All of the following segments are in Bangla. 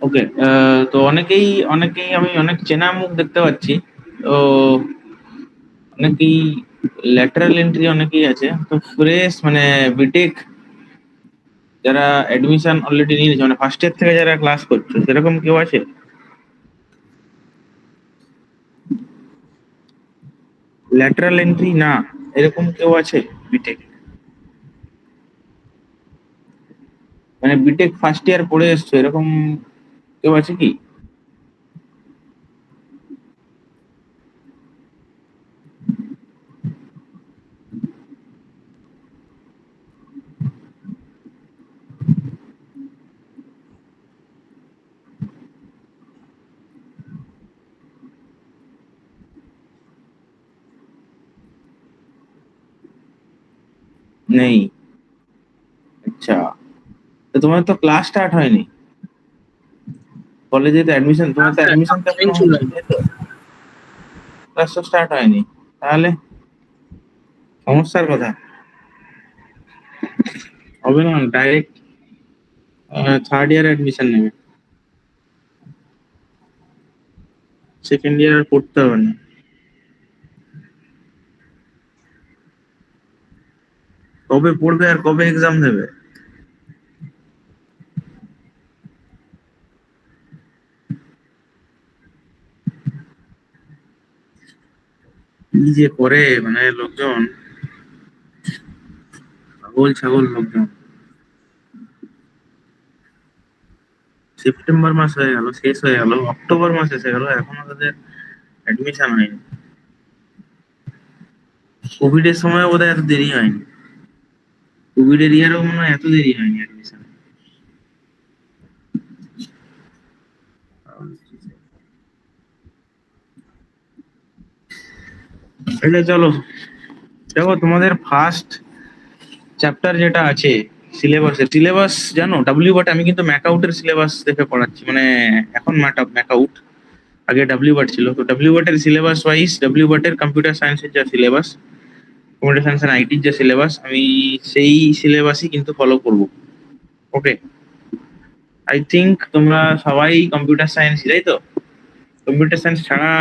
ওকে। তো অনেকেই অনেকেই আমি অনেক চেনা মুখ দেখতে পাচ্ছি। তো অনেকেই ল্যাটারাল এন্ট্রি অনেকেই আছে। তো ফ্রেশ মানে বিটেক যারা অ্যাডমিশন অলরেডি নিয়ে নিয়েছে, মানে ফার্স্ট ইয়ার থেকে যারা ক্লাস করছে সেরকম কেউ আছে? ল্যাটারাল এন্ট্রি না এরকম কেউ আছে বিটেক? মানে বিটেক ফার্স্ট ইয়ার পড়ে এসছো এরকম কেউ আছে কি? নেই? আচ্ছা। তো তোমার তো ক্লাস স্টার্ট হয়নি কলেজে, তো অ্যাডমিশন, তোমার তো অ্যাডমিশন তো এখনো হয়নি, তাই তো? ক্লাস তো স্টার্ট হয়নি, তাহলে সমস্যার কথা। হবে না, ডাইরেক্ট থার্ড ইয়ার অ্যাডমিশন নেবে, সেকেন্ড ইয়ার আর পড়তে হবে না। কবে পড়বে আর কবে এক্সাম দেবে? কি যে করে মানে লোকজন, ছাগল ছাগল লোকজন। সেপ্টেম্বর মাস হয়ে গেল, শেষ হয়ে গেল, অক্টোবর মাস এসে গেল, এখনো তাদের অ্যাডমিশন হয়নি। কোভিড এর সময় বোধহয় এত দেরি হয়নি, কোভিড এর ইয়ারেও মনে হয় এত দেরি হয়নি অ্যাডমিশন। এটা চলো, দেখো তোমাদের ফার্স্ট চ্যাপ্টার যেটা আছে সিলেবাস জানো? ডাব্লিউ বাট আমি কিন্তু ম্যাকআউটের সিলেবাস দেখে পড়াচ্ছি, মানে এখন ম্যাকআউট, আগে ডাব্লিউ বাট ছিল। তো ডাব্লিউ বাটের সিলেবাস ওয়াইজ, ডাব্লিউ বাটের কম্পিউটার সায়েন্সের যা সিলেবাস, কম্পিউটার সায়েন্স এন্ড আইটির যে সিলেবাস, আমি সেই সিলেবাসই কিন্তু ফলো করব। ওকে। আই থিঙ্ক তোমরা সবাই কম্পিউটার সায়েন্স, তাই তো? কম্পিউটার সায়েন্স ছাড়া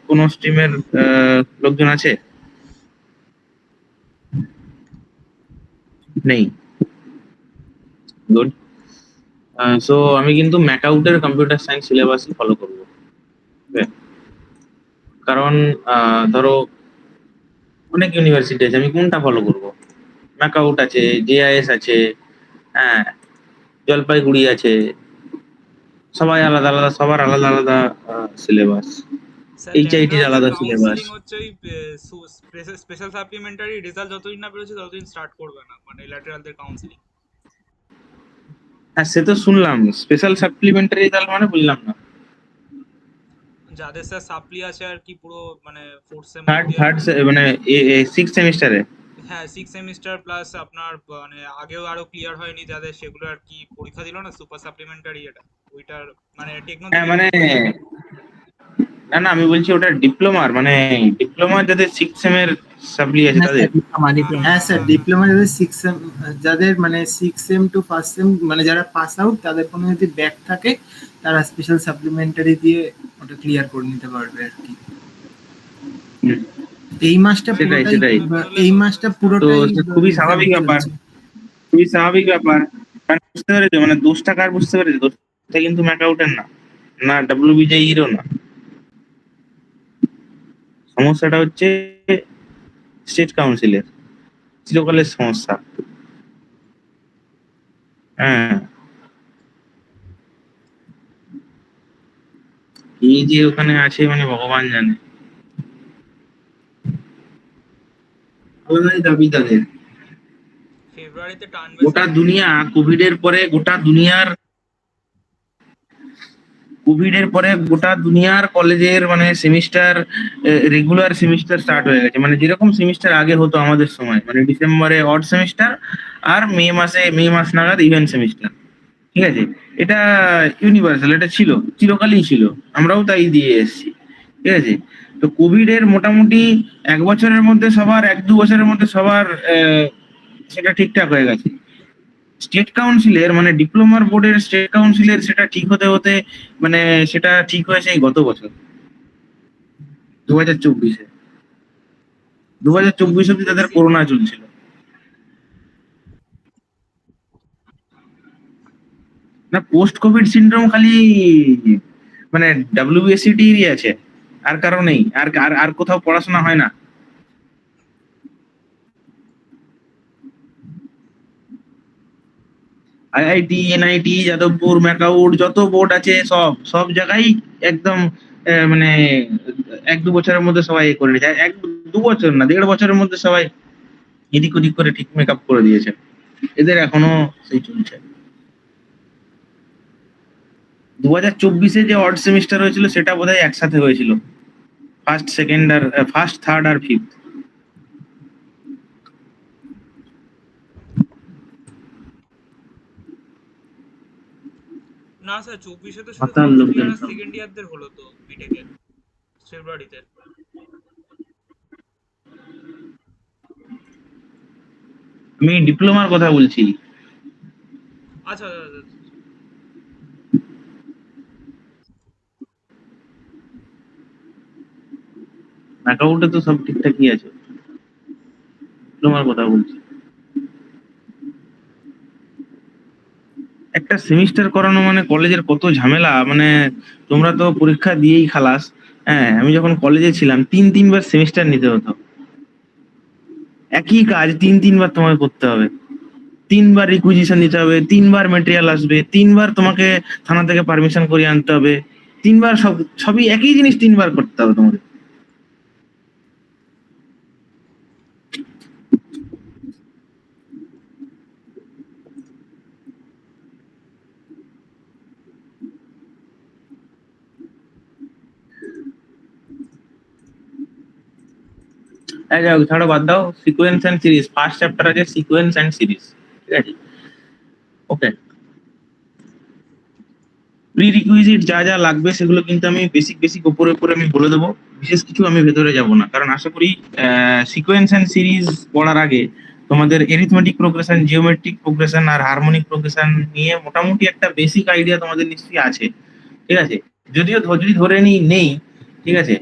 কোনো স্ট্রিমের লোকজন আছে? নেই? গুড। সো আমি কিন্তু ম্যাকআউটের কম্পিউটার সায়েন্স সিলেবাসই ফলো করবো। Okay? কারণ ধরো অনেক ইউনিভার্সিটি আছে, আমি কোনটা ফলো করব? ম্যাকআউট আছে, জেআইএস আছে, হ্যাঁ, জলপাইগুড়ি আছে, সবাই আলাদা আলাদা, সবার আলাদা আলাদা সিলেবাস, স্যার এইচআইটির ল্যাটেরালদের আলাদা সিলেবাস। কাউন্সিলিং হচ্ছে ওই স্পেশাল সাপ্লিমেন্টারি রেজাল্ট যতদিন না বেরোচ্ছে ততদিন স্টার্ট করবে না, মানে ল্যাটেরালদের কাউন্সিলিং। হ্যাঁ, সে তো শুনলাম, স্পেশাল সাপ্লিমেন্টারি রেজাল্ট মানে বুঝলাম না। যাদের স্যার সাপ্লি আছে আর কি, পুরো মানে ফোর্থ সেম থার্ড অব্দি আর থার্ড কি। মানে সিক্স সেমিস্টারে? হ্যাঁ, সিক্স সেমিস্টার প্লাস আপনার মানে আগেও আরো ক্লিয়ার হয়নি যাদের, সেগুলো আর কি পরীক্ষা দিল না সুপার সাপ্লিমেন্টারি, এটা ওইটার মানে টেকনো হ্যাঁ দিকে মানে, গ্রুপ আছে। না না, আমি বলছি ওটা ডিপ্লোমার, মানে ডিপ্লোমার যাদের সিক্স সেমের সাপ্লি আছে হ্যাঁ তাদের। স্যার, ডিপ্লোমা ডিপ্লোমা, হ্যাঁ স্যার ডিপ্লোমা যাদের সিক্স সেম, যাদের মানে six same to first same, মানে যারা পাস আউট, তাদের কোনো যদি ব্যাক থাকে তারা স্পেশাল সাপ্লিমেন্টারি দিয়ে ওটা ক্লিয়ার করে নিতে পারবে আর কি। হুম, এই মাসটা সেটাই পুরোটাই, সেটাই। এই মাসটা তো পুরোটাই খুবই এক্সাম স্বাভাবিক ব্যাপার, চলছে। খুবই স্বাভাবিক ব্যাপার। মানে বুঝতে পেরেছো, মানে দোষটা কার বুঝতে পেরেছো? দোষটা কিন্তু ম্যাকআউটের না, না ডাব্লিউবিজেইরও না। সমস্যাটা হচ্ছে স্টেট কাউন্সিলের, চিরকালের সমস্যা। হ্যাঁ, এই যে ওখানে আছে মানে ভগবান জানে, আলাদাই দাবি তাদের। ফেব্রুয়ারিতে টানবে গোটা স্যার। দুনিয়া কোভিড এর পরে, গোটা দুনিয়ার গোটা দুনিয়ার কলেজের মানে সেমিস্টার, রেগুলার সেমিস্টার স্টার্ট হয়ে গেছে। মানে যেরকম সেমিস্টার আগে হতো আমাদের সময়, মানে ডিসেম্বরে অড সেমিস্টার, আর মে মাস নাগাদ ইভেন্ট সেমিস্টার। ঠিক আছে? এটা ইউনিভার্সাল, এটা ছিল, চিরকালই ছিল, আমরাও তাই দিয়ে এসেছি। ঠিক আছে? তো কোভিড এর মোটামুটি এক বছরের মধ্যে সবার, এক দু বছরের মধ্যে সবার সেটা ঠিকঠাক হয়ে গেছে। স্টেট কাউন্সিলের মানে ডিপ্লোমার বোর্ডের স্টেট কাউন্সিলের সেটা ঠিক হতে হতে মানে সেটা ঠিক হয়েছে এই গত বছর 2024-এ। 2024 অব্দি তাদের করোনা চলছিল। না, পোস্ট কোভিড সিনড্রোম খালি মানে WSCT এরই আছে, আর কারো নেই, আর আর আর কোথাও পড়াশোনা হয় না। IIT, NIT, যাদবপুর, ম্যাকাউট যত বোর্ড আছে সব সব জায়গায় একদম মানে 1-2 বছরের মধ্যে সবাই এ করে নিয়েছে। 1-2 বছর না, 1.5 বছরের মধ্যে সবাই এদিক ওদিক করে ঠিক মেকআপ করে দিয়েছে। এদের এখনো সেই চলছে। 2024-এ যে অড সেমিস্টার হয়েছিল সেটা বোধহয় একসাথে হয়েছিল, ফার্স্ট, সেকেন্ড আর ফার্স্ট, থার্ড আর ফিফথ। না স্যার 24-এ তো শুধু মাতাল ফার্স্ট লোকজন ইয়ার আর সব। সেকেন্ড ইয়ারদের হলো তো বিটেকের ফেব্রুয়ারিতে। আমি ডিপ্লোমার কথা বলছি। আচ্ছা আচ্ছা, আচ্ছা, আচ্ছা। ম্যাকাউটে তো সব ঠিকঠাকই আছে, ডিপ্লোমার কথা বলছি। একটা সেমিস্টার করানো মানে কলেজের কত ঝামেলা, মানে তোমরা তো পরীক্ষা দিয়েই খালাস। হ্যাঁ, আমি যখন কলেজে ছিলাম 3-3 বার সেমিস্টার নিতে হতো, একই কাজ 3-3 বার তোমাকে করতে হবে, 3 বার রিকুইজিশন দিতে হবে, 3 বার মেটেরিয়াল আসবে, 3 বার তোমাকে থানা থেকে পারমিশন করিয়ে আনতে হবে, 3 বার সবই একই জিনিস 3 বার করতে হবে তোমাকে। যাই হোক, ছাড়ো, বাদ দাও। Sequence and series first chapter আছে, সিকোয়েন্স অ্যান্ড সিরিজ, ঠিক আছে? ওকে, প্রি রিকুইজিট যা যা লাগবে সেগুলো কিন্তু আমি বেসিক বেসিক উপরে উপরে আমি বলে দেবো, বিশেষ কিছু আমি ভেতরে যাব না, কারণ আশা করি সিকোয়েন্স অ্যান্ড সিরিজ পড়ার আগে তোমাদের এরিথমেটিক প্রোগ্রেশন, জিওমেট্রিক প্রোগ্রেশন আর হারমোনিক প্রোগ্রেশন নিয়ে মোটামুটি একটা বেসিক আইডিয়া তোমাদের নিশ্চয়ই আছে, ঠিক আছে? যদিও যদি ধরে নিই নেই, ঠিক আছে,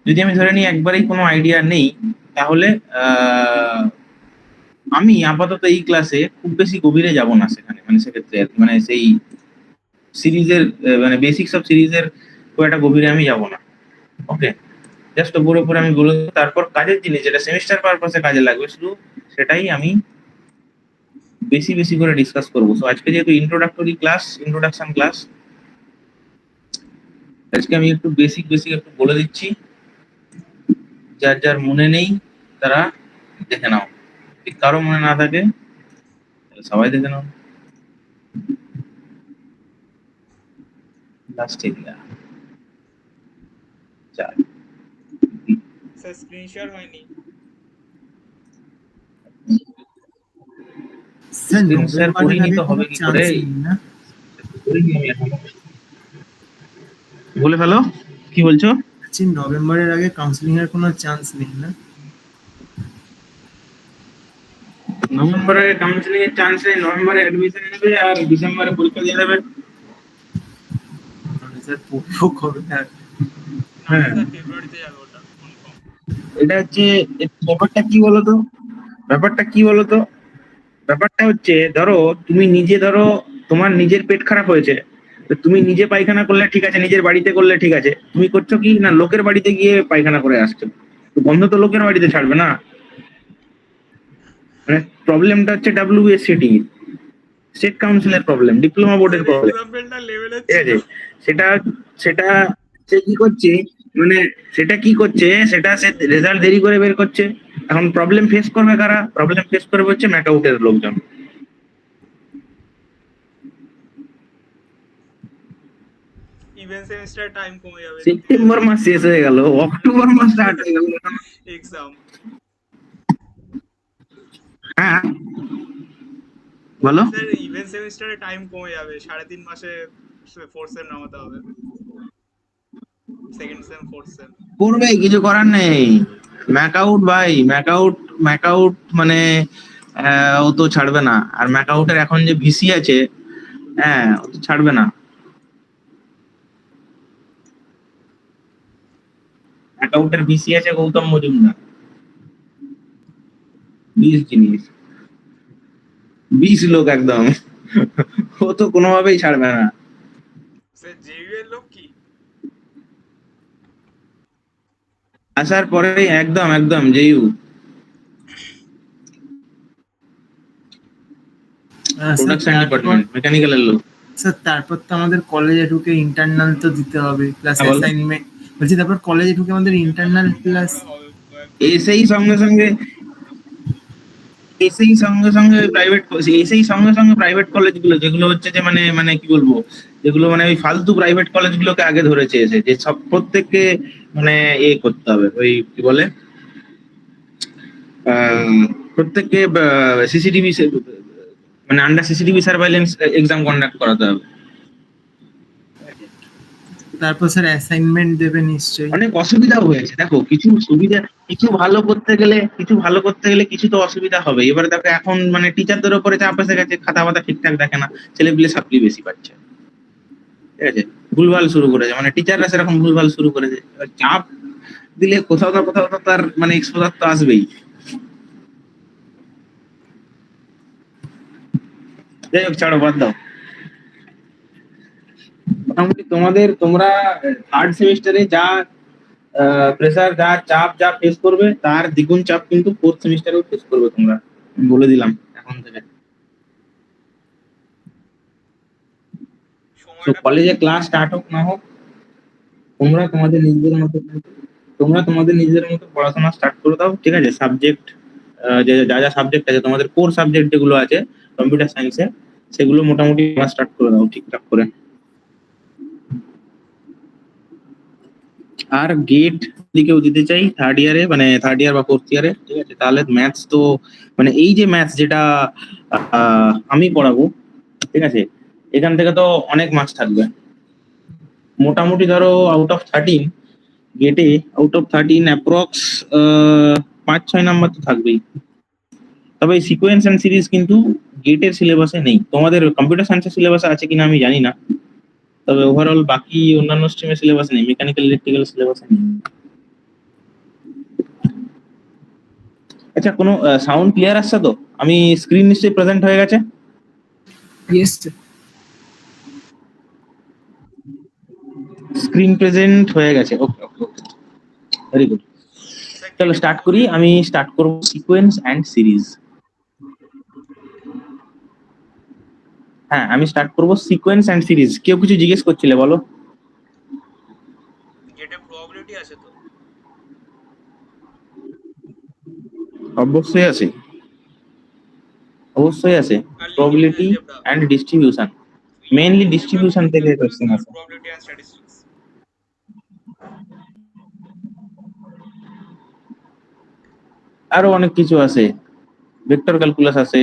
যদি আমি ধরে নিই একবারেই কোনো আইডিয়া নেই, তাহলে আমি আপাতত এই ক্লাসে খুব বেশি গভীরে যাব না সেখানে, মানে সেক্ষেত্রে আর কি, মানে সেই সিরিজের মানে বেসিক্স অফ সিরিজের খুব একটা গভীরে আমি যাব না। ওকে, জাস্ট উপরে উপরে আমি বলে দেবো, তারপর কাজের জিনিস যেটা সেমিস্টার পারপাসে কাজে লাগবে শুধু সেটাই আমি বেশি বেশি করে ডিসকাস করবো। সো আজকে যেহেতু ইন্ট্রোডাক্টরি ক্লাস, ইন্ট্রোডাকশন ক্লাস, আজকে আমি একটু বেসিক বেসিক একটু বলে দিচ্ছি, যার যার মনে নেই তারা দেখে নাও, যদি কারো মনে না থাকে তাহলে সবাই দেখে নাও। লাস্ট এরিয়া চার, স্যার স্ক্রিন শেয়ার হয়নি। স্যার স্ক্রিন শেয়ার নভেম্বরের করিনি আগে তো কোনো হবে কি চান্স করে? নেই না? করিনি আমি এখনো। বলে ফেলো, কি বলছো? বলছি নভেম্বরের আগে কাউন্সিলিং এর কোনো চান্স নেই না? নভেম্বরে কাউন্সিলিং এর চান্স নেই, নভেম্বরে অ্যাডমিশন নেবে আর ডিসেম্বরে পরীক্ষা দিয়ে দেবে। মানে স্যার পড়বো কবে আর? না হ্যাঁ, স্যার ফেব্রুয়ারিতে যাবে ওটা কনফার্ম। এটা হচ্ছে ব্যাপারটা কি বলতো, ব্যাপারটা কি বলতো, ব্যাপারটা হচ্ছে ধরো তুমি নিজে, ধরো তোমার নিজের পেট খারাপ হয়েছে, তো তুমি নিজে পায়খানা করলে ঠিক আছে, নিজের বাড়িতে করলে ঠিক আছে, তুমি করছো কি না লোকের বাড়িতে গিয়ে পায়খানা করে আসছো, তো গন্ধ তো লোকের বাড়িতে ছাড়বে না। মানে প্রবলেমটা হচ্ছে WSCT, স্টেট কাউন্সিলের প্রবলেম, ডিপ্লোমা বোর্ডের স্যার প্রবলেম, এক্সাম্পলটা লেভেলের ঠিক ছিল। আছে? সেটা সেটা সে কি করছে, মানে সেটা কি করছে, সেটা সে রেজাল্ট দেরি করে বের করছে। এখন প্রবলেম ফেস করবে কারা? প্রবলেম ফেস করবে হচ্ছে ম্যাকআউটের লোকজন। ইভেন্ট সেমিস্টার টাইম কমে যাবে। সেপ্টেম্বর মাস শেষ হয়ে গেল, অক্টোবর মাস স্টার্ট হয়ে গেল। এক্সাম। হ্যাঁ, বলো। স্যার ইভেন্ট সেমিস্টারে টাইম কমে যাবে, 3.5 মাসে 4 সেম নামাতে হবে। Second same 4 same. করবে, কিছু করার নেই। ম্যাকআউট ভাই, ম্যাকআউট মানে ও তো ছাড়বে না। আর ম্যাকআউটের এখন যে ভিসি আছে, হ্যাঁ ও তো ছাড়বে না। ম্যাকআউটের ভিসি আছে গৌতম মজুমদার, 20 জিনিস, 20 লোক একদম। ও তো কোনোভাবেই ছাড়বে না। সে জেইউ এর লোক কি? আসার পরেই একদম একদম জেইউ প্রোডাকশন ডিপার্টমেন্ট, মেকানিক্যালের লোক। স্যার তারপর তো আমাদের কলেজে ঢুকে ইন্টারনাল তো দিতে হবে, প্লাস হ্যাঁ, বলো। অ্যাসাইনমেন্ট। বলছি তারপর কলেজে ঢুকে আমাদের ইন্টারনাল প্লাস এসেই সঙ্গে সঙ্গে এসেই সঙ্গে সঙ্গে প্রাইভেট এসেই সঙ্গে সঙ্গে প্রাইভেট কলেজগুলো যেগুলো হচ্ছে যে মানে মানে কি বলবো, যেগুলো মানে ওই ফালতু প্রাইভেট কলেজগুলোকে আগে ধরেছে এসে, যে সব প্রত্যেককে মানে করতে হবে, ওই কি বলে প্রত্যেককে সিসিটিভি মানে under CCTV surveillance exam conduct করাতে হবে। তারপর স্যার অ্যাসাইনমেন্ট দেবে নিশ্চয়ই। অনেক অসুবিধাও হয়েছে, দেখো কিছু সুবিধা, কিছু ভালো করতে গেলে কিছু তো অসুবিধা হবে। এবারে দেখো এখন মানে টিচারদের উপরে চাপ এসে গেছে, খাতা ফাতা ঠিকঠাক দেখে না, ছেলেপিলে সাপ্লি বেশি পাচ্ছে, ঠিক আছে, ভুলভাল শুরু করেছে, মানে টিচাররা সেরকম ভুলভাল শুরু করেছে। এবার চাপ দিলে কোথাও না কোথাও তো তার মানে এক্সপোজার তো আসবেই। যাই হোক, ছাড়ো, বাদ দাও। মোটামুটি তোমরা থার্ড সেমিস্টারে যা প্রেসার, যা চাপ, যা ফেস করবে তার দ্বিগুণ চাপ কিন্তু ফোর্থ সেমিস্টারেও ফেস করবে তোমরা, আমি বলে দিলাম এখন থেকে। তো সময়টা কলেজে ক্লাস স্টার্ট হোক না হোক, তোমরা তোমাদের নিজেদের মতো পড়াশোনা স্টার্ট করে দাও, ঠিক আছে। সাবজেক্ট যে যা যা সাবজেক্ট আছে, তোমাদের কোর সাবজেক্ট যেগুলো আছে কম্পিউটার সায়েন্সে, সেগুলো মোটামুটি ক্লাস স্টার্ট করে দাও ঠিকঠাক করে। আর গেট যদি কেউ দিতে চাই থার্ড ইয়ারে, মানে থার্ড ইয়ার বা ফোর্থ ইয়ারে, ঠিক আছে, তাহলে ম্যাথস তো মানে এই যে ম্যাথস যেটা আমি পড়াবো, ঠিক আছে, এখান থেকে তো অনেক মার্কস থাকবে। মোটামুটি ধরো আউট অফ 13 গেটে, আউট অফ 13 অ্যাপ্রক্স 5-6 নাম্বার তো থাকবেই। তবে সিকোয়েন্স এন্ড সিরিজ কিন্তু গেটের সিলেবাসে নেই, তোমাদের কম্পিউটার সায়েন্সের সিলেবাসে আছে কিনা আমি জানি না, তবে ওভারঅল বাকি অন্যান্য স্ট্রিমের সিলেবাসে নেই, মেকানিক্যাল ইলেকট্রিক্যাল সিলেবাসে নেই। আচ্ছা, কোনো সাউন্ড ক্লিয়ার আসছে তো? আমি স্ক্রিন নিশ্চয়ই প্রেজেন্ট হয়ে গেছে? ইয়েস স্ক্রিন প্রেজেন্ট হয়ে গেছে, ওকে ওকে ওকে, ভেরি গুড। চলো স্টার্ট করি, আমি স্টার্ট করব সিকোয়েন্স অ্যান্ড সিরিজ। হ্যাঁ, আমি স্টার্ট করব সিকোয়েন্স অ্যান্ড সিরিজ। কেউ কিছু জিজ্ঞেস করছিলে, বলো। গেটে প্রবাবিলিটি আছে তো? অবশ্যই আছে, অবশ্যই আছে। আর probability linear algebra, and distribution, mainly distribution থেকে কোশ্চেন আছে। Probability and statistics. আরো অনেক কিছু আছে, ভেক্টর ক্যালকুলাস আছে,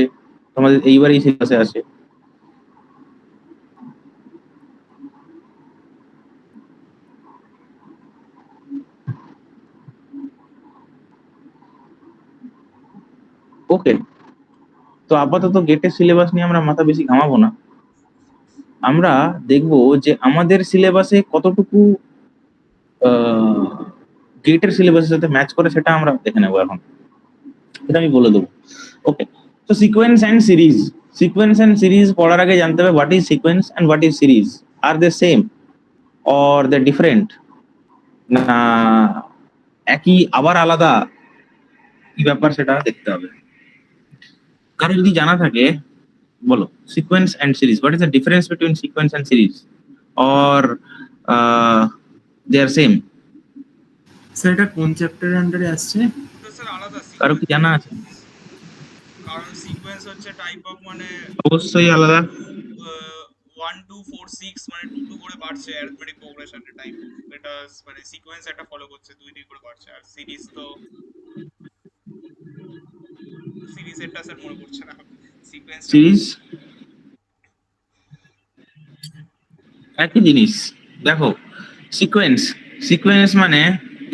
তোমাদের এইবারই সিলেবাসে আছে। ওকে, তো আপাতত গেটের সিলেবাস নিয়ে আমরা মাথা বেশি ঘামাবো না। আমরা দেখব যে আমাদের সিলেবাসে কতটুকু গেটের সিলেবাসের সাথে ম্যাচ করে, সেটা আমরা দেখে নেবো এখন, এটা আমি বলে দেবো। ওকে, তো sequence and series. Sequence and series পড়ার আগে জানতে হবে what is sequence and what is series. Are they same or they different, না একই আবার আলাদা, কি ব্যাপার সেটা দেখতে হবে। কারো যদি জানা থাকে, বলো। Sequence and series, what is the difference between sequence and series, or they are same? Sir এটা কোন চ্যাপ্টারের আন্ডারে আসছে? তো স্যার আলাদা কারো কি জানা আছে? কারণ সিকোয়েন্স হচ্ছে টাইপ অফ মানে অবশ্যই আলাদা। 1 2 4 6 মানে 2 2 করে বাড়ছে অ্যারিথমেটিক প্রোগ্রেশনের টাইম। এটা মানে সিকোয়েন্স একটা ফলো করছে 2 2 করে বাড়ছে। আর সিরিজ তো সিরিজ এটা স্যার মনে পড়ছে না। সিকোয়েন্স সিরিজ একই জিনিস। দেখো, সিকোয়েন্স সিকোয়েন্স মানে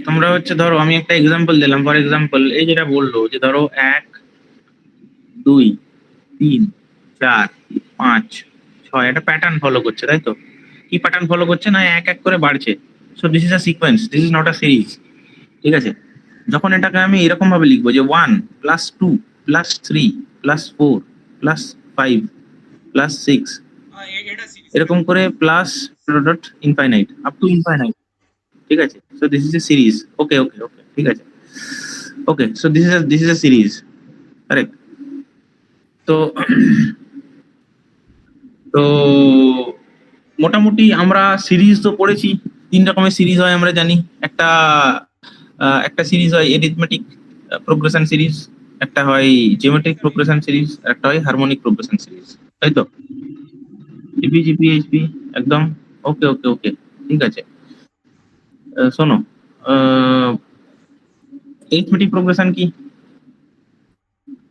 তোমরা হচ্ছে ধরো, আমি একটা এক্সাম্পল দিলাম। ফর এক্সাম্পল, এই যেটা বললো যে ধরো 1 2 3 4 5 6 একটা প্যাটার্ন ফলো করছে, তাই তো? কি প্যাটার্ন ফলো করছে না, এক এক করে বাড়ছে। So this is a sequence, this is not a series. ঠিক আছে, যখন এটাকে আমি এরকম ভাবে লিখবো যে 1 plus 2 plus 3 plus 4 plus 5 plus 6 এটা সিরিজ। এরকম করে plus dot infinite up to infinite. ঠিক আছে, so this is a series. Okay okay okay, ঠিক আছে। Okay, so this is a series, correct. তো তো মোটামুটি আমরা সিরিজ তো পড়েছি। 3 রকমের সিরিজ হয় আমরা জানি। একটা সিরিজ হয় এরিথমেটিক প্রোগ্রেশন সিরিজ, একটা হয় জিওমেট্রিক প্রোগ্রেশন সিরিজ, একটা হয় হারমোনিক প্রোগ্রেশন সিরিজ, তাই তো? জিপি জিপি এইচপি, একদম। ওকে ওকে ওকে, ঠিক আছে। শোনো, এরিথমেটিক প্রোগ্রেশন কি?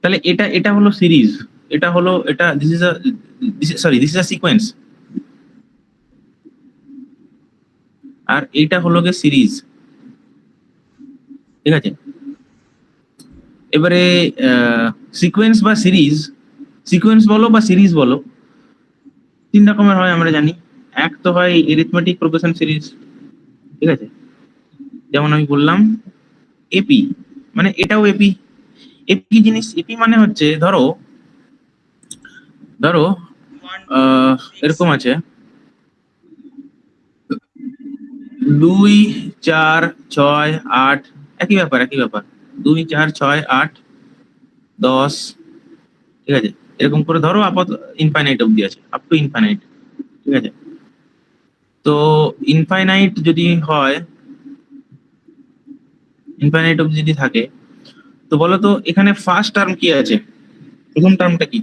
তাহলে এটা হলো সিরিজ, এটা হলো এটা দিস ইজ আ সিকোয়েন্স, আর এইটা হলো গে সিরিজ। ঠিক আছে, এবারে সিকোয়েন্স বা সিরিজ, সিকোয়েন্স বলো বা সিরিজ বলো, 3 রকমের হয় আমরা জানি। এক তো হয় এরিথমেটিক প্রোগ্রেশন সিরিজ, ঠিক আছে, যেমন আমি বললাম এপি, মানে এটাও এপি। এপি কি জিনিস? এপি মানে হচ্ছে ধরো ধরো 1 এরকম আছে 2 4 6 8, একই ব্যাপার একই ব্যাপার, 2 4 6 8 10, ঠিক আছে, এরকম করে ধরো আপাতত ইনফাইনাইট অবধি আছে, আপ টু ইনফাইনাইট। ঠিক আছে, তো ইনফাইনাইট যদি হয়, ইনফাইনাইট অবধি যদি থাকে, তো বলো তো এখানে ফার্স্ট টার্ম কি আছে? প্রথম টার্মটা কি?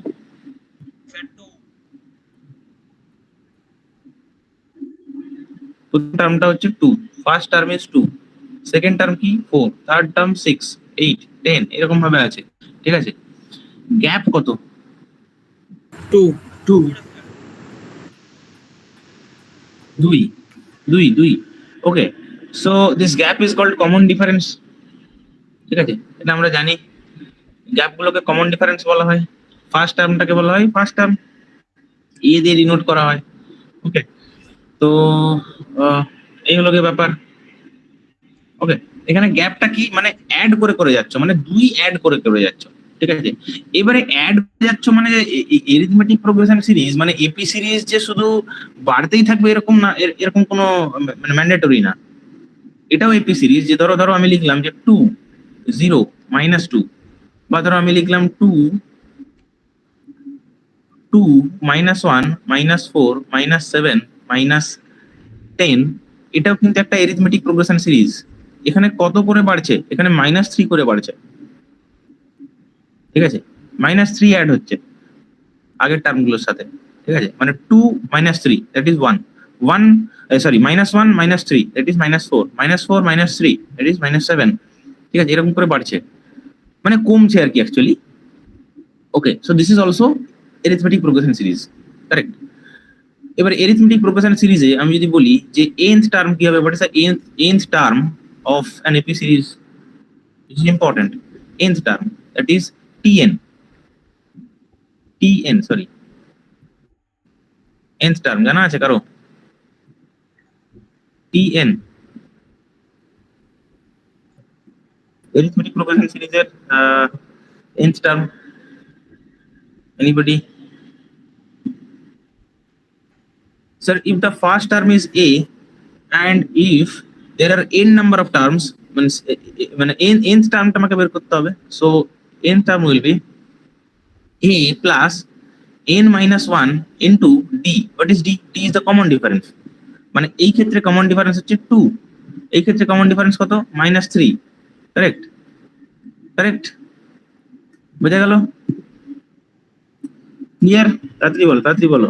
স্যার 2। প্রথম টার্মটা হচ্ছে 2, first term is 2, second term কি 4, থার্ড টার্ম 6 8 10 এরকম ভাবে আছে। ঠিক আছে, গ্যাপ কত? 2 2 2 2 2। Okay, so this gap is called common difference. ঠিক আছে, এটা আমরা জানি, গ্যাপগুলোকে কমন ডিফারেন্স বলা হয়। ফার্স্ট টার্মটাকে বলা হয় ফার্স্ট টার্ম, এ দিয়ে ডিনোট করা হয়। ওকে, তো এই হলো গিয়ে ব্যাপার। ওকে, এখানে গ্যাপটা কি, মানে অ্যাড করে করে যাচ্ছ, মানে 2 অ্যাড করে করে যাচ্ছ। ঠিক আছে, এবারে অ্যাড যাচ্ছ মানে এরিথমেটিক প্রোগ্রেশন সিরিজ মানে এপি সিরিজ যে শুধু বাড়তেই থাকবে এরকম না, এরকম কোনো মানে ম্যান্ডেটরি না। এটাও এপি সিরিজ, যে ধরো ধরো আমি লিখলাম যে 2 0 -2, বা ধরো আমি লিখলাম 2 2 -1 -4 -7 -10, এটাও কিন্তু একটা এরিথমেটিক প্রোগ্রেশন সিরিজ। এখানে কত করে বাড়ছে? এখানে -3 করে বাড়ছে। ঠিক আছে, -3 অ্যাড হচ্ছে আগের টার্মগুলোর সাথে। ঠিক আছে, মানে 2 -3 that is 1 1, sorry -1 -3 that is -4 -4 -3 that is -7। ঠিক আছে, এরকম করে বাড়ছে, মানে কমছে আর কি actually. Okay, so this is also arithmetic progression series, correct. এবার এরিথমেটিক প্রোগ্রেশন সিরিজে আমি যদি বলি যে nth টার্ম কি হবে, what is the nth term of an AP series, it is important. nth term that is tn, sorry, nth term জানা আছে কারো? tn, arithmetic progression series এর nth term, anybody? Sir, if the first term is a and if there are n number of terms, means মানে nth term টা আমাকে বের করতে হবে। so nth term will be a plus n minus 1 into d. What is d? d is the common difference, মানে এই ক্ষেত্রে কমন ডিফারেন্স হচ্ছে 2, এই ক্ষেত্রে কমন ডিফারেন্স কত? -3, কারেক্ট কারেক্ট, বোঝা গেল? ক্লিয়ার? তাড়াতাড়ি বলো তাড়াতাড়ি বলো।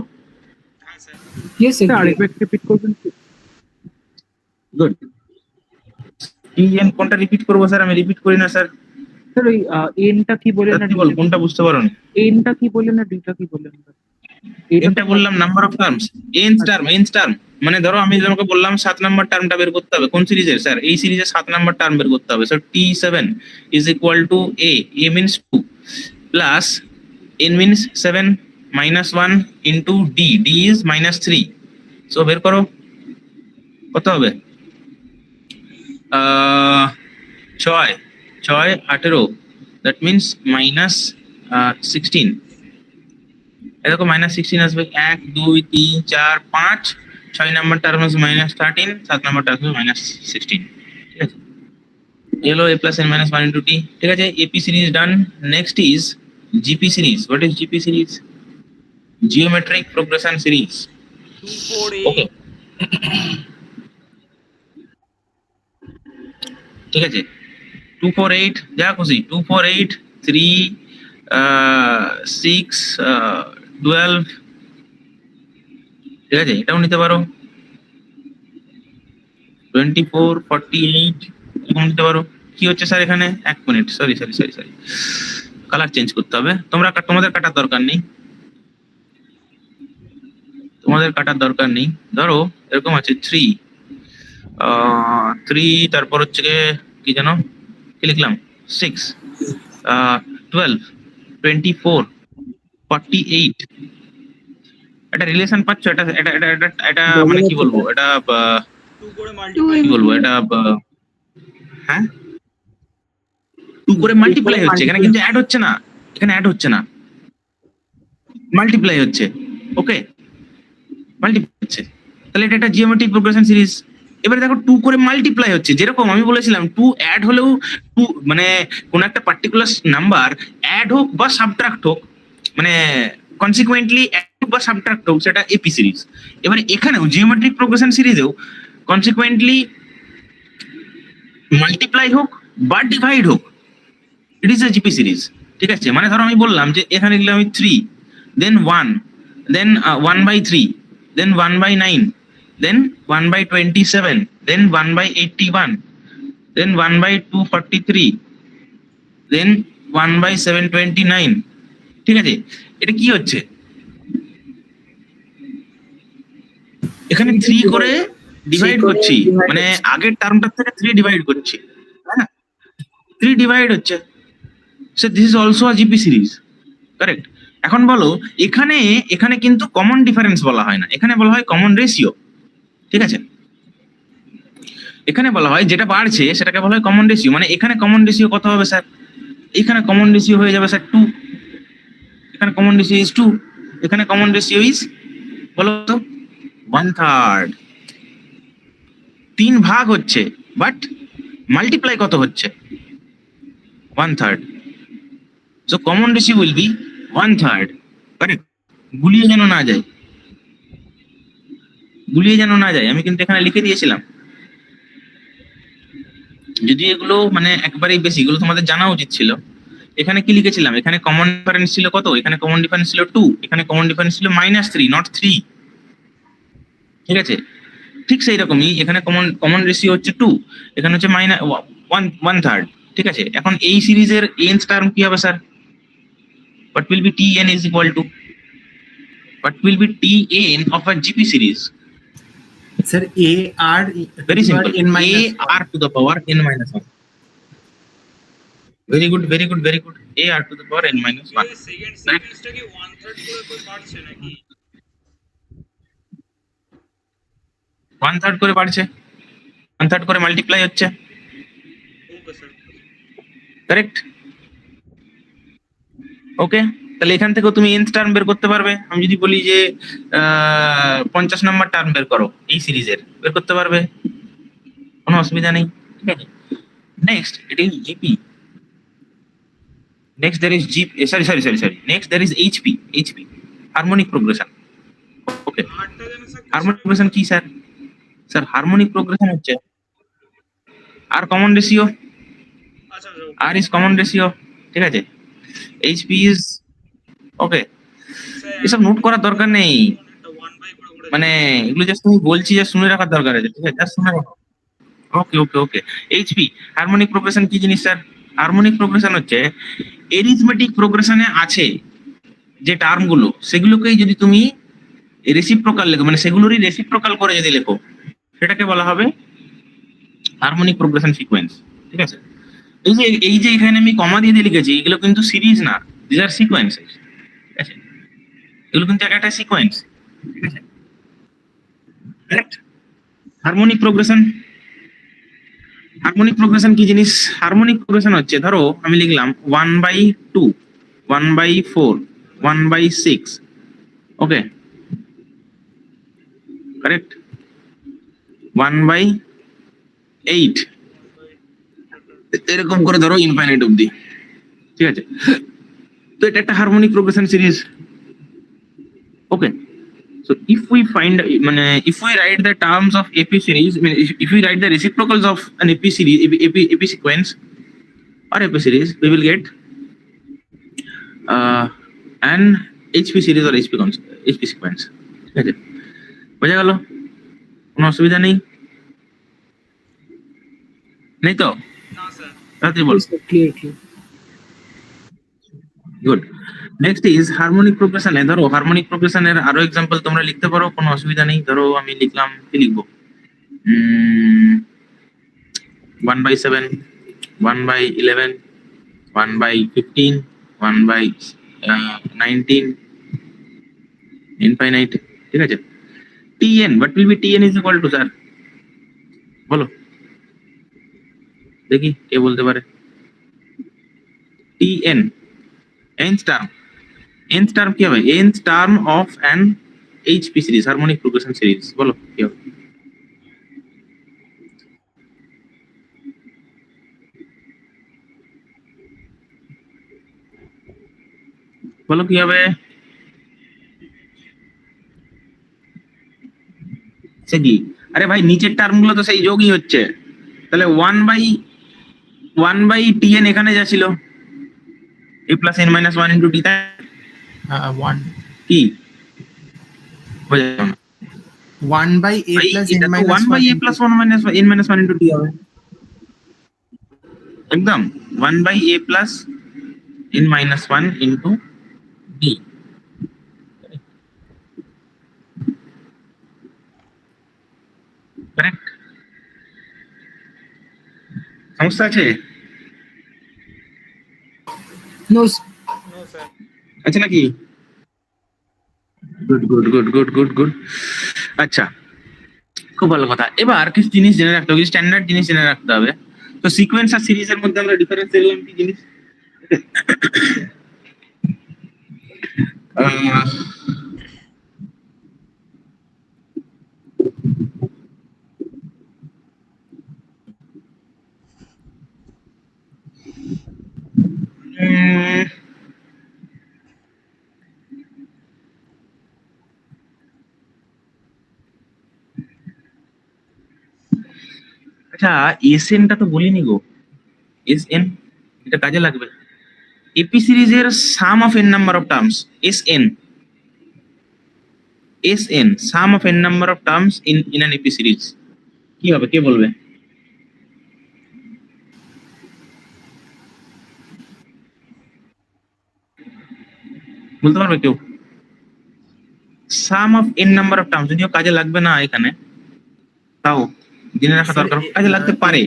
হ্যাঁ স্যার। Yes, sir. আরেকবার রিপিট করবেন কি? গুড। টিএন কোনটা রিপিট করবো স্যার? আমি রিপিট করি না স্যার। স্যার ওই এনটা কি বলেন না তাড়াতাড়ি বল, কোনটা বুঝতে পারোনি? এনটা কি বলেন না ডিটা কি বলেন? এটা বললাম number of terms, nth term, মানে ধরো আমি তোমাকে বললাম 7 নাম্বার টার্মটা বের করতে হবে। কোন সিরিজের স্যার? এই সিরিজের 7 নাম্বার টার্ম বের করতে হবে। So t7 is equal two a, a means 2 plus n means 7 minus 1 into d, d is minus 3. So বের করো কত হবে? 6 18, that means minus 16. এরকম minus 16 আসবে 1 2 3 4 5, 6 নাম্বার টার্ম আছে minus 13, 7 নাম্বার টার্ম আছে minus 16. ঠিক আছে, এলো a plus n minus 1 into t. ঠিক আছে, AP series done. Next is GP series. What is GP series? Geometric progression series. 2 4 Okay. 8 ঠিক আছে, 2 4 8 যা খুশি, 2 4 8 3 6 12. ঠিক আছে, এটাও নিতে পারো 24 48 এরকম নিতে পারো। কি হচ্ছে স্যার এখানে? 1 মিনিট, সরি কালার চেঞ্জ করতে হবে। তোমাদের কাটার দরকার নেই, ধরো এরকম আছে 3 তারপর হচ্ছে কি জানো কি লিখলাম 6 12 24 48। এটা রিলেশন পাচ্ছ? এটা মানে কি বলবো, এটা 2 করে মাল্টিপ্লাই কি বলবো, এটা হ্যাঁ 2 করে মাল্টিপ্লাই হচ্ছে, এখানে কিন্তু অ্যাড হচ্ছে না, মাল্টিপ্লাই হচ্ছে। ওকে, মাল্টিপ্লাই হচ্ছে, তাহলে এটা একটা জিওমেট্রিক প্রোগ্রেশন সিরিজ। এবারে দেখো 2 করে মাল্টিপ্লাই হচ্ছে, যেরকম আমি বলেছিলাম 2 অ্যাড হলেও 2 মানে কোন একটা পার্টিকুলার নাম্বার অ্যাড হোক বা সাবট্রাক্ট হোক, মানে কনসিকুয়েন্টলি অ্যাড হোক বা সাবট্রাক্ট হোক, সেটা এপি সিরিজ। এবারে এখানেও জিওমেট্রিক প্রোগ্রেশন সিরিজেও কনসিকুয়েন্টলি মাল্টিপ্লাই হোক বা ডিভাইড হোক, it is a GP series. ঠিক আছে, মানে ধরো আমি বললাম যে এখানে লিখলাম আমি 3 দেন 1 দেন 1/3 দেন 1/9 then 1/27 then 1/81 then 1/243 then 1/729। ঠিক আছে, এটা কি হচ্ছে? এখানে 3 করে ডিভাইড করছি, মানে আগের টার্মটার থেকে 3 ডিভাইড করছি, হ্যাঁ 3 ডিভাইড হচ্ছে। So this is also a GP series, correct. এখন বলো, এখানে কিন্তু কমন ডিফারেন্স বলা হয় না, এখানে বলা হয় কমন রেশিও। ঠিক আছে, এখানে বলা হয় যেটা বাড়ছে সেটাকে বলা হয় কমন রেশিও। মানে এখানে কমন রেশিও কত হবে স্যার? এখানে কমন রেশিও হয়ে যাবে স্যার 2, এখানে কমন রেশিও ইজ 2, এখানে কমন রেশিও ইজ বলো তো 1/3। 3 ভাগ হচ্ছে বাট মাল্টিপ্লাই কত হচ্ছে? 1/3। So common ratio will be 1/3, correct. গুলিয়ে যেন না যায়, আমি কিন্তু এখানে লিখে দিয়েছিলাম। যদি এগুলো মানে একবারেই বেশি, এগুলো তোমাদের জানা উচিত ছিল। এখানে কি লিখেছিলাম? এখানে কমন ডিফারেন্স ছিল কত? এখানে কমন ডিফারেন্স ছিল 2, এখানে কমন ডিফারেন্স ছিল -3 নট 3। ঠিক আছে, ঠিক সেই রকমই এখানে কমন রেশিও হচ্ছে 2, এখানে হচ্ছে -1/3। ঠিক আছে, এখন এই সিরিজের nth টার্ম কি হবে sir? what will be tn is equal to what will be tn of a gp series? Sir a r Very simple, n minus a r to the power n minus 1. Very good, a r to the power n minus 1. Second সিকোয়েন্সটা কি 1/3 করে বাড়ছে নাকি? 1/3 করে বাড়ছে, 1/3 করে মাল্টিপ্লাই হচ্ছে, ওকে স্যার। কারেক্ট। ওকে, তাহলে এখান থেকেও তুমি nth টার্ম বের করতে পারবে। আমি যদি বলি যে 50 নম্বর টার্ম বের করো এই সিরিজের, বের করতে পারবে, কোনো অসুবিধা নেই। ঠিক আছে, next it is GP, next there is GP, sorry, next there is HP, harmonic progression. Okay, আটটা জানেন স্যার? হারমোনিক প্রোগ্রেশন কি স্যার? স্যার হারমোনিক প্রোগ্রেশন হচ্ছে আর কমন রেশিও, আচ্ছা আর ইজ কমন রেশিও। ঠিক আছে, HP ইজ ওকে। এসব নোট করার দরকার নেই, 1/, করে মানে এগুলো জাস্ট তুমি বলছি, জাস্ট শুনে রাখার দরকার আছে। ঠিক আছে, জাস্ট শুনে রাখো। ওকে। HP হারমোনিক প্রোগ্রেশন কি জিনিস স্যার? হারমোনিক প্রোগ্রেশন হচ্ছে এরিথমেটিক প্রোগ্রেশনে আছে যে টার্মগুলো, সেগুলোকেই যদি তুমি রেসিপ্রোকাল লেখো, মানে সেগুলোরই রেসিপ্রোকাল করে যদি লেখো, সেটাকে বলা হবে হারমোনিক প্রোগ্রেশন সিকোয়েন্স। ঠিক আছে, এই যে এখানে আমি কমা দিয়ে লিখেছি, এগুলো কিন্তু সিরিজ না, দিস আর সিকোয়েন্সেস। এগুলো কিন্তু একটা সিকোয়েন্স, ঠিক আছে? Correct? Harmonic progression, harmonic progression কি জিনিস? হারমোনিক প্রোগ্রেশন হচ্ছে, ধরো আমি লিখলাম 1/2, 1/4, 1/6, ওকে, কারেক্ট? 1/8, এরকম করে ধরো ইনফাইনাইট অবধি, ঠিক আছে? তো এটা একটা harmonic progression series, okay? So if we find, if we write the terms of AP series, if we write the reciprocals of an AP series, AP sequence or AP series, we will get an HP series or HP sequence. ঠিক আছে, বোঝা গেল? কোনো অসুবিধা নেই? নেই তো? না স্যার। তাড়াতাড়ি বল। Clear. Good. Next is harmonic progression. ধরো হারমোনিক প্রোগ্রেশনের আরো এক্সাম্পল তোমরা লিখতে পারো, কোনো অসুবিধা নেই। ধরো আমি লিখলাম, কি লিখবো? 1/7, 1/11, 1/15, 1/19, ইনফাইনাইট, ঠিক আছে? TN, what will be TN is equal to, sir বলো দেখি কে বলতে পারে? TN, nth term, nth term কি হবে? nth term of an HP series, harmonic progression series, বলো কি হবে? বলো কি হবে? সে কি? আরে ভাই নিচের টার্ম গুলো তো সেই যোগই হচ্ছে, তাহলে 1/TN এখানে যা ছিল a plus n minus 1 into t, তাই 1 কি বোঝা গেল না? 1/a ভাই, plus এটা n তো minus 1/a plus 1 minus n minus 1 into t হবে, একদম 1/a plus n minus 1 into t, correct? সমস্যা আছে? No no sir. আছে নাকি? Good good good good good good. আচ্ছা, খুব ভালো কথা। এবার কিছু জিনিস জেনে রাখতে হবে, কিছু স্ট্যান্ডার্ড জিনিস জেনে রাখতে হবে। তো সিকোয়েন্স আর সিরিজের মধ্যে আমরা ডিফারেন্স দেখলাম কি জিনিস? আহ, উম, আচ্ছা, SN টা তো বলিনি গো। SN এটা কাজে লাগবে। এপি সিরিজের sum of n number of terms, SN sum of n number of terms in an AP series কি হবে? কে বলবে? বলতে পারবে কেউ? Sum of n number of terms, যদিও কাজে লাগবে না এখানে, তাও জেনে রাখা দরকার। কাজে লাগতে পারে,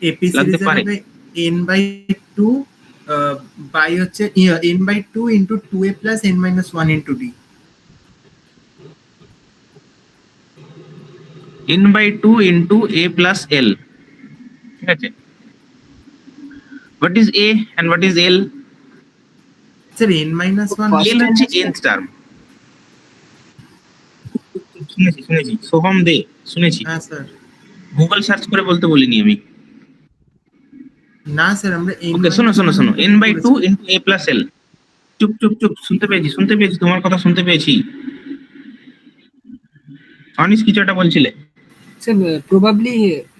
AP লাগতে সিরিজের পারে। হবে n/2 বাই হচ্ছে n/2 into 2a plus n minus 1 into d. n/2 into a plus l, ঠিক আছে? What is a and what is l? Sir n minus 1 l হচ্ছে nth টার্ম। শুনেছি সোহম দে, শুনেছি। হ্যাঁ স্যার। গুগল সার্চ করে বলতে বলিনি আমি। না স্যার আমরা ওকে, শোনো n/2 into a plus l। চুপ চুপ চুপ, শুনতে পেয়েছি তোমার কথা শুনতে পেয়েছি। অনিস কিছু একটা বলছিলে। Sir probably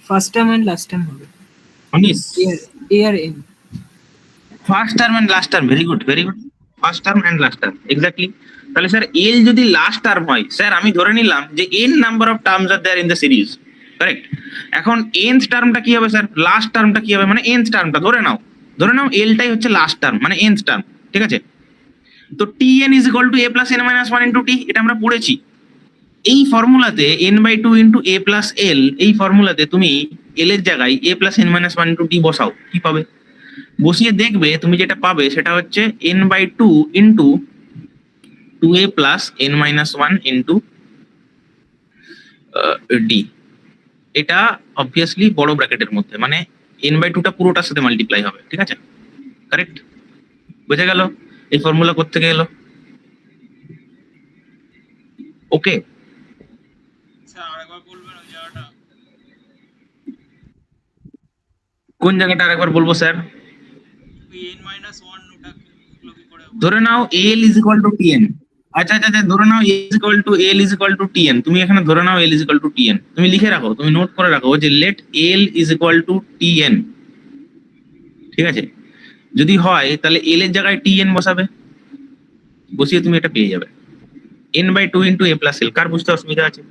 first term and last term হবে Anis, A R N. First term and last term, very good very good. First term and last term, exactly. তাহলে স্যার এল যদি লাস্ট টার্ম হয়, স্যার আমি ধরে নিলাম যে n number of terms are there in the series, correct? এখন nth টার্মটা কি হবে স্যার? লাস্ট টার্মটা কি হবে? মানে nth টার্মটা ধরে নাও এলটাই হচ্ছে লাস্ট টার্ম, মানে nth টার্ম, ঠিক আছে? তো tn is equal to a plus n minus 1 into t, এটা আমরা পড়েছি। এই ফর্মুলাতে n/2 into a plus l, এই ফর্মুলাতে তুমি l এর জায়গায় a plus n minus 1 into t বসাও, কি পাবে? বসিয়ে দেখবে তুমি যেটা পাবে সেটা হচ্ছে n/2 into 2a plus n minus 1 into D. এটা অবভিয়াসলি বড় ব্র্যাকেটের মধ্যে, মানে n/2টা পুরোটার সাথে মাল্টিপ্লাই হবে, ঠিক আছে? কারেক্ট? বুঝে গেল এই ফর্মুলা কোত্থেকে এলো? ওকে, স্যার আরেকবার বলবেন ওই জায়গাটা? কোন জায়গাটা আরেকবার বলবো স্যার? ওই n-1 ওটা ওগুলো কি করে হবে? ধরে নাও l is equal to tn। আচ্ছা আচ্ছা আচ্ছা, ধরে নাও l is equal to tn। তুমি এখানে ধরে নাও l is equal to tn, তুমি লিখে রাখো, তুমি নোট করে রাখো যে let l is equal to tn, ঠিক আছে? যদি হয় তাহলে l এর জায়গায় tn বসাবে, বসিয়ে তুমি এটা পেয়ে যাবে n/2 into a plus l। কার বুঝতে অসুবিধা আছে?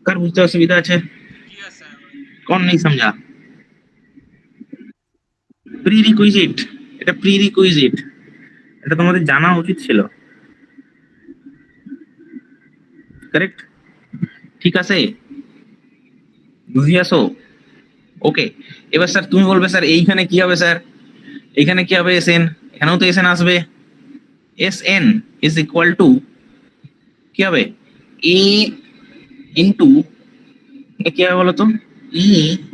কার বুঝতে অসুবিধা আছে? Clear sir? कौन नहीं समझा? প্রি রিকুইজিট, এটা প্রি রিকুইজিট, এটা তোমাদের জানা উচিত ছিল। কারেক্ট? ঠিক আছে, বুঝি আসো? ওকে, এবার স্যার তুমি বলবে স্যার এইখানে কি হবে স্যার? এইখানে কি হবে? এসএন, এখানেও তো এসএন আসবে। এসএন ইজ ইকুয়াল টু কি হবে? এ ইন্টু কি হবে বলো তো? ই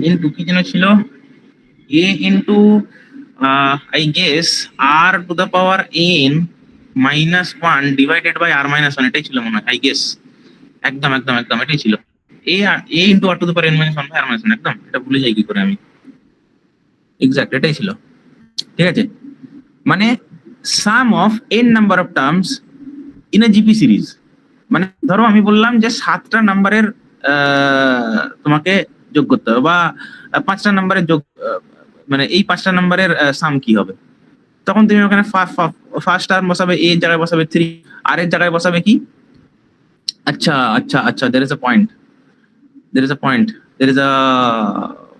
ইন্টু কি যেন ছিল? a into I guess r to the power n minus 1 divided by r minus 1, এটাই ছিল মনে হয়, I guess। একদম একদম একদম এটাই ছিল, a into r to the power n minus 1 by r minus 1। একদম এটা ভুলে যাই কি করে আমি, এক্সাক্ট এটাই ছিল, ঠিক আছে? মানে sum of n number of terms in a GP series. মানে ধরো আমি বললাম যে 7টা নাম্বারের তোমাকে যোগ করতে হবে, বা 5টা নাম্বারের যোগ, মানে এই 5টা নাম্বারের সাম কি হবে, তখন তুমি ওখানে ফার্স্ট টার্ম বসাবে, এ এর জায়গায় বসাবে 3, আর এর জায়গায় বসাবে কি? আচ্ছা আচ্ছা আচ্ছা, there is a point, there is a point, there is a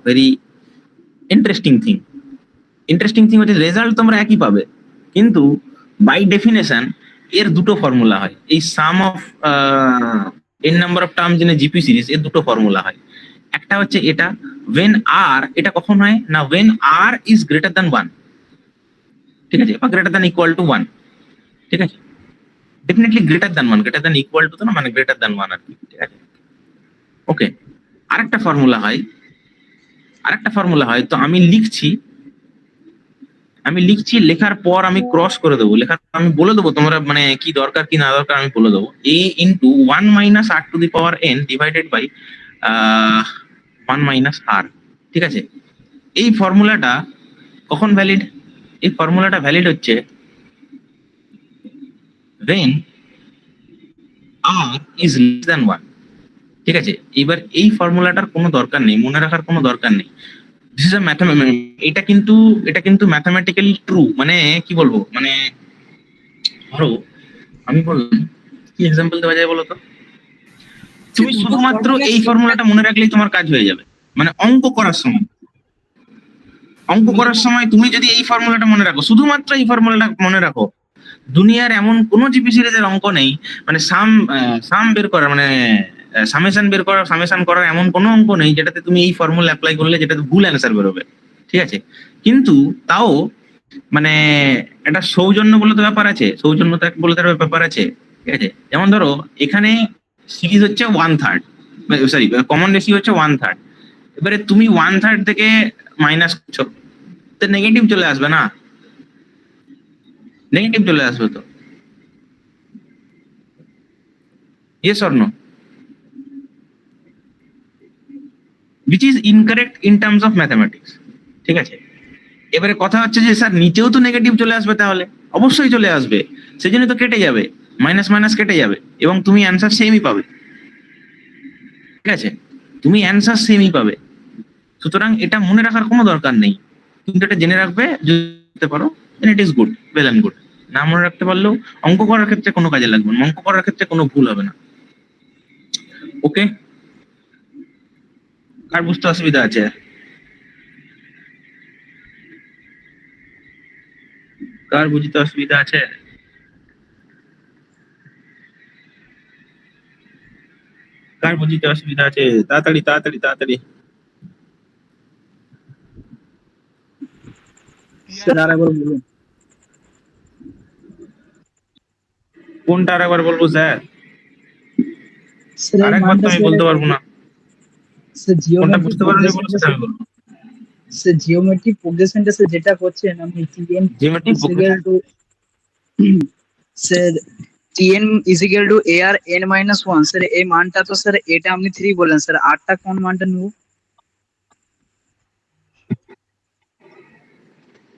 very interesting thing. Interesting thing হচ্ছে রেজাল্ট তোমরা একই পাবে, কিন্তু বাই ডেফিনেশন এর দুটো ফর্মুলা হয়। এই sum of N number of terms in a GP series এর দুটো ফর্মুলা হয়। একটা হচ্ছে এটা ওয়েন আর, এটা কখন হয় না, when r is greater than 1, ঠিক আছে, বা গ্রেটার দ্যান ইকুয়াল টু 1, ঠিক আছে? Definitely greater than 1, greater than equal to তো না, মানে গ্রেটার দ্যান 1 আর কি, ঠিক আছে? ওকে, আরেকটা ফর্মুলা হয়, আরেকটা ফর্মুলা হয়, তো আমি লিখছি, লেখার পর আমি ক্রস করে দেবো, লেখার পর আমি বলে দেবো তোমরা মানে কি দরকার কি না দরকার আমি বলে দেবো। a into 1 minus r to the power n divided by 1 minus r, ঠিক আছে? এই ফর্মুলাটা কখন ভ্যালিড? এই ফর্মুলাটা ভ্যালিড হচ্ছে when r is less than 1, ঠিক আছে? এবার এই ফর্মুলাটার কোনো দরকার নেই, মনে রাখার কোনো দরকার নেই। দিস ইজ আ এটা কিন্তু ম্যাথমেটিক্যালি ট্রু। মানে কি বলবো, মানে ধরো আমি বললাম, কি এক্সাম্পল দেওয়া যায় বলো তো? তুমি শুধুমাত্র এই ফর্মুলাটা মনে রাখলেই তোমার কাজ হয়ে যাবে। মানে অঙ্ক করার সময় তুমি যদি এই ফর্মুলাটা মনে রাখো, শুধুমাত্র এই ফর্মুলাটা মনে রাখো, দুনিয়ার এমন কোনো জিপি সিরিজের অঙ্ক নেই, মানে সাম বের করার, মানে সামেশন করার এমন কোনো অঙ্ক নেই যেটাতে তুমি এই ফর্মুলা অ্যাপ্লাই করলে যেটাতে ভুল অ্যান্সার বেরোবে, ঠিক আছে? কিন্তু তাও মানে একটা সৌজন্য বলে তো ব্যাপার আছে, সৌজন্যতা বলে তার ব্যাপার আছে, ঠিক আছে? যেমন ধরো এখানে সিরিজ হচ্ছে 1/3, সরি কমন রেশিও হচ্ছে 1/3। এবারে তুমি 1/3 থেকে মাইনাস করছো, তো নেগেটিভ চলে আসবে না? নেগেটিভ চলে আসবে তো, yes or no? which is incorrect in terms of mathematics, ঠিক আছে? এবারে কথা হচ্ছে যে স্যার নিচেও তো নেগেটিভ চলে আসবে, তাহলে অবশ্যই চলে আসবে, সেজন্য তো কেটে যাবে, মাইনাস মাইনাস কেটে যাবে এবং তুমি অ্যান্সার সেমই পাবে, ঠিক আছে? তুমি অ্যান্সার সেমই পাবে। সুতরাং এটা মনে রাখার কোনো দরকার নেই, কিন্তু এটা জেনে রাখবে, যদি পারো then it is good, well and good. না মনে রাখতে পারলেও অঙ্ক করার ক্ষেত্রে কোনো কাজে লাগবে না, অঙ্ক করার ক্ষেত্রে কোনো ভুল হবে না। ওকে, কার বুঝতে অসুবিধা আছে? কার বুঝতে অসুবিধা আছে? কার বুঝতে অসুবিধা আছে? তাড়াতাড়ি তাড়াতাড়ি তাড়াতাড়ি। স্যার আরেকবার বলুন। কোনটা আরেকবার বলবো স্যার? স্যার এই আরেকবার তো মানটা আমি স্যার, বলতে পারবো না। স্যার কোনটা জিওমেট্রিক বুঝতে পারোনি বলো প্রোগ্রেশনটা সেটা আমি বলবো। স্যার জিওমেট্রিক প্রোগ্রেশনটা স্যার যেটা করছেন আপনি TN geometric is equal progression to sir TN is equal to A R N minus one, sir এই মানটা তো স্যার এটা আপনি 3 বললেন, স্যার আরটা কোন মানটা নেব?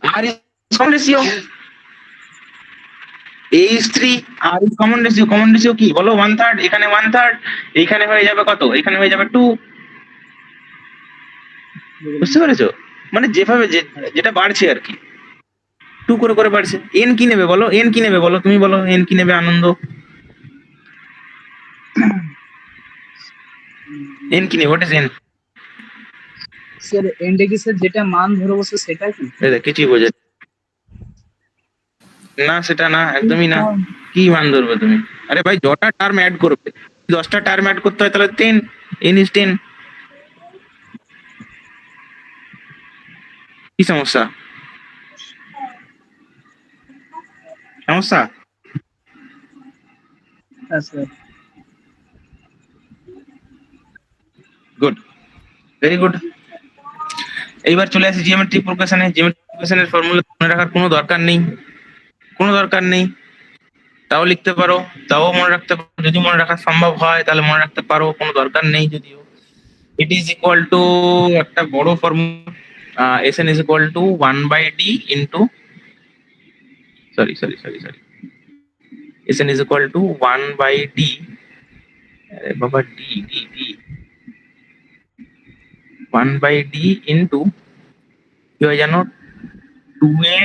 R common ratio, A is 3, R is common ratio. Common ratio কি বলো? 1/3, এখানে 1/3, এইখানে হয়ে যাবে কত? এখানে হয়ে যাবে 2। বুঝতে পেরেছো? মানে যেভাবে যেটা বাড়ছে আর কি, 2 করে করে বাড়ছে। এন কি নেবে বলো? এন কি নেবে বলো? তুমি বলো এন কি নেবে? আনন্দ এন কি নেবে? What is an? স্যার এন্ডে কি স্যার যেটা মান ধরবো স্যার সেটা কি? কিছুই বোঝে না, সেটা না, একদমই না। কি মান ধরবে তুমি? আরে ভাই যটা টার্ম অ্যাড করবে, 10টা টার্ম অ্যাড করতে হয় তাহলে 10, এন ইজ 10। কি সমস্যা? সমস্যা? হ্যাঁ স্যার। Good, very good. এইবার চলে আসি জিওমেট্রিক প্রোগ্রেশনে। জিওমেট্রিক প্রোগ্রেশনের ফর্মুলা মনে রাখার কোনো দরকার নেই, কোনো দরকার নেই। তাও লিখতে পারো, তাও মনে রাখতে পারো, যদি মনে রাখা সম্ভব হয় তাহলে মনে রাখতে পারো, কোনো দরকার নেই যদিও। ইট ইজ ইকুয়াল টু একটা বড় formula, S N is equal two 1/d into, sorry, S N is equal two 1/d, আরে বাবা, ডি 1/d ইন্টু কি হয় জানো? 2a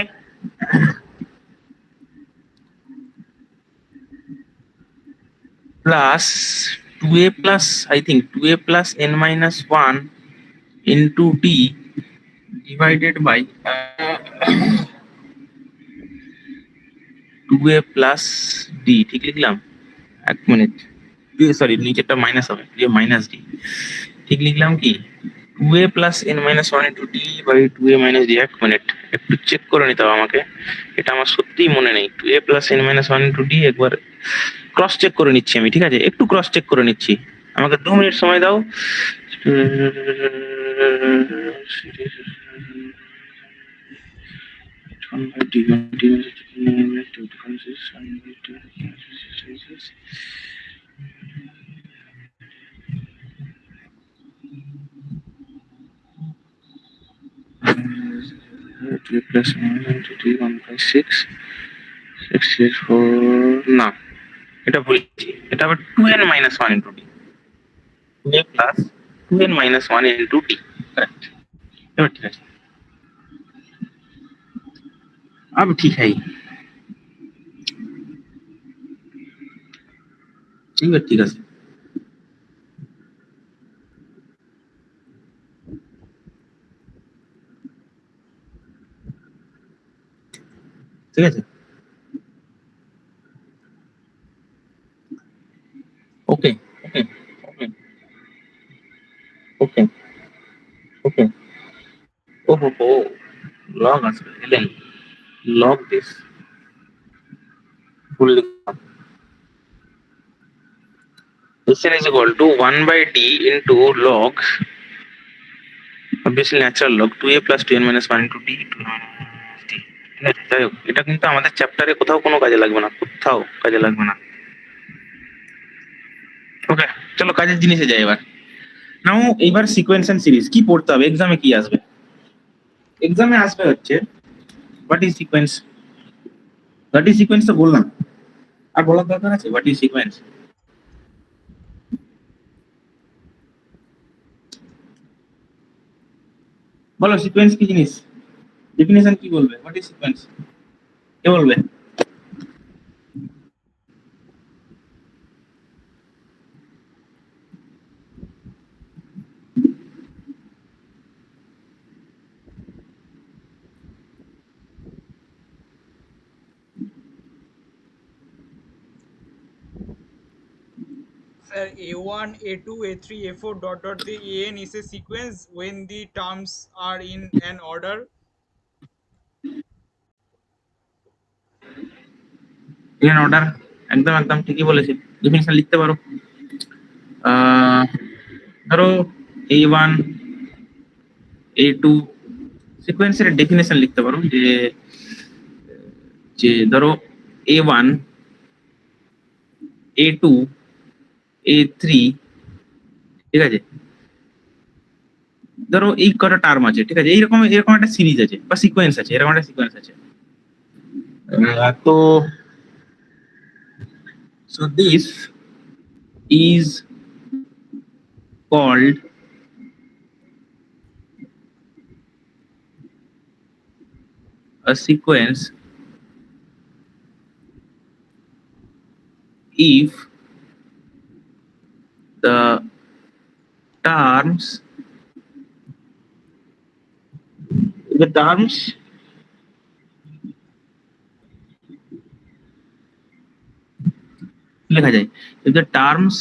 plus 2a plus, I think 2a plus n minus 1 into d divided by 2a plus d। ঠিক লিখলাম? 1 মিনিট, সরি নিচেরটা মাইনাস হবে, মাইনাস ডি। ঠিক লিখলাম কি? 2a plus n minus 1 into d by 2a minus d। 1 minute, একটু চেক করে নিতে হবে আমাকে, এটা আমার সত্যিই মনে নেই। 2a plus n minus 1 into d একবার ক্রস চেক করে নিচ্ছি আমি, ঠিক আছে? একটু ক্রস চেক করে নিচ্ছি, আমাকে 2 মিনিট সময় দাও। না, এটা ভুলছি, এটা আবার 2n minus 1 into d, 2a plus 2n minus 1 into d, correct. এবার ঠিক আছে, अब ठीक है। এবার ঠিক আছে। ঠিক আছে, ওকে ওকে ওকে ওকে ওকে। ওহো, লগ আসবে, এলেন লগ দিস, ভুল লিখলাম। Sn is equal to 1/d into log, obviously natural log 2a plus 2n minus 1 into d, 2n minus d। যাই হোক, এটা কিন্তু আমাদের চ্যাপ্টারে কোথাও কোনো কাজে লাগবে না, কোথাও কাজে লাগবে না। ওকে, চলো কাজের জিনিসে যাই এবার। নাও এইবার সিকোয়েন্স এন্ড সিরিজ কি পড়তে হবে? এক্সামে কি আসবে? এক্সামে আসবে হচ্ছে what is sequence. What is sequence তো বললাম, আর বলার দরকার আছে? হোয়াট ইজ সিকোয়েন্স, বলো সিকোয়েন্স কি জিনিস? ডেফিনেশন কি বলবে? হোয়াট ইজ সিকোয়েন্স, কে বলবে? Sir, A1, A2, A3, A4 dot dot the AN is a sequence when the terms are in an order. In order, একদম একদম ঠিকই বলেছি, ডেফিনেশন লিখতে পারো। ধরো A1 A2 সিকোয়েন্সের ডেফিনেশন লিখতে পারো যে যে ধরো A1 A2 A3, ঠিক আছে, ধরো এই কটা টার্ম আছে, ঠিক আছে, এইরকম এরকম একটা সিরিজ আছে বা সিকোয়েন্স আছে, এরকম একটা সিকোয়েন্স আছে। তো so this is called a sequence if the terms লেখা যায় if the terms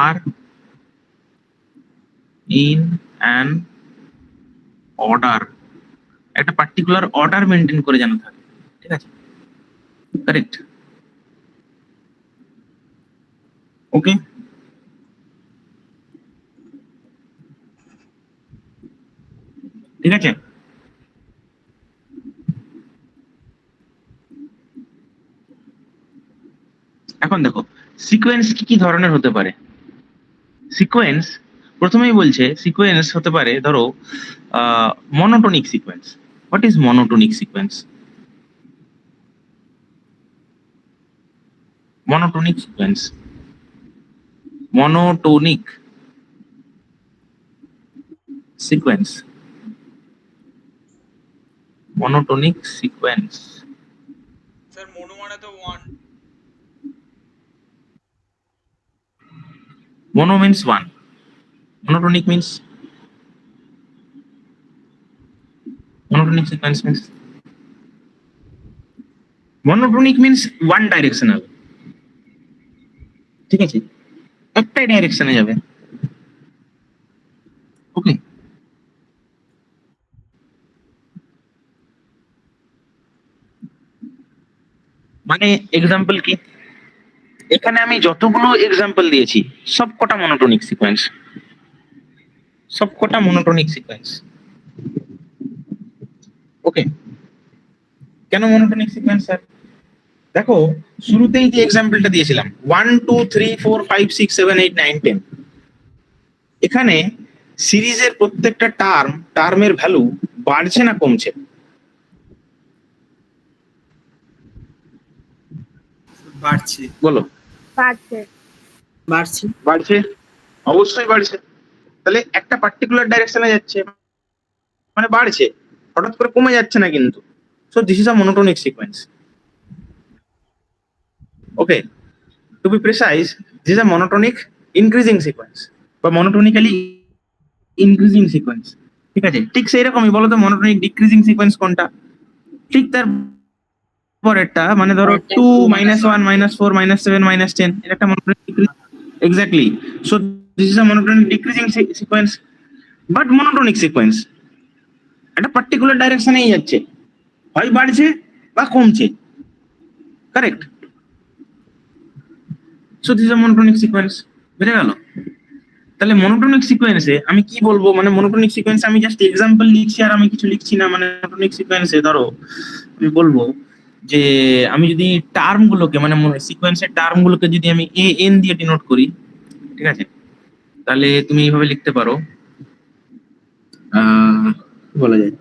are in an order, একটা পার্টিকুলার অর্ডার মেনটেন করে যেন থাকে, ঠিক আছে, কারেক্ট, ওকে। ঠিক আছে, এখন দেখো সিকোয়েন্স কি কি ধরনের হতে পারে। সিকোয়েন্স প্রথমেই বলছে সিকোয়েন্স হতে পারে ধরো monotonic sequence. What is monotonic sequence? Monotonic sequence, monotonic sequence, monotonic sequence. Sir mono মানে তো one. Mono means one. Monotonic means monotonic sequence means monotonic means one directional, ঠিক আছে, একটাই ডাইরেকশনে যাবে, ওকে। মানে এক্সাম্পল কি, এখানে আমি যতগুলো এক্সাম্পল দিয়েছি সবকটা মনোটোনিক সিকোয়েন্স, সবকটা মনোটোনিক সিকোয়েন্স, ওকে। কেন মনোটোনিক সিকোয়েন্স স্যার? দেখো শুরুতেই যে এক্সাম্পলটা দিয়েছিলাম 1 2 3 4 5 6 7 8 9 10, এখানে সিরিজের প্রত্যেকটা টার্মের ভ্যালু বাড়ছে না কমছে? বাড়ছে। বলো। বাড়ছে। বাড়ছে, অবশ্যই বাড়ছে। তাহলে একটা পার্টিকুলার ডাইরেকশনে যাচ্ছে মানে বাড়ছে, হঠাৎ করে কমে যাচ্ছে না কিন্তু। So this is a monotonic sequence, okay. To be precise, this is a monotonic increasing sequence বা মনোটোনিক্যালি ইনক্রিজিং সিকোয়েন্স, ঠিক আছে। ঠিক সেই রকমই বলো তো মনোটোনিক ডিক্রিজিং সিকোয়েন্স কোনটা? ঠিক তার পরেরটা, মানে ধরো 2 -1 -4 -7 -10, এটা একটা monotonic exactly. So this is a monotonic decreasing sequence, but monotonic sequence একটা পার্টিকুলার ডাইরেকশনেই যাচ্ছে, হয় বাড়ছে বা কমছে, correct. So this is a monotonic sequence, বুঝে গেল? তাহলে মনোটোনিক সিকোয়েন্সে আমি কি বলবো, মানে মনোটোনিক সিকোয়েন্সে আমি জাস্ট এক্সাম্পল লিখছি আর আমি কিছু লিখছি না। মানে মনোটোনিক সিকোয়েন্সে ধরো আমি বলবো যে আমি যদি টার্ম গুলোকে মানে সিকোয়েন্সের টার্ম গুলোকে যদি আমি এন দিয়ে ডিনোট করি, ঠিক আছে, তাহলে তুমি এইভাবে লিখতে পারো, কি বলা যায়,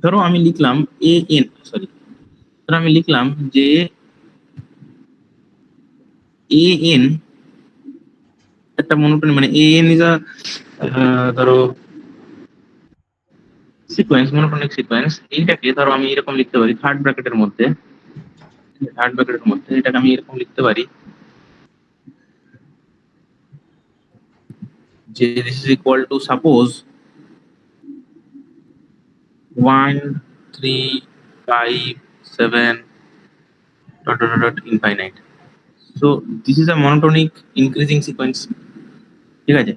ধরো আমি লিখলাম এন, সরি, ধরো আমি লিখলাম যে এন একটা মনোটোনিক, মানে এন ইজ আ ধরো সিকোয়েন্স, মনোটোনিক সিকোয়েন্স। এইটাকে ধরো আমি এরকম লিখতে পারি থার্ড ব্র্যাকেটের মধ্যে, এটাকে আমি এরকম লিখতে পারি যে this is equal two suppose 1 3 5 7 infinite. So this is a monotonic increasing sequence, ঠিক আছে,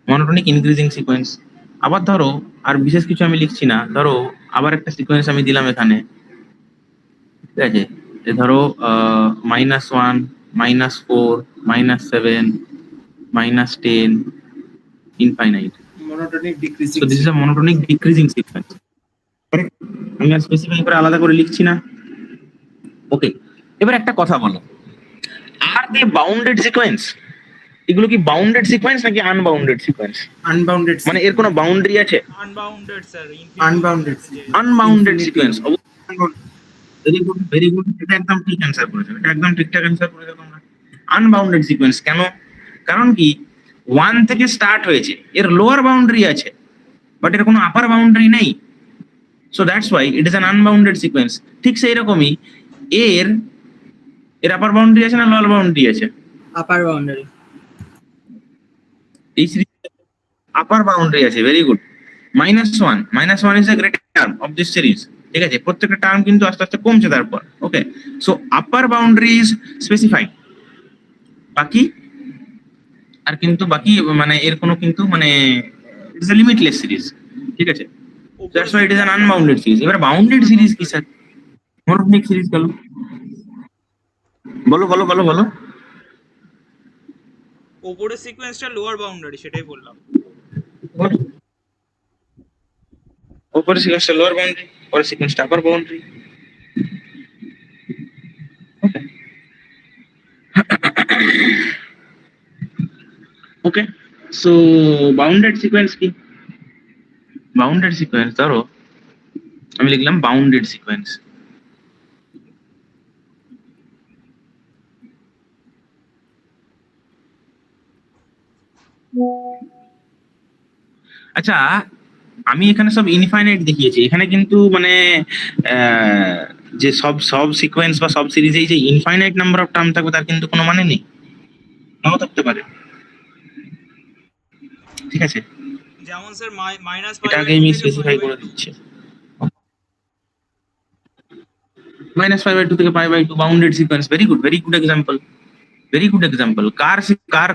মনোটোনিক ইনক্রিজিং সিকোয়েন্স। আবার ধরো আর বিশেষ কিছু আমি লিখছি না, ধরো আবার একটা সিকোয়েন্স আমি দিলাম এখানে, ঠিক আছে, যে ধরো -1, -4, -7, -10, infinite. Monotonic So decreasing. this is a monotonic decreasing sequence. Correct? আমি আর স্পেসিফাই করে আলাদা করে লিখছি না। ওকে, এবার একটা কথা বলো, আর দে বাউন্ডেড সিকোয়েন্স? এগুলো কি বাউন্ডেড সিকোয়েন্স নাকি আনবাউন্ডেড সিকোয়েন্স? আনবাউন্ডেড, মানে এর কোনো বাউন্ডারি আছে? Unbounded sir, unbounded, unbounded sequence. Very good, very good, এটা একদম ঠিক অ্যান্সার করেছো, এটা একদম ঠিকঠাক অ্যান্সার করেছো তোমরা। আনবাউন্ডেড সিকোয়েন্স কেন? কারণ কি 1 থেকে স্টার্ট হয়েছে, এর লোয়ার বাউন্ডারি আছে বাট এর কোনো আপার বাউন্ডারি নেই। So that's why it is an unbounded sequence. ঠিক সেই রকমই এর আপার বাউন্ডারি আছে না লোয়ার বাউন্ডারি আছে? Upper boundary. এই সিরিজ আপার বাউন্ডারি আছে, very good. -1 is the greatest term of this series, ঠিক আছে, প্রত্যেকটা টার্ম কিন্তু আস্তে আস্তে কমছে তারপর। Okay, so upper boundary is specified, বাকি আর কিন্তু বাকি মানে এর কোনো কিন্তু মানে ইটস এ লিমিটলেস সিরিজ, ঠিক আছে, that's why it is an unbounded series. এবার বাউন্ডেড সিরিজ কি স্যার? মনোটোনিক সিরিজ গেল, বলো বলো বলো বলো। ওপরের সিকোয়েন্সটা লোয়ার বাউন্ডারি, সেটাই বললাম। উপরে সিকোয়েন্সটা লোয়ার বাউন্ডারি, পরের সিকোয়েন্সটা আপার বাউন্ডারি। ওকে, সো বাউন্ডেড সিকোয়েন্স কি? বাউন্ডেড সিকোয়েন্স ধরো আমি লিখলাম বাউন্ডেড সিকোয়েন্স। আচ্ছা, আমি এখানে সব ইনফাইনাইট দেখিয়েছি, এখানে কিন্তু মানে যে সব সব সিকোয়েন্স বা সব সিরিজেই যে ইনফাইনাইট নাম্বার অফ টার্ম থাকবে তার কিন্তু কোনো মানে নেই, নাও থাকতে পারে, ঠিক আছে, যেমন স্যার মাইনাস এটা আগে আমি স্পেসিফাই করে দিচ্ছি। -5/2 থেকে π/2 bounded sequence, very good, very good example, very good example.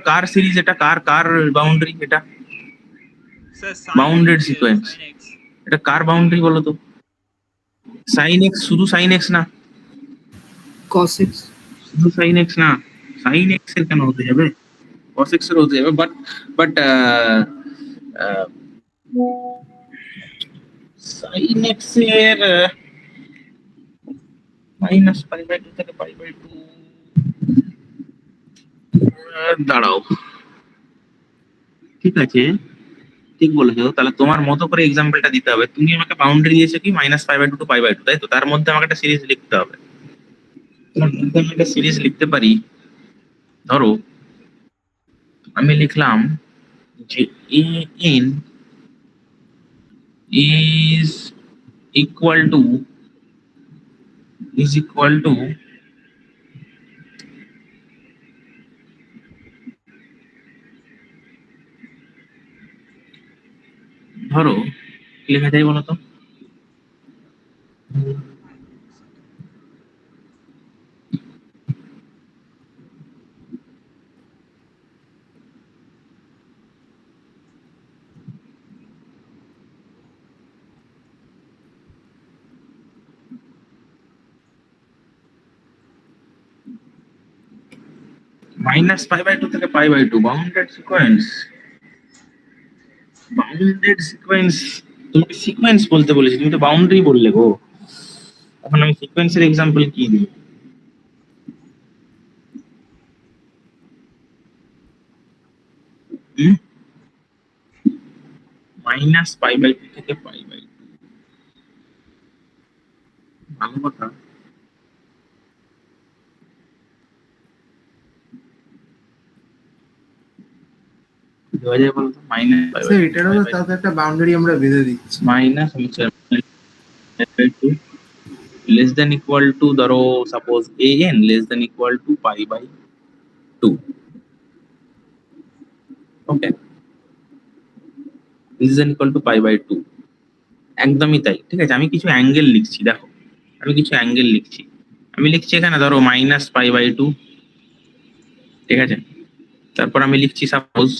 কার সিরিজ এটা, কার বাউন্ডারি এটা? বাউন্ডেড সিকোয়েন্স, এটা কার বাউন্ডারি বলো তো? সাইন এক্স, শুধু সাইন এক্স না, cos x। শুধু সাইন এক্স না, সাইন এক্স এর কেন হতে যাবে, cos x এর হতে যাবে, বাট সাইন এক্স এর -π/2 থেকে π/2 দাঁড়াও, ঠিক আছে, ঠিক বলেছো, তাহলে তোমার মতো করে এক্সাম্পলটা দিতে হবে। তুমি আমাকে বাউন্ডারি দিয়েছো কি -π/2 টু π/2, তাই তো? তার মধ্যে আমাকে একটা সিরিজ লিখতে হবে। তার মধ্যে আমি একটা সিরিজ লিখতে পারি, ধরো আমি লিখলাম যে an is equal to ধরো কি লেখা যায় বলো তো? -π/2 থেকে π/2 বাউন্ডেড সিকোয়েন্স। বাউন্ডেড সিকোয়েন্স, তোমাকে সিকোয়েন্স বলতে বলেছি, তুমি তো বাউন্ডারি বললে গো। এখন আমি সিকোয়েন্সের এক্সাম্পল কি দিই? -π/2 থেকে π/2, ভালো কথা। দেওয়া যায় বলতো? স্যার এটারও তো তাতে একটা বাউন্ডারি আমরা বেঁধে দিচ্ছি। -2 লেস দেন ইকুয়াল টু, ধরো suppose an less than equal to π/2। Okay, less than equal to π/2, একদমই তাই, ঠিক আছে। আমি কিছু অ্যাঙ্গেল লিখছি, দেখো আমি কিছু অ্যাঙ্গেল লিখছি, আমি লিখছি এখানে ধরো -π/2, ঠিক আছে, তারপর আমি লিখছি সাপোজ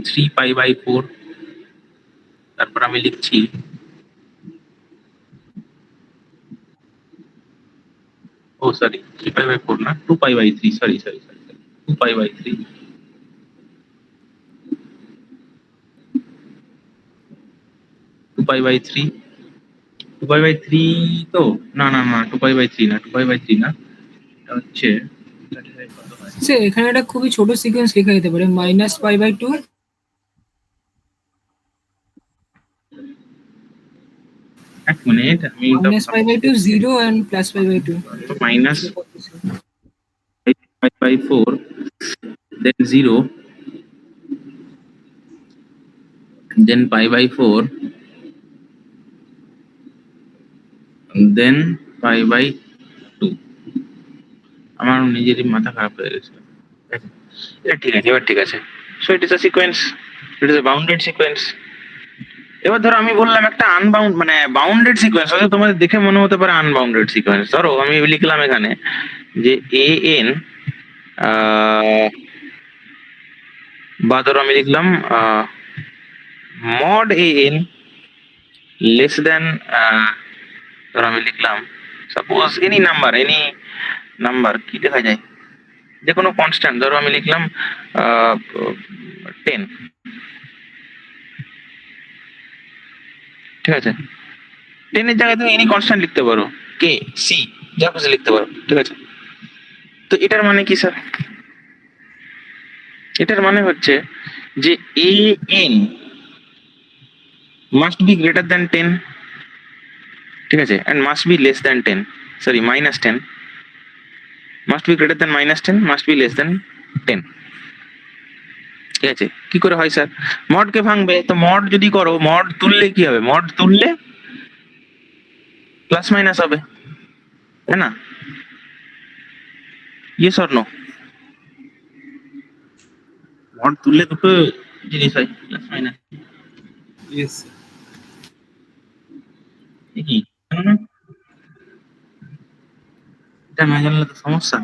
-3π/4, তারপর আমি লিখছি ও সরি 3π/4 না 2π/3, সরি 2π/3, 2π/3, 2π/3 তো না না না 2π/3 না 2π/3 না, এটা হচ্ছে কত হয়? স্যার এখানে একটা খুবই ছোট সিকোয়েন্স লেখা যেতে পারে -π/2 এক মিনিট আমি -π/2 0 and +π/2 -5/4, then 0, then π/4, then π/2। আমার নিজেরই মাথা খারাপ হয়ে গেছে। এটা ঠিক আছে, এবার ঠিক আছে। So it is a sequence, it is a bounded sequence. এবার ধরো আমি বললাম একটা আনবাউন্ড মানে বাউন্ডেড সিকোয়েন্স, হয়তো তোমাদের দেখে মনে হতে পারে আনবাউন্ডেড সিকোয়েন্স। ধরো আমি লিখলাম এখানে যে এ এন, বা ধরো আমি লিখলাম মড এ এন লেস দেন, ধরো আমি লিখলাম সাপোজ এনি নাম্বার কি লেখা যায়, যে কোনো কনস্ট্যান্ট, ধরো আমি লিখলাম 10, ঠিক আছে? 10 এর জায়গায় তুমি এনি কনস্ট্যান্ট লিখতে পারো, কে সি যা খুশি লিখতে পারো, ঠিক আছে? তো এটার মানে কি স্যার? এটার মানে হচ্ছে যে A N must be greater than 10, ঠিক আছে, and must be less than 10, sorry -10, must be greater than -10, must be less than 10, ঠিক আছে? কি করে হয় স্যার? মডকে ভাঙবে, তো মড যদি করো, মড তুললে কি হবে? মড তুললে প্লাস মাইনাস হবে, তাই না? Yes or no? মড তুললে দুটো জিনিস হয়, প্লাস মাইনাস। ইয়েস কি জানো না? এটা না জানলে তো সমস্যা।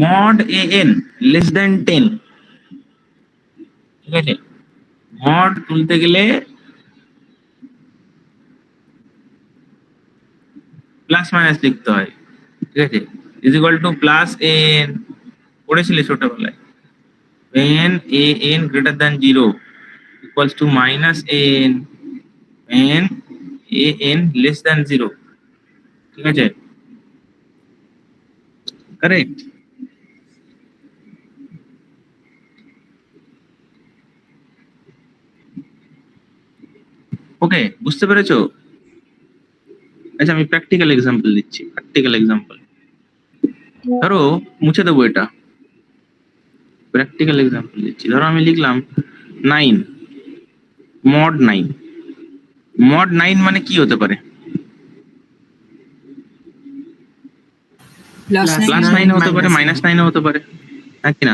মড এ এন লেস দেন 10, ঠিক আছে? মড তুলতে গেলে প্লাস মাইনাস লিখতে হয়, ঠিক আছে? Is equal to plus N, পড়েছিলে ছোটবেলায়, N A N greater than 0 equals to minus N N A N less than 0, ঠিক আছে? কারেক্ট? ওকে, বুঝতে পেরেছো? আচ্ছা আমি প্র্যাকটিক্যাল এক্সাম্পল দিচ্ছি, প্র্যাকটিক্যাল এক্সাম্পল। ধরো মুছে দেবো এটা, প্র্যাকটিক্যাল এক্সাম্পল দিচ্ছি। ধরো আমি লিখলাম 9, মড 9, মড 9 মানে কি হতে পারে? +9 প্লাস 9 হতে পারে, -9 হতে পারে, নাকি না?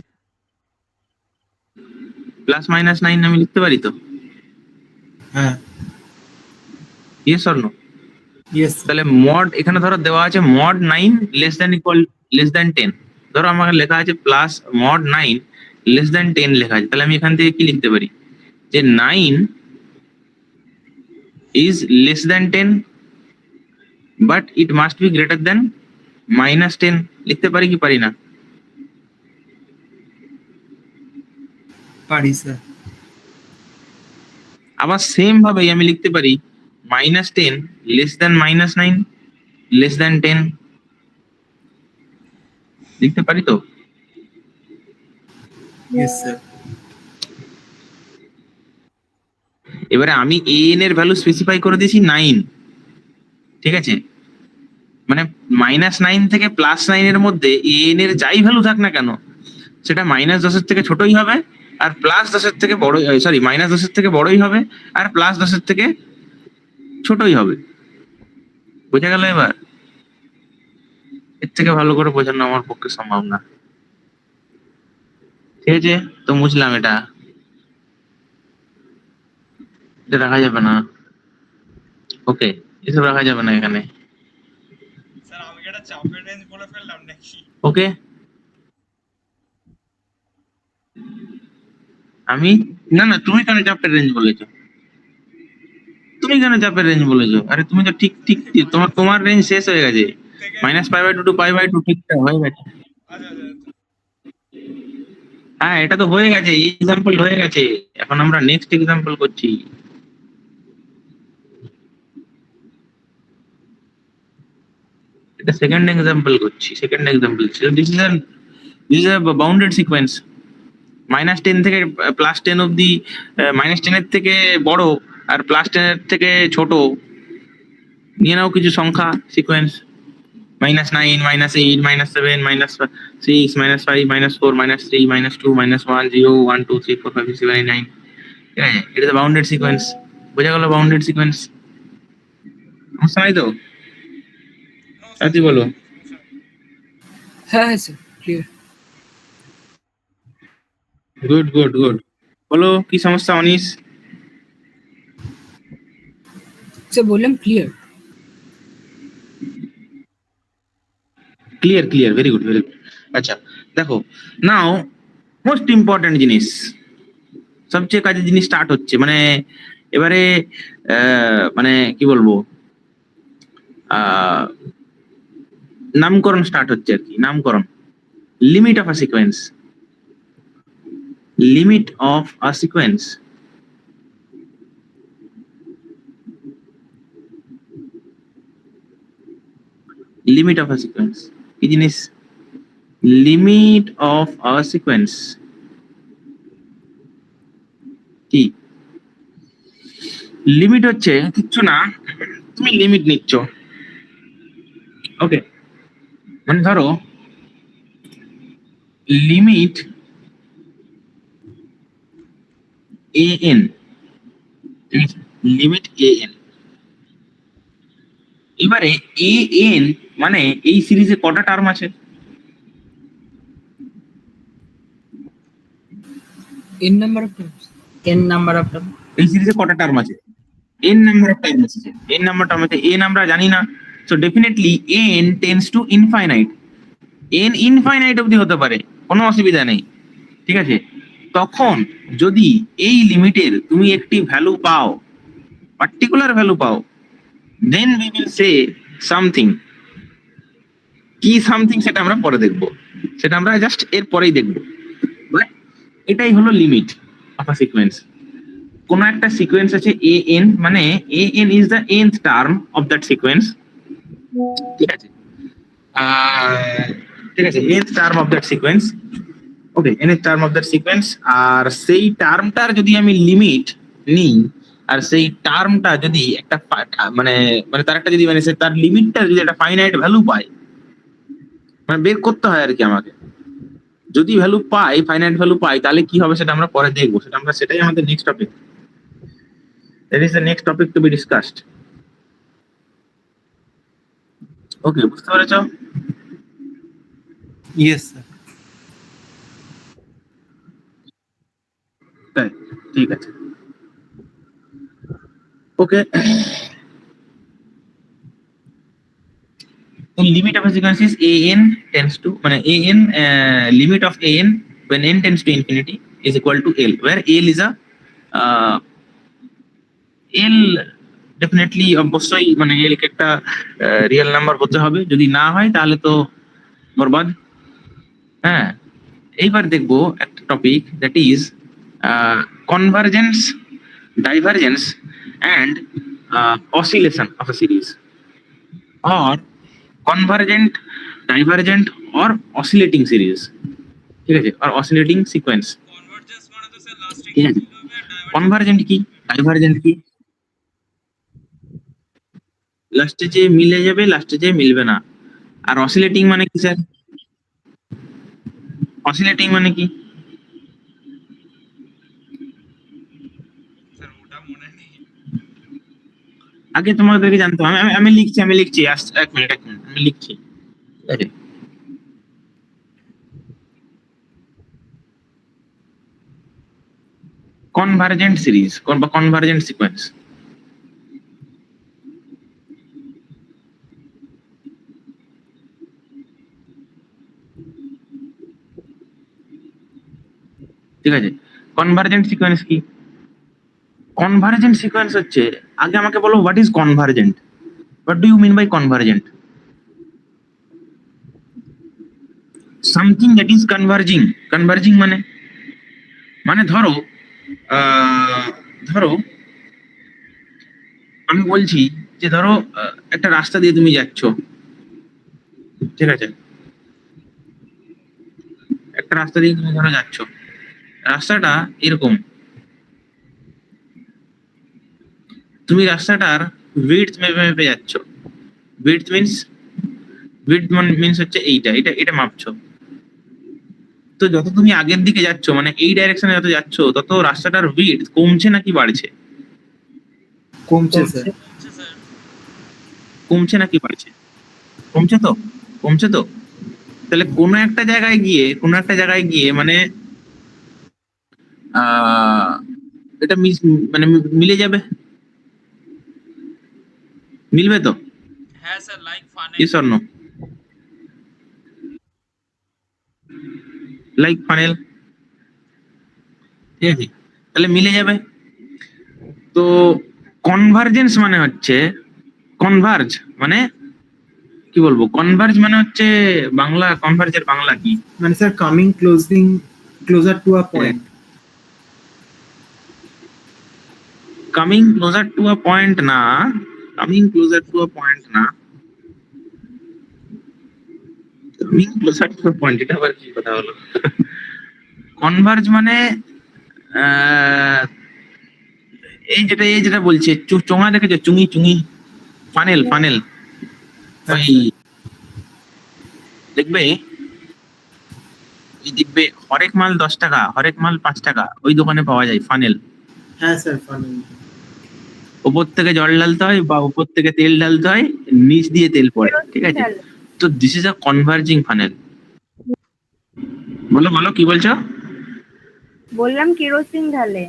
+-9 আমি লিখতে পারি তো, হ্যাঁ ইয়েস অর নো? ইয়েস তাহলে মড এখানে ধরো দেওয়া আছে মড 9 লেস দ্যান 10, ধরো আমার লেখা আছে প্লাস মড 9 লেস দ্যান 10 লেখা আছে, তাহলে আমি এখান থেকে কি লিখতে পারি? যে 9 is less than 10 but it must be greater than -10, লিখতে পারি কি পারি না? পারি স্যার আবার সেম ভাবেই আমি লিখতে পারি -10 লেস দ্যান -9 লেস দ্যান 10, লিখতে পারি তো? ইয়েস স্যার এবারে আমি এন এর ভ্যালু স্পেসিফাই করে দিয়েছি 9, ঠিক আছে? মানে -9 থেকে +9 এর মধ্যে এন এর যাই ভ্যালু থাক না কেন, সেটা -10 থেকে ছোটই হবে আর +10 থেকে বড়, সরি -10 থেকে বড়ই হবে আর +10 থেকে ছোটই হবে। বোঝা গেল এবার? এর থেকে ভালো করে বোঝানো আমার পক্ষে সম্ভব না, ঠিক আছে? তো মুছলাম এটা। এটা রাখা যাবে না। ওকে, এসব রাখা যাবে না এখানে। স্যার আমি কি একটা চাপের রেঞ্জ বলে ফেললাম নাকি? ওকে, আমি না না, তুমি কেন চাপের রেঞ্জ বলেছো? তুমি কেন চাপের রেঞ্জ বলেছো? আরে তুমি তো ঠিক ঠিক ঠিক, তোমার রেঞ্জ শেষ হয়ে গেছে। থেকে -π/2 টু π/2 ঠিকঠাক হয়ে গেছে। আচ্ছা আচ্ছা আচ্ছা। হ্যাঁ, এটা তো হয়ে গেছে, এক্সাম্পল হয়ে গেছে। এখন আমরা নেক্সট এক্সাম্পল করছি। এটা সেকেন্ড এক্সাম্পল করছি, সেকেন্ড এক্সাম্পল ছিল। This is a bounded sequence. -10 থেকে +10 অব্দি, -10 এর থেকে বড় আর +10 এর থেকে ছোট নিয়ে নাও কিছু সংখ্যা সিকোয়েন্স। -9, -8, -7, -6, -5, -4, -3, -2, -1, 0, 1, 2, 3, 4, 5, 6, 7, 8, 9। ঠিক আছে, এটা তো বাউন্ডেড সিকোয়েন্স। বোঝা গেল বাউন্ডেড সিকোয়েন্স? সমস্যা নাই তো? নো আর স্যার, তুই বলো। সমস্যা নেই। হ্যাঁ হ্যাঁ sir clear. Good good good. বলো কি সমস্যা অনিশ? স্যার বললাম clear. Clear clear, very good very good. আচ্ছা দেখো, নাও মোস্ট ইম্পর্টেন্ট জিনিস, সবচেয়ে কাজের জিনিস স্টার্ট হচ্ছে। মানে এবারে মানে কি বলবো, আহ, নামকরণ স্টার্ট হচ্ছে আর কি, নামকরণ। Limit of a sequence, limit of a sequence. Limit of a sequence কি জিনিস? লিমিট অফ আ সিকোয়েন্স কি? লিমিট হচ্ছে কিচ্ছু না, তুমি লিমিট নিচ্ছ। ওকে, মানে ধরো লিমিট an, ঠিক আছে, লিমিট an। এবারে an মানে এই সিরিজে কটা টার্ম আছে? N number of terms. n number of term. এই সিরিজে কটা টার্ম আছে? n নাম্বার অফ টার্ম আছে। n নাম্বার টার্ম আছে, n আমরা জানি না। So definitely n tends to infinite. n infinite অবধি হতে পারে, কোনো অসুবিধা নেই। ঠিক আছে, তখন যদি এই লিমিটের তুমি একটি ভ্যালু পাও, পার্টিকুলার ভ্যালু পাও, then we will say something. কি সামথিং সেটা আমরা পরে দেখবো, সেটা আমরা জাস্ট এর পরেই দেখবো। But এটাই হলো লিমিট অফ আ সিকোয়েন্স। কোন একটা সিকোয়েন্স আছে an, মানে an is the nth term of that sequence. ঠিক আছে, ঠিক আছে, nth term of that sequence. Okay, nth term of that sequence. আর সেই টার্মটার যদি আমি লিমিট নিই, আর সেই টার্মটা যদি একটা মানে মানে তার একটা যদি মানে তার লিমিটটা যদি একটা ফাইনাইট ভ্যালু পায়, মানে বের করতে হয় আর কি আমাকে। যদি ভ্যালু পাই, ফাইনাইট ভ্যালু পাই, তাহলে কি হবে সেটা আমরা পরে দেখবো। সেটাই আমাদের next topic. That is the next topic to be discussed. Okay, বুঝতে পেরেছো? Yes sir. তাই, ঠিক আছে। Okay, the limit of a sequence is an tends to, মানে an, limit of an when n tends to infinity is equal to l, where l is a l definitely অবশ্যই, মানে l কে একটা রিয়েল নাম্বার হতে হবে, যদি না হয় তাহলে তো বরবাদ। হ্যাঁ, এইবার দেখবো একটা topic, that is convergence, divergence and oscillation of a series, or convergent, divergent or oscillating series। ঠিক আছে, আর অসিলেটিং সিকোয়েন্স। কনভার্জেন্স মানে তো স্যার লাস্টে ঠিক কি আছে, মিল হবে, আর ডাইভারজেন্স কনভার্জেন্ট কি, ডাইভারজেন্ট কি? লাস্টে যে মিলে যাবে, লাস্টে যে মিলবে না। আর অসিলেটিং মানে কি স্যার? অসিলেটিং মানে কি? স্যার ওটা মনে নেই। আগে তোমাদেরকে জানতে হবে। আমি লিখছি এক মিনিট আমি লিখছি। ঠিক আছে, কনভার্জেন্ট সিরিজ বা কনভার্জেন্ট সিকোয়েন্স। ঠিক আছে, কনভার্জেন্ট সিকোয়েন্স কি? কনভার্জেন্ট সিকোয়েন্স হচ্ছে, আগে আমাকে বলো what is convergent, what do you mean by convergent? Something that is converging. Converging মানে ধরো ধরো আমি বলছি যে ধরো একটা রাস্তা দিয়ে তুমি যাচ্ছ, ঠিক আছে, একটা রাস্তা দিয়ে তুমি ধরো যাচ্ছ, রাস্তাটা এরকম, তুমি রাস্তাটার উইডথ মেপে মেপে যাচ্ছ। উইডথ মিনস হচ্ছে এইটা, এটা মাপছো। তো যত তুমি আগের দিকে যাচ্ছ, মানে এই ডাইরেকশনে যত যাচ্ছ, তত রাস্তাটার উইডথ কমছে নাকি বাড়ছে? কমছে স্যার। কমছে নাকি বাড়ছে? কমছে তো, কমছে তো। তাহলে কোনো একটা জায়গায় গিয়ে মানে এটা মানে মিলে যাবে, মিলবে তো? হ্যাঁ sir, like funnel. Yes or no? Like funnel, ঠিক আছে, তাহলে মিলে যাবে। তো কনভার্জেন্স মানে হচ্ছে, কনভার্জ মানে কি বলবো, কনভার্জ মানে হচ্ছে বাংলা, কনভার্জের বাংলা কি? মানে sir closer to a point. Coming closer to a point না, coming closer to a point না, coming closer to a point, এটা আবার কি কথা হলো? কনভার্জ মানে এই যেটা বলছে, চোঙা দেখেছো, চুঙি, ফানেল, ওই দেখবে হরেক মাল 10 টাকা, হরেক মাল 5 টাকা, ওই দোকানে পাওয়া যায় ফানেল। হ্যাঁ স্যার, ফানেল। উপর থেকে জল ঢালতে হয় বা উপর থেকে তেল ঢালতে হয়, নিচ দিয়ে তেল পড়ে, ঠিক আছে? তো this is a converging funnel. বলো কি বলছো? বললাম কেরোসিন ঢালে।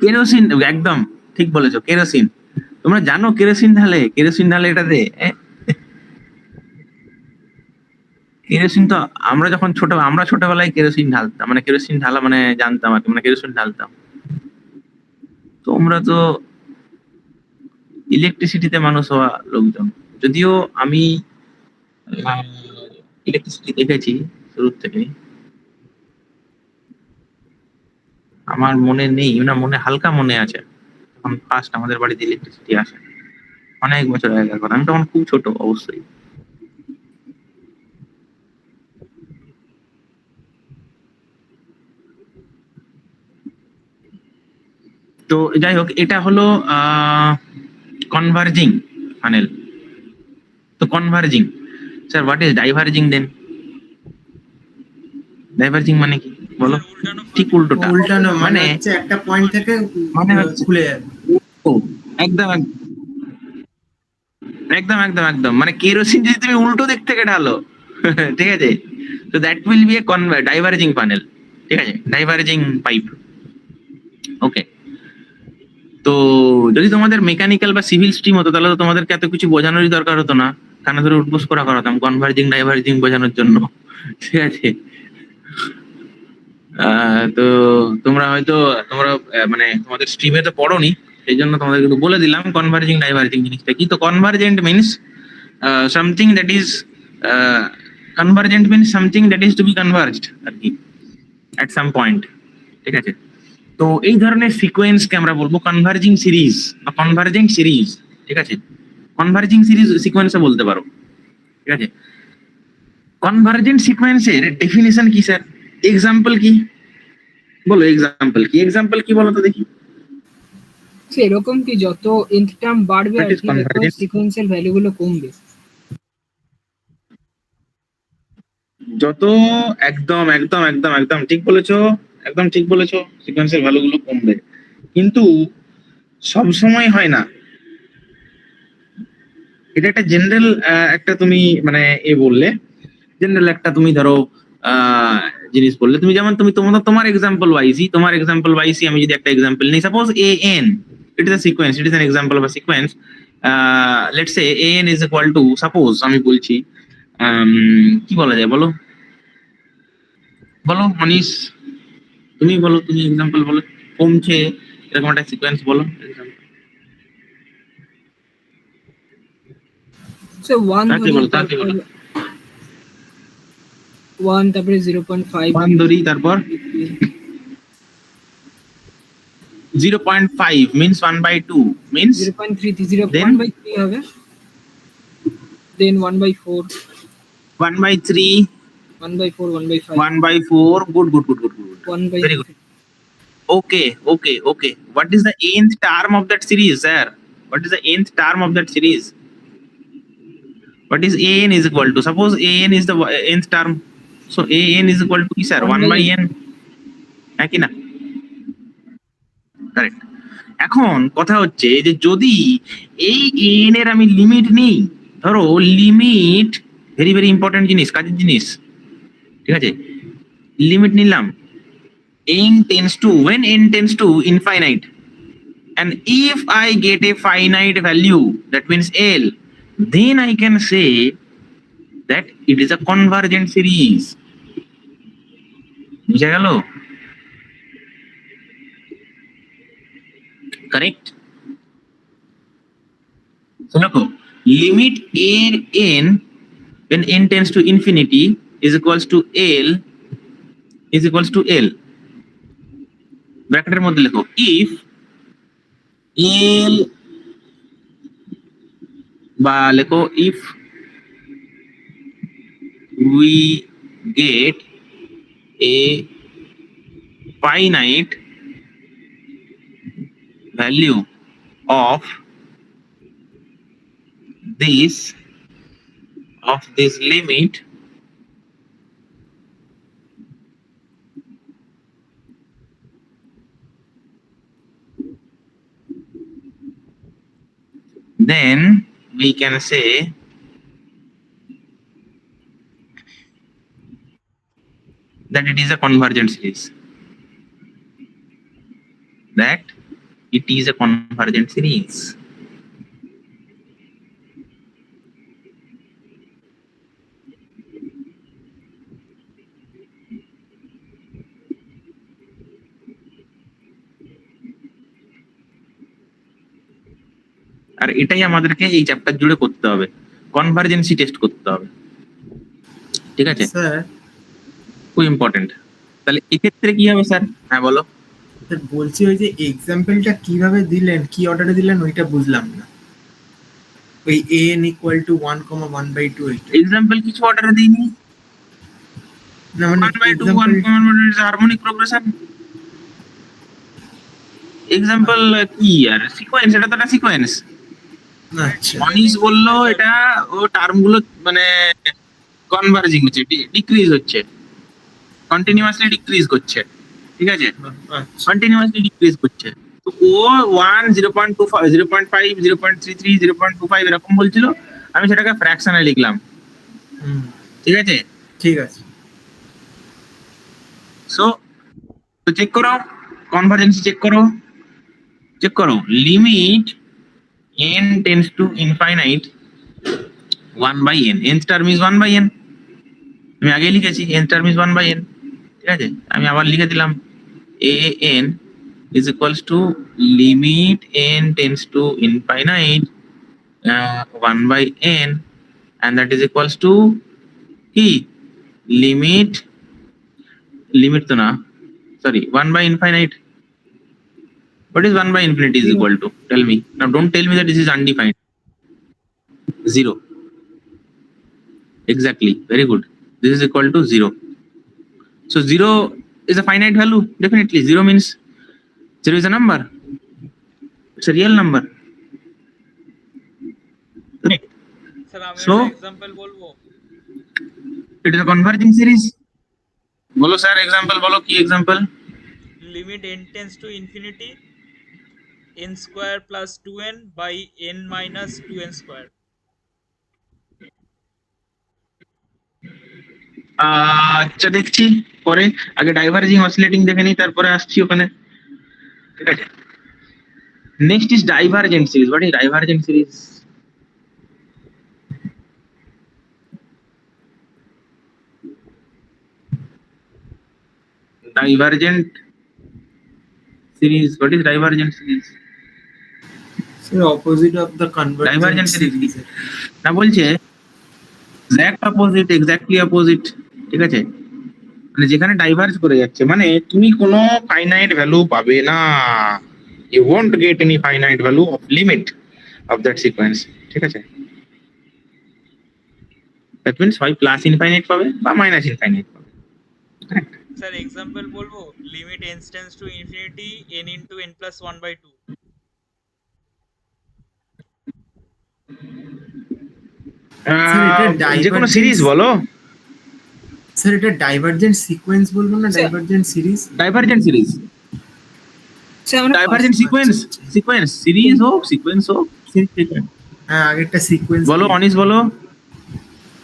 কেরোসিন, একদম ঠিক বলেছো, কেরোসিন। তোমরা জানো কেরোসিন ঢালে এটাতে? কেরোসিন তো আমরা যখন ছোটবেলায় কেরোসিন ঢালতাম, মানে কেরোসিন ঢালা মানে জানতাম আর কি, মানে কেরোসিন ঢালতাম। তোমরা তো ইলেকট্রিসিটিতে মানুষ হওয়া লোকজন, যদিও আমি ইলেকট্রিসিটি দেখেছি শুরুর থেকে। আমার মনে নেই, না মনে হালকা মনে আছে, তখন ফার্স্ট আমাদের বাড়িতে ইলেকট্রিসিটি আসে, অনেক বছর আগেকার কথা, আমি তখন খুব ছোট অবশ্যই। তো যাই হোক, এটা হলো কনভার্জিং ফানেল। তো converging, sir what is diverging then? Diverging মানে কি বলো? ঠিক উল্টোটা, উল্টানো মানে মানে হচ্ছে একটা পয়েন্ট থেকে মানে হচ্ছে খুলে যাবে। ও, একদম একদম মানে কেরোসিন যদি তুমি উল্টো দিক থেকে ঢালো, ঠিক আছে, তো that will B A diverging funnel, ঠিক আছে, ডাইভার্জিং পাইপ। ওকে, তো যদি তোমাদের মেকানিক্যাল বা সিভিল স্ট্রিম হতো, তাহলে তো তোমাদেরকে এত কিছু বোঝানোরই দরকার হতো না, কানে ধরে উঠবোস করাতাম কনভার্জিং ডাইভার্জিং বোঝানোর জন্য, ঠিক আছে? তো তোমরা হয়তো মানে তোমাদের স্ট্রিমে তো পড়োনি, সেই জন্য তোমাদের কিন্তু বলে দিলাম কনভার্জিং ডাইভার্জিং জিনিসটা কি। তো convergent means something that is something that is to be converged আর কি, অ্যাট সাম পয়েন্ট, ঠিক আছে? তো এই ধরনের সিকোয়েন্সকে আমরা বলবো কনভার্জিং সিরিজ বা কনভার্জেন্ট সিরিজ, ঠিক আছে? কনভার্জিং সিরিজ সিকোয়েন্সও বলতে পারো, ঠিক আছে? কনভার্জেন্ট সিকোয়েন্সের ডেফিনিশন কি স্যার? এক্সাম্পল কি বলো, এক্সাম্পল কি বলো তো দেখি। তো এরকম কি যত nth টার্ম বাড়বে That আর is কি convergence. সিকোয়েন্সিয়াল ভ্যালুগুলো কমবে। যত একদম ঠিক বলেছো, একদম ঠিক বলেছো, সিকোয়েন্সের ভ্যালুগুলো কমবে, কিন্তু সব সময় হয় না। এটা একটা জেনারেল একটা তুমি মানে বললে, জেনারেল একটা তুমি ধরো আহ, জিনিস বললে তুমি, যেমন তুমি তোমার এক্সাম্পল ওয়াইজই আমি যদি একটা এক্সাম্পল নিই, suppose A N, it is a sequence, it is an example of a sequence. Let's say A N is equal two, suppose আমি বলছি, কি বলা যায় বলো, বলো মনীষ, তুমি বলো, তুমি এক্সাম্পল বলো, কমছে এরকম একটা সিকোয়েন্স বলো example। So one তাকে বলো, তাকে বলো। one তারপরে 0.5 ওয়ান ধরি, তারপর 0.5 means 1/2 means 0.3 0 Then? 1/3 হবে, then 1/4 1/3 1/4 1/5 1/4, good. 1/5 Very good. Okay. What is the nth term of that series, sir? What is the nth term of that series? What is an is equal to? Suppose an is the nth term. So an is equal to কি sir? 1/n. একই না? Correct. এখন কথা হচ্ছে যে যদি এই n এর আমি লিমিট নিই, ধরো লিমিট, ভেরি ভেরি ইম্পর্টেন্ট জিনিস, কাজের জিনিস, ঠিক আছে, লিমিট নিলাম when n tends to infinite, and if I get a finite value, that means L, then I can say that it is a convergent series. বুঝা গেল? Correct? So look, limit a n when n tends to infinity is equals to L, ব্র্যাকেটের মধ্যে লেখো if L, বা লেখো if we get a finite value of this limit, then we can say that it is a convergent series. That it is a convergent series. আর এটাই আমাদেরকে এই চ্যাপ্টার জুড়ে করতে হবে, কনভার্জেন্সি টেস্ট করতে হবে, ঠিক আছে, স্যার খুব ইম্পর্টেন্ট। তাহলে এক্ষেত্রে কি হবে স্যার? হ্যাঁ বলো। স্যার বলছি ওই যে এক্সাম্পলটা কিভাবে দিলেন, কি অর্ডারে দিলেন ওইটা বুঝলাম না। ওই an ইকুয়াল টু 1,1/2 এইটা এক্সাম্পল কিছু অর্ডারে দিইনি, না, মানে 1/2 example- 1 হারমোনিক প্রোগ্রেশন। এক্সাম্পল কি আর সিকোয়েন্স, এটা তো একটা সিকোয়েন্স। আচ্ছা মনীষ বললো এটা ও টার্ম গুলো মানে কনভার্জিং হচ্ছে, ডিক্রিজ হচ্ছে, কন্টিনিউয়াসলি ডিক্রিজ করছে, ঠিক আছে, আচ্ছা কন্টিনিউয়াসলি ডিক্রিজ করছে। তো ও 1 0.25 0.5 0.33 0.25 এরকম বলছিল, আমি সেটাকে ফ্র্যাকশনে লিখলাম, হুম, ঠিক আছে। ঠিক আছে সো তো চেক করো, কনভার্জেন্সি চেক করো, limit n tends to infinite 1/n, nth term is 1/n, আমি আগে লিখেছি nth term is 1/n, ঠিক আছে, আমি আবার লিখে দিলাম an is equals to limit n tends to infinite 1/n, and that is equals to কি limit তো না, sorry, 1/infinite. What is 1/infinity is equal to? Tell me. Now don't tell me that this is undefined. 0. Exactly. Very good. This is equal to 0. So 0 is a finite value. Definitely. 0 means 0 is a number. It's a real number. Correct. Sir আমি So- একটা এক্সাম্পল বলবো। It is a converging series. বলো স্যার এক্সাম্পল বলো, কি example? Limit n tends to infinity n square plus 2n by n minus 2n square. আচ্ছা দেখছি পরে, আগে ডাইভার্জিং অসিলেটিং দেখে নিই, তারপরে আসছি ওখানে। ঠিক আছে, next is divergent series. What is divergent series? Divergent series. What is divergent series? Sir opposite of the convergent Divergent series কি? সিরিজ। না বলছে এক্সাক্ট অপোজিট, এক্স্যাক্টলি অপোজিট। ঠিক আছে, মানে যেখানে ডাইভার্জ করে যাচ্ছে, মানে তুমি কোনো ফাইনাইট ভ্যালু পাবে না, you won't get any finite value of limit of that sequence. ঠিক আছে, দ্যাট মিনস হয় প্লাস ইনফাইনাইট পাবে বা মাইনাস ইনফাইনাইট পাবে। স্যার এক্সাম্পল বলবো, limit n tends to infinity n into n plus 1/2। যে কোনো সিরিজ বলো। স্যার এটা ডাইভারজেন্ট সিকোয়েন্স বলবো না, sir. Divergent series? Divergent series, sir আমরা ডাইভার্জেন্ট সিকোয়েন্স, সিকোয়েন্স সিরিজ হোক, সিকোয়েন্স হোক, সিকোয়েন্স হ্যাঁ আগেরটা সিকোয়েন্স বলো, অনিস বলো।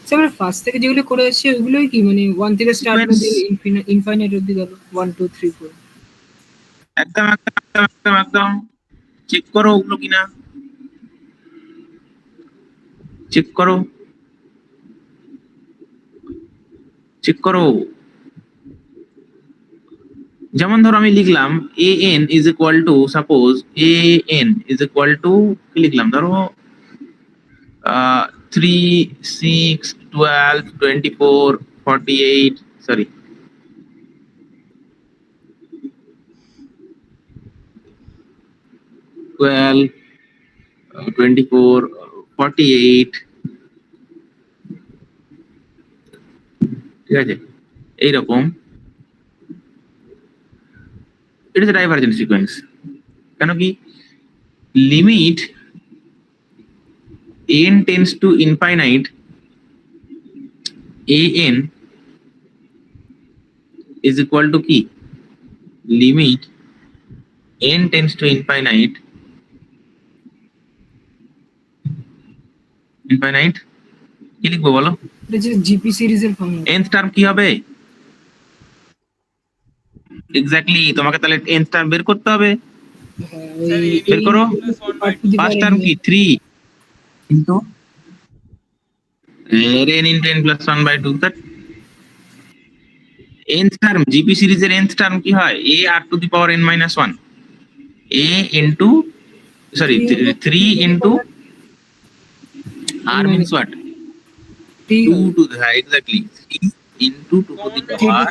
স্যার আমরা ফার্স্ট থেকে যেগুলো করে আসছি ওগুলোই কি, মানে 1 থেকে স্টার্ট করে Sequence. ইনফাইনাইট অবধি গেল, 1 2 3 4। একদম একদম একদম একদম একদম চেক করো ওগুলো কিনা, চেক করো, চেক করো। যেমন ধরো আমি লিখলাম an is equal two, suppose an is equal two কি লিখলাম, ধরো 3 6 12 24 48, সরি 12 24 48। ঠিক আছে, এইরকম it is a divergent sequence। কেন কি, limit n tends to infinite, an is equal to কি, limit n tends to infinite, কি লিখবো বলো? এটা যে জিপি সিরিজের ফর্মুলা। nth টার্ম কি হবে? এক্স্যাক্টলি, তোমাকে তাহলে nth টার্ম বের করতে হবে। স্যার বের করো। ফার্স্ট টার্ম কি 3 into n into n plus 1/2, that nth term, GP সিরিজের nth টার্ম কি হয়? a r to the power n minus 1, a into, sorry 3 into r means what, 2 to the, exactly 3 into 2 to the power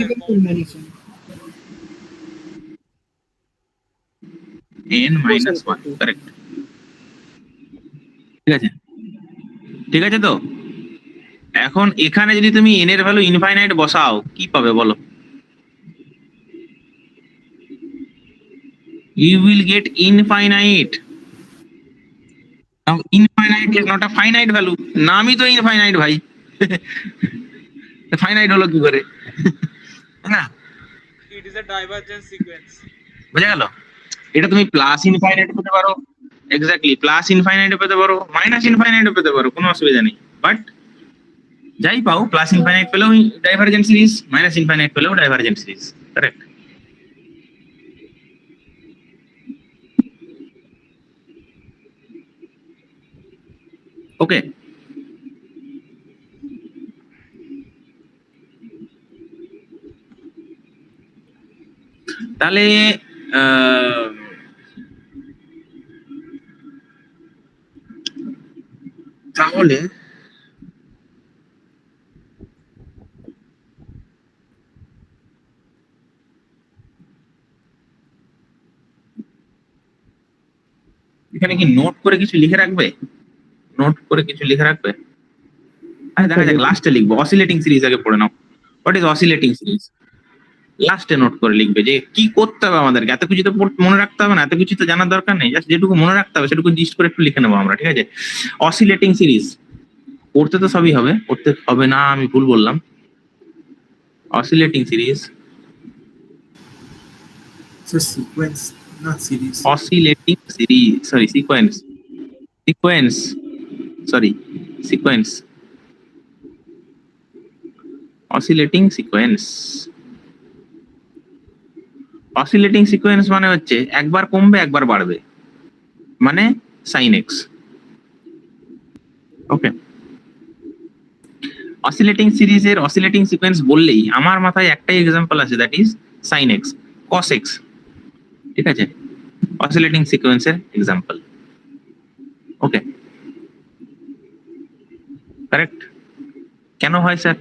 n minus 1, correct। ঠিক আছে, ঠিক আছে তো। এখন এখানে যদি তুমি n এর ভ্যালু ইনফাইনাইট বসাও, কি পাবে বলো? You will get infinite. Now infinite is not a finite value, নামই তো ইনফাইনাইট ভাই। ফাইনাইট হলো কি করে? না, it is a divergent sequence. বুঝা গেল? এটা তুমি প্লাস ইনফাইনাইট পেতে পারো, এক্স্যাক্টলি প্লাস ইনফাইনাইট পেতে পারো, মাইনাস ইনফাইনাইট পেতে পারো, কোনো অসুবিধা নেই। বাট যাই পাও, প্লাস ইনফাইনাইট পেলেও ডাইভারজেন্ট সিরিজ, মাইনাস ইনফাইনাইট পেলেও ডাইভারজেন্ট সিরিজ, কারেক্ট। ওকে, তাহলে তাহলে এখানে কি নোট করে কিছু লিখে রাখবে? নোট করে কিছু লিখে রাখবে? আচ্ছা দেখা যাক, লাস্টে লিখবো। অসিলেটিং সিরিজ আগে পড়ে নাও। What is oscillating series? লাস্টে নোট করে লিখবে যে কি করতে হবে আমাদেরকে। এত কিছু তো মনে রাখতে হবে না, এত কিছু তো জানার দরকার নেই, জাস্ট যেটুকু মনে রাখতে হবে সেটুকু জিস্ট করে একটু লিখে নেবো আমরা। ঠিক আছে, অসিলেটিং সিরিজ পড়তে তো সবই হবে, পড়তে হবে না আমি ভুল বললাম। অসিলেটিং সিরিজ, স্যার সিকোয়েন্স না series? Oscillating series, sorry sequence, sequence, sorry sequence. Oscillating sequence. Oscillating sequence মানে হচ্ছে একবার কমবে একবার বাড়বে, মানে সাইন এক্স। ওকে, অসিলেটিং সিরিজের অসিলেটিং সিকোয়েন্স বললেই আমার মাথায় একটাই এক্সাম্পল আছে, that is sine x, cos x. ঠিক আছে, অসিলেটিং সিকোয়েন্সের এক্সাম্পল। ওকে, কারেক্ট। কেন হয় স্যার?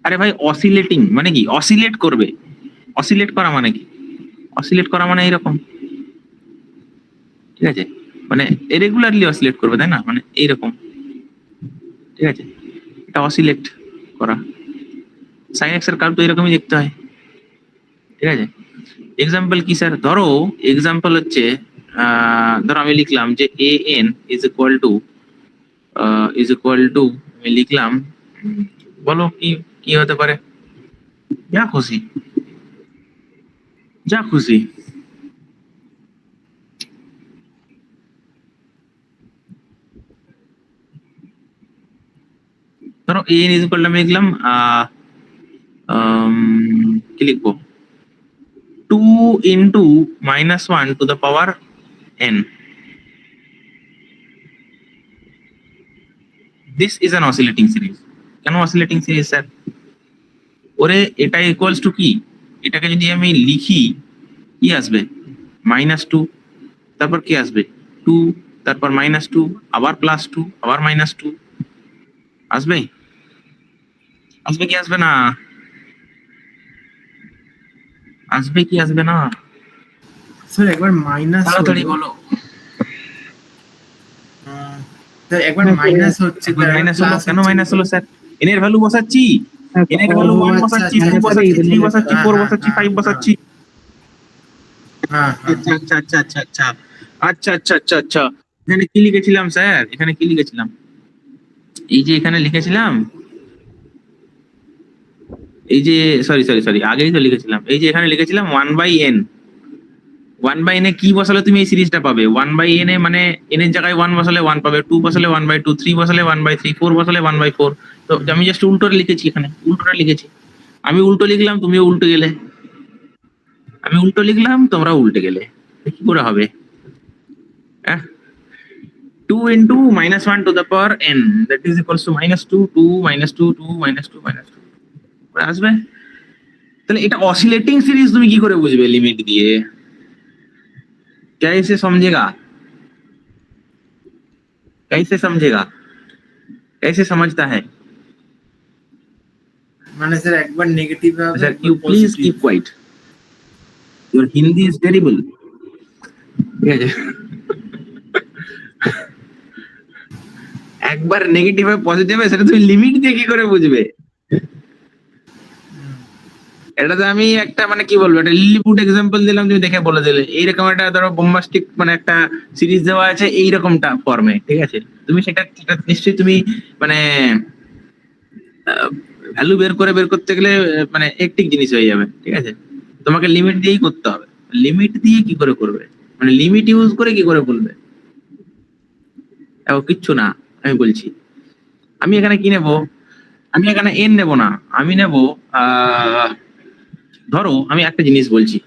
আরে ভাই অসিলেটিং মানে কি? অসিলেট করবে। অসিলেট করা মানে কি? অসিলেট করা মানে এইরকম, ঠিক আছে, মানে রেগুলারলি অসিলেট করবে, তাই না? মানে এইরকম, ঠিক আছে, এটা অসিলেট করা। সাইন এক্স এর কার্ভ তো এরকমই দেখতে হয়, ঠিক আছে। এক্সাম্পল কি স্যার? ধরো এক্সাম্পল হচ্ছে ধরো আমি লিখলাম যে A N is equal two আমি লিখলাম, বলো কি কি হতে পারে? যা খুশি, যা খুশি। ধরো A N is equal two আমি লিখলাম কি লিখবো, 2 into -1 to the power n. This is an oscillating series. কেন অসিলেটিং সিরিজ স্যার? ওরে এটা ইকুয়ালস টু কি? এটাকে যদি আমি লিখি কি আসবে? -2, তারপর কি আসবে? 2, তারপর -2, আবার +2, আবার -2 আসবে? আসবে কি আসবে না? আসবে কি আসবে না? স্যার একবার মাইনাস তাড়াতাড়ি বলো। স্যার একবার মাইনাস হচ্ছে, মাইনাস হলো কেন? মাইনাস হলো স্যার, এন এর ভ্যালু বসাচ্ছি, এন এর ভ্যালু 1 বসাচ্ছি, 2 বসাচ্ছি, 3 বসাচ্ছি, 4 বসাচ্ছি, 5 বসাচ্ছি। হ্যাঁ আচ্ছা আচ্ছা আচ্ছা আচ্ছা আচ্ছা আচ্ছা আচ্ছা আচ্ছা আচ্ছা, এখানে কি লিখেছিলাম স্যার? এখানে কি লিখেছিলাম? এই যে এখানে লিখেছিলাম, এই যে সরি সরি সরি আগেই তো লিখেছিলাম, এই যে এখানে লিখেছিলাম 1/n। 1/n এ কি বসালে তুমি এই সিরিজটা পাবে? 1/n এ মানে n এর জায়গায় 1 বসালে 1 পাবে, 2 বসালে 1/2, 3 বসালে 1/3, 4 বসালে 1/4। তো আমি জাস্ট উল্টোটা লিখেছি, এখানে উল্টোটা লিখেছি। আমি উল্টো লিখলাম, তুমিও উল্টো গেলে। আমি উল্টো লিখলাম, তোমরা উল্টে গেলে। কি করে হবে? 2 into -1 to the power n, that is equals to -2, 2, -2, 2, -2, -2 করে আসবে। তাহলে এটা অসিলেটিং সিরিজ তুমি কি করে বুঝবে লিমিট দিয়ে? कैसे समझेगा? कैसे समझेगा? कैसे समझता है? মানে স্যার একবার নেগেটিভ হবে, Sir, you please keep quiet. Your Hindi is terrible. ঠিক আছে, একবার নেগেটিভ হয় পজিটিভ হয়, সেটা তুমি লিমিট দিয়ে কি করে বুঝবে? এটা তো আমি একটা মানে কি বলবো, একটা লিলিপুট এক্সাম্পল দিলাম, তুমি দেখে বলে দিলে। এইরকম একটা ধরো বোম্বাস্টিক মানে একটা সিরিজ দেওয়া আছে এইরকমটা ফর্মে, ঠিক আছে, তুমি সেটা নিশ্চয়ই তুমি মানে ভ্যালু বের করতে গেলে মানে একটিক জিনিস হয়ে যাবে, ঠিক আছে। তোমাকে লিমিট দিয়েই করতে হবে। লিমিট দিয়ে কি করে করবে? মানে লিমিট ইউজ করে কি করে বলবে? কিচ্ছু না, আমি বলছি। আমি এখানে কি নেব? আমি এখানে এন নেব না, আমি নেব ধরো আমি একটা জিনিস বলছি,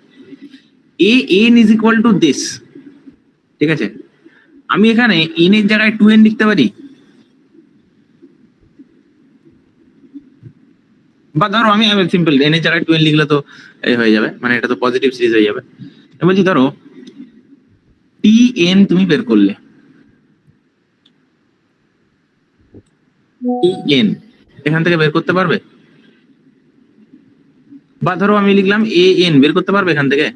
A N is equal to this, ঠিক আছে। আমি এখানে এন এর জায়গায় 2n লিখতে পারি, বা ধরো আমি সিম্পল এন এর জায়গায় 2n লিখলে তো এই হয়ে যাবে, মানে এটা তো পজিটিভ সিরিজ হয়ে যাবে। আমি বলছি ধরো টি এন তুমি বের করলে, টি এন এখান থেকে বের করতে পারবে? বা ধরো আমি লিখলাম এ এন, বের করতে পারবে এখান থেকে?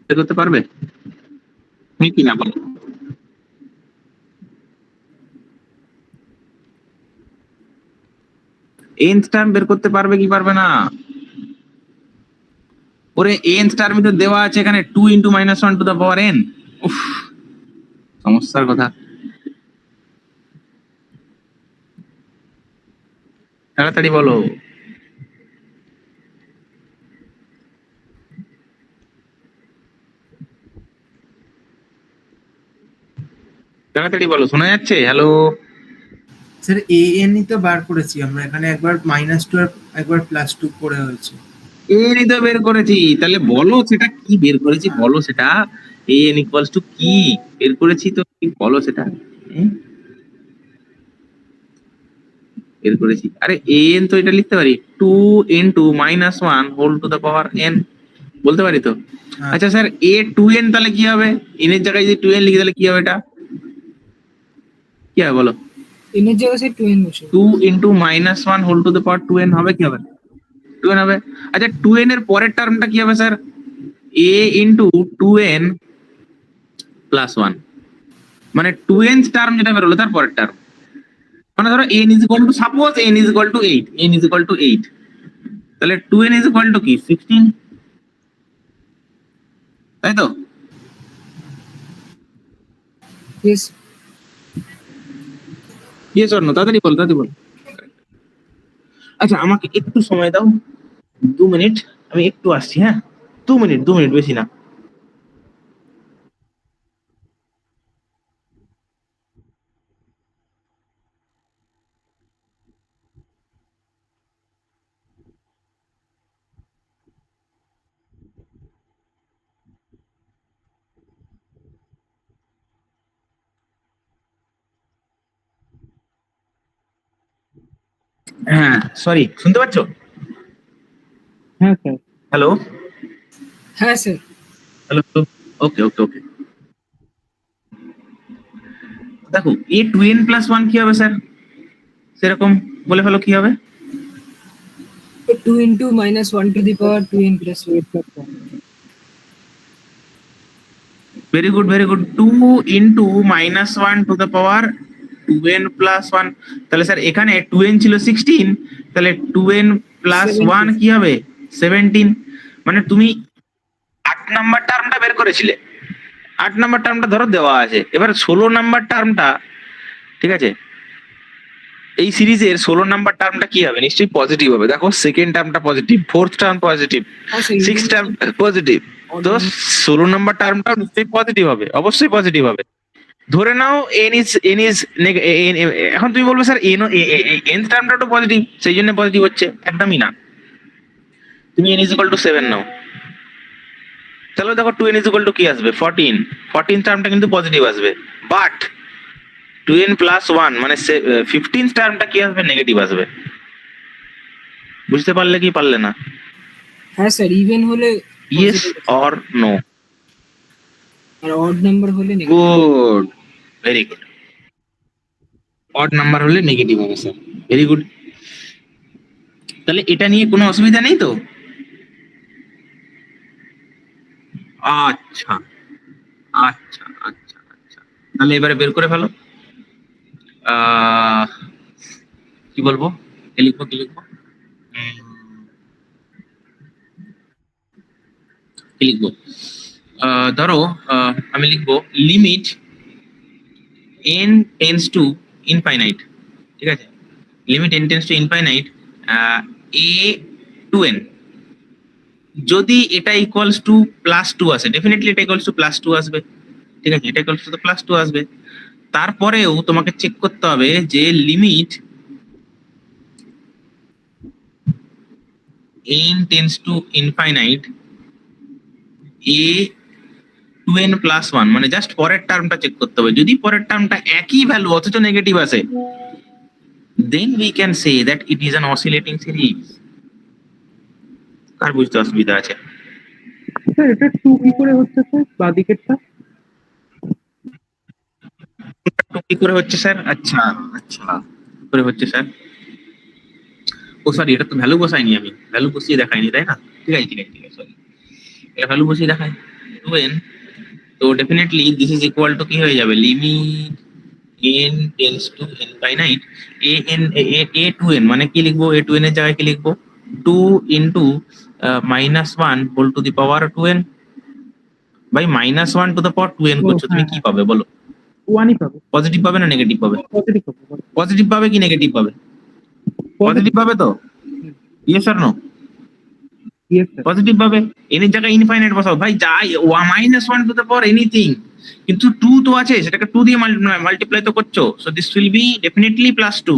বের করতে পারবে? তুমি কি না বলো? এন টার্ম বের করতে পারবে কি পারবে না? ওরে এন টার্ম তো দেওয়া আছে এখানে 2 into -1 to the power n। উফ, সমস্যার কথা। তাড়াতাড়ি বলো। তাড়াতাড়ি বলো, শোনা যাচ্ছে? Hello, sir A N E তো বার করেছি আমরা, এখানে একবার -2 আর একবার +2 করে হয়েছে। এনই তো বের করেছি, তাহলে বলো সেটা কি বের করেছি, বলো সেটা। এন ইকুয়ালস টু কি বের করেছি, তো কি বলো সেটা। বের করেছি, আরে এন তো এটা লিখতে পারি 2 into -1 whole to the power n, বলতে পারি তো। হ্যাঁ। আচ্ছা স্যার এ 2n তাহলে কি হবে, n এর জায়গায় যদি 2n লিখি তাহলে কি হবে, এটা কি হবে বলো। n এর জায়গায় স্যার 2n বসে। 2 into -1 whole to the power 2n হবে, কি হবে 2n হবে। আচ্ছা 2n এর পরের টার্মটা কি হবে sir, a into 2n plus 1, মানে 2n টার্ম যেটা বেরোলো তার পরের টার্ম, মানে ধরো n is equal two, suppose n is equal two 8, n is equal two 8, তাহলে 2n ইজ ইকুয়াল টু কি 16, তাই তো। ইয়েস। ইয়েস অর নো, তাড়াতাড়ি বল, তাড়াতাড়ি বল। আচ্ছা আমাকে একটু সময় দাও, 2 মিনিট, আমি একটু আসছি, হ্যাঁ 2 মিনিট, 2 মিনিট, বেশি না। হ্যাঁ সরি, শুনতে পাচ্ছ? হ্যাঁ স্যার। হ্যালো হ্যাঁ স্যার। হ্যালো, ওকে ওকে ওকে। দেখো এ 2n প্লাস 1 কি হবে স্যার, সেরকম বলে ফেলো কি হবে। 2 into -1 to the power 2n plus 1. Very good very good, 2 into -1 two the power 2n plus 1, তাহলে স্যার এখানে 2n ছিল 16, তাহলে 2n প্লাস 1 কি হবে 17, মানে তুমি 8 নাম্বার টার্মটা বের করেছিলে, 8 নাম্বার টার্মটা ধরো দেওয়া আছে, এবার 16 নাম্বার টার্মটা, ঠিক আছে, এই সিরিজের 16 নাম্বার টার্মটা কি হবে, নিশ্চয়ই পজিটিভ হবে। দেখো সেকেন্ড টার্মটা পজিটিভ, ফোর্থ টার্ম পজিটিভ, হ্যাঁ স্যার। সিক্স টার্ম পজিটিভ, তো 16 নাম্বার টার্মটাও নিশ্চয়ই পজিটিভ হবে, অবশ্যই পজিটিভ হবে। ধরে নাও n ইজ এখন তুমি বলবে স্যার n টার্মটা তো পজিটিভ, সেই জন্য পজিটিভ হচ্ছে, একদমই না। তুমি n ইজ ইকুয়াল টু 7 নাও, তাহলে দেখো 2n ইজ ইকুয়াল টু কি আসবে 14, 14 টার্মটা কিন্তু পজিটিভ আসবে, বাট 2n প্লাস 1 মানে 15 টার্মটা কি আসবে, নেগেটিভ আসবে। বুঝতে পারলে কি পারলে না? হ্যাঁ স্যার, ইভেন হলে ইয়েস অর নো? আর অড নাম্বার হলে negative. Good, very good. Odd number হলে নেগেটিভ হবে স্যার, ভেরি গুড। তাহলে এটা নিয়ে কোনো অসুবিধা নেই তো? আচ্ছা আচ্ছা আচ্ছা আচ্ছা, তাহলে এবারে বের করে ফেলো। কি বলবো, কি লিখবো, কি লিখবো, কি লিখবো? ধরো আমি লিখবো limit n tends to infinite, ঠিক আছে, limit n tends to infinite a to n, যদি এটা ইকুয়ালস টু +2 আসে, ডেফিনেটলি এটা ইকুয়ালস টু +2 আসবে, ঠিক আছে, এটা ইকুয়ালস টু +2 আসবে। তারপরেও তোমাকে চেক করতে হবে যে limit n tends to infinite a 2n plus 1, মানে জাস্ট পরের টার্মটা চেক করতে হবে, যদি পরের টার্মটা একই ভ্যালু অথচ নেগেটিভ আসে, then we can say that it is an oscillating series. কার বুঝতে অসুবিধা আছে? স্যার এটা 2 কি করে হচ্ছে স্যার, বাঁ দিকেরটা? কি করে হচ্ছে স্যার? আচ্ছা আচ্ছা, কি করে হচ্ছে স্যার? ও সরি, এটা তো ভ্যালু বসাইনি আমি, ভ্যালু বসিয়ে দেখাইনি, তাই না? ঠিক আছে ঠিক আছে ঠিক আছে, সরি, এটা ভ্যালু বসিয়ে দেখাই 2n, তো definitely this is equal two কি হয়ে যাবে, limit n tends to infinite a 2n, মানে কি লিখবো, a 2n এর জায়গায় কি লিখবো, 2 into -1 whole to the power 2n, by -1 to the power 2n করছো, তুমি কি পাবে বলো? 1ই পাবে। পজিটিভ পাবে না নেগেটিভ পাবে? পজিটিভ পাবে। পজিটিভ পাবে কি নেগেটিভ পাবে? পজিটিভ পাবে তো, yes or no? Yes sir. Positive পাবে, n এর জায়গায় ইনফাইনাইট বসাও ভাই, যাই -1 টু দ্য পাওয়ার এনিথিং, কিন্তু 2 তো আছে, সেটাকে 2 দিয়ে মাল্টিপ্লাই তো করছো, so this will be definitely +2।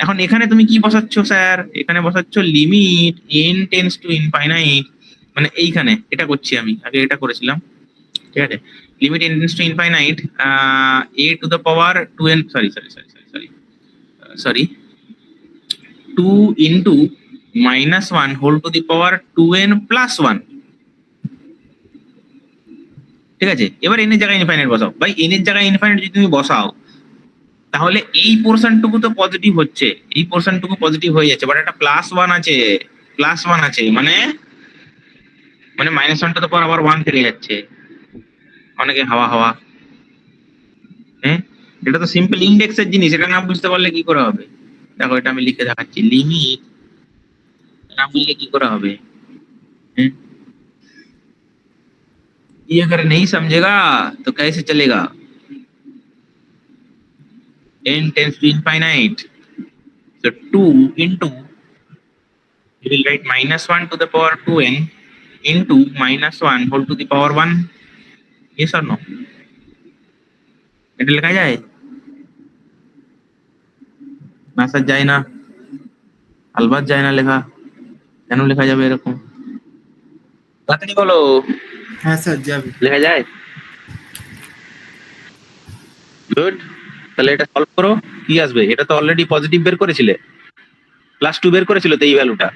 এখন এখানে তুমি কি বসাচ্ছ স্যার? এখানে বসাচ্ছ limit n tends to infinite, মানে এইখানে এটা করছি আমি, আগে এটা করেছিলাম, ঠিক আছে। Limit n tends to infinite a to the power 2n, sorry 2 into -1 whole to the power 2n plus 1, ঠিক আছে। এবার n এর জায়গায় ইনফাইনাইট বসাও, ভাই n এর জায়গায় ইনফাইনাইট যদি তুমি বসাও তাহলে এই পোর্শনটুকু তো পজিটিভ হচ্ছে, এই পোর্শনটুকু পজিটিভ হয়ে যাচ্ছে, বাট একটা +1 আছে, মানে -1 টা তো পর আবার 1 থেকে যাচ্ছে, অনেকে হাওয়া হাওয়া। হ্যাঁ, এটা তো সিম্পল ইন্ডেক্সের জিনিস, এটা না বুঝতে পারলে কি করে হবে? দেখো এটা আমি লিখে দেখাচ্ছি, লিমিট না বুঝলে কি করে হবে? ये अगर नहीं समझेगा तो कैसे चलेगा? n tends to infinite, so 2 into, you will write -1 to the power 2n into -1 whole to the power 1, yes or no? এটা লেখা যায় না স্যার? যায় না, আলবাত যায় না লেখা। কেন লেখা যাবে এরকম? তাড়াতাড়ি বলো। হ্যাঁ স্যার যাবে। লেখা যায়? গুড, তাহলে এটা সলভ করো, কি আসবে? এটা তো অলরেডি পজিটিভ বের করেছিলে, +2 বের করেছিল তো এই ভ্যালুটা,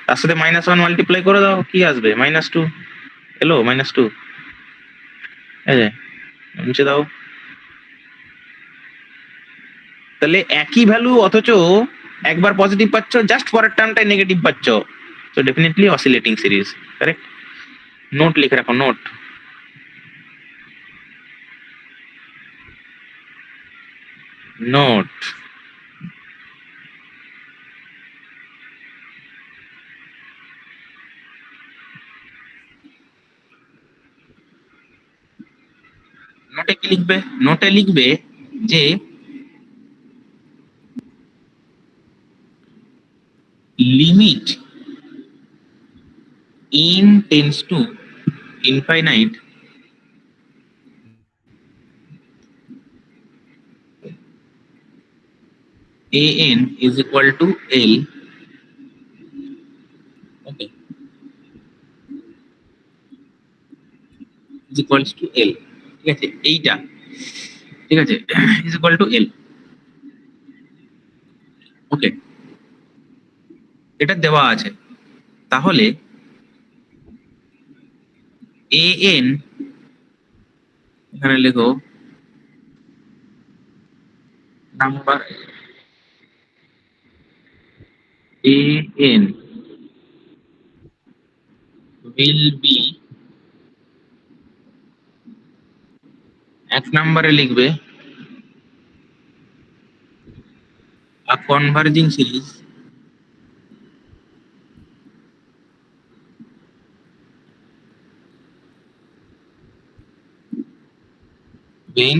তার সাথে -1 মাল্টিপ্লাই করে দাও, কি আসবে? -2 এলো, -2 এই যে মুছে দাও। তাহলে একই ভ্যালু অথচ একবার পজিটিভ পাচ্ছ, জাস্ট পরের টার্মটাই নেগেটিভ পাচ্ছ, so definitely oscillating series, correct. Note লিখে রাখো, নোট। নোট নোটে কি লিখবে? নোটে লিখবে যে limit n tends to infinite an is equal to l, okay, is equals to l, ঠিক আছে, এইটা ঠিক আছে, is equal to l, ওকে, এটা দেওয়া আছে। তাহলে an এখানে লেখো নাম্বার an will be, এক নম্বরে লিখবে a converging series when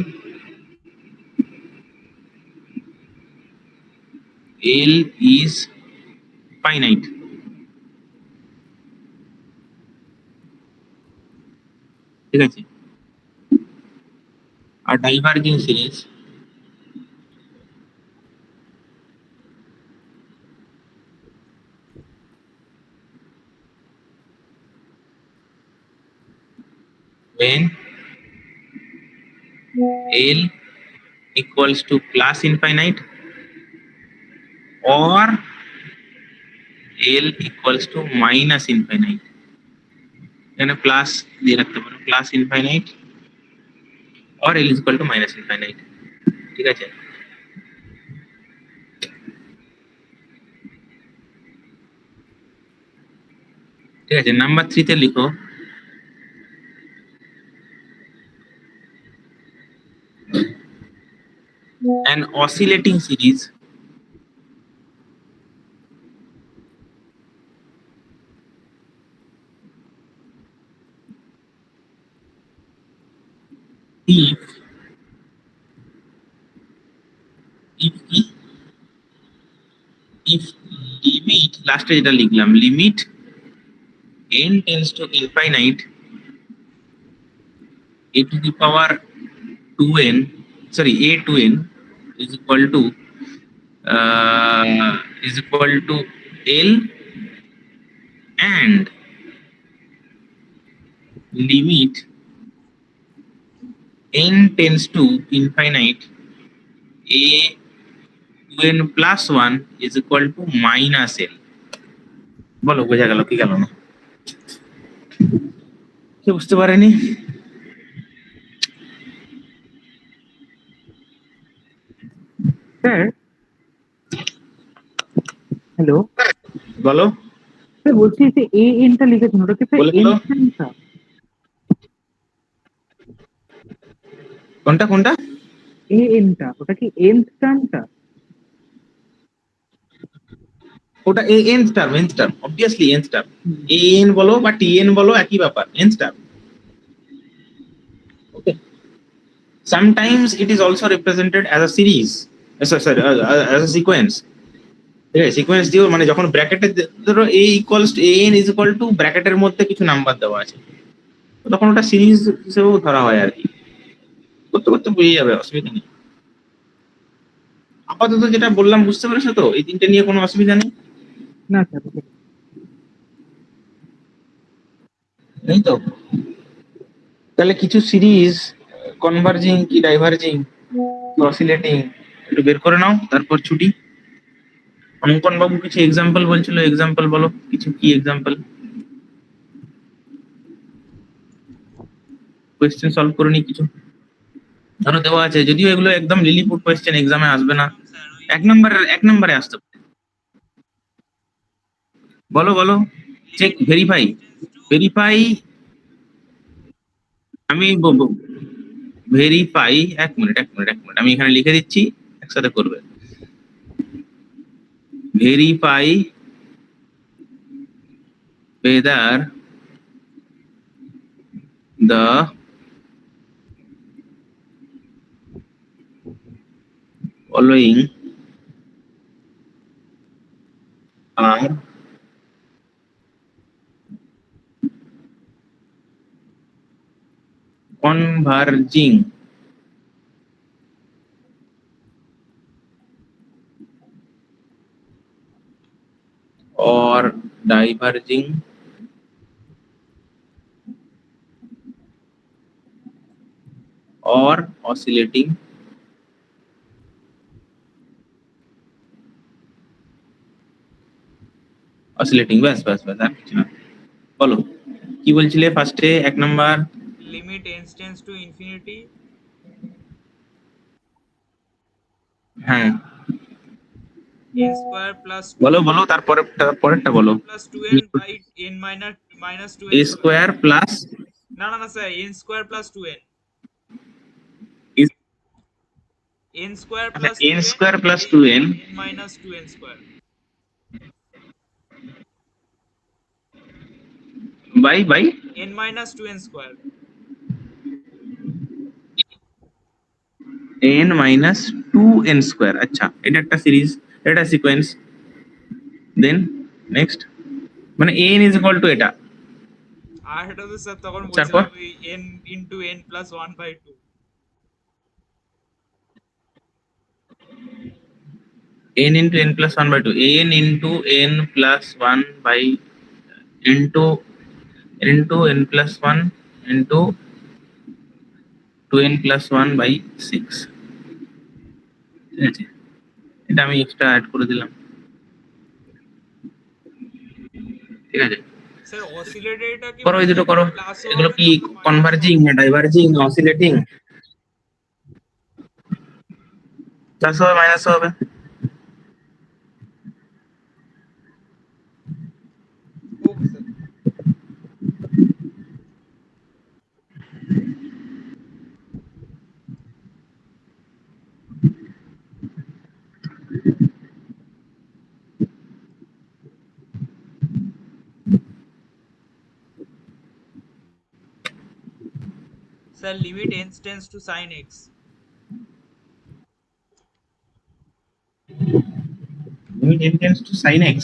l is finite, ঠিক আছে। আর diverging series when l equals to plus infinite or l equals to minus infinite, এখানে প্লাস দিয়ে রাখতে পারো, plus infinite or l is equal to minus infinite, ঠিক আছে। ঠিক আছে, নাম্বার 3 তে লিখো an oscillating series if limit, লাস্টে যেটা লিখলাম, limit n tends to infinite a to the power 2n, sorry, a to n is equal to L, and limit n tends to infinite a to n plus 1 is equal to minus L. বলো বোঝা গেল কি গেল না? কি বুঝতে পারেনি? স্যার হ্যালো বলো স্যার, বলছি যে এ এনটা লিখেছেন ওটা কি স্যার বলে এন দিলো। টার্মটা? কোনটা কোনটা? এ এনটা ওটা কি এন টার্মটা? ওটা A N star obviously N star. A N বলো বা টি এন বলো একই ব্যাপার, N star. Okay, sometimes it is also represented as a series, sorry, as a sequence। ঠিক আছে, সিকোয়েন্স দিও মানে যখন ব্র্যাকেটে ধরো a equals to an is equal two ব্র্যাকেটের মধ্যে কিছু নাম্বার দেওয়া আছে, তো তখন ওটা সিরিজ হিসেবেও ধরা হয় আর কি। করতে করতে বুঝে যাবে, অসুবিধা নেই। আপাতত যেটা বললাম বুঝতে পেরেছো তো? এই তিনটে নিয়ে কোনো অসুবিধা নেই, না স্যার, নেই তো? তাহলে কিছু সিরিজ কনভার্জিং কি ডাইভার্জিং অসিলেটিং একটু বের করে নাও, তারপর ছুটি। অঙ্কন বাবু কিছু এক্সাম্পল বলছিল, এক্সাম্পল বলো কিছু, কি এক্সাম্পল? কোয়েশ্চেন সলভ করে নি কিছু ধরো দেওয়া আছে, যদিও এগুলো একদম লিলিপুট কোয়েশ্চেন, এক্সামে আসবে না, এক নম্বরে আসতে পারে। বলো বলো, চেক, ভেরিফাই, ভেরিফাই। আমি ভেরিফাই, এক মিনিট আমি এখানে লিখে দিচ্ছি, একসাথে করবে। Verify whether the following are converging or diverging or oscillating ব্যাস ব্যাস ব্যাস, আর কিছু না। বলো কি বলছিলে ফার্স্টে, এক number? Limit n tends to infinity হ্যাঁ n স্কয়ার প্লাস বলো বলো, তারপরে পরেরটা বলো। Plus 2n by n minus 2n a square plus না না না sir, n square plus 2n, n square plus n square plus 2n n minus 2n square by n minus 2n square. n minus 2n square. আচ্ছা, এটা একটা সিরিজ, এটা সিকোয়েন্স। দেন নেক্সট, মানে n ইজ ইকুয়াল টু এটা, আর এটা তো স্যার তখন তারপর? বলছিলাম ওই n into n plus 1/2। n into n plus 1 by 2, n into n plus 1 by into n plus 1 into 2n plus 1 by 6। ঠিক আছে, এটা আমি এক্সট্রা অ্যাড করে দিলাম। ঠিক আছে, স্যার অসিলেটরটা কি করো এই দুটো করো। প্লাস এগুলো কি কনভার্জিং না ডাইভার্জিং না অসিলেটিং? প্লাস হবে মাইনাস হবে? Okay sir. Sir limit n tends two sin x। Limit n tends two sin x।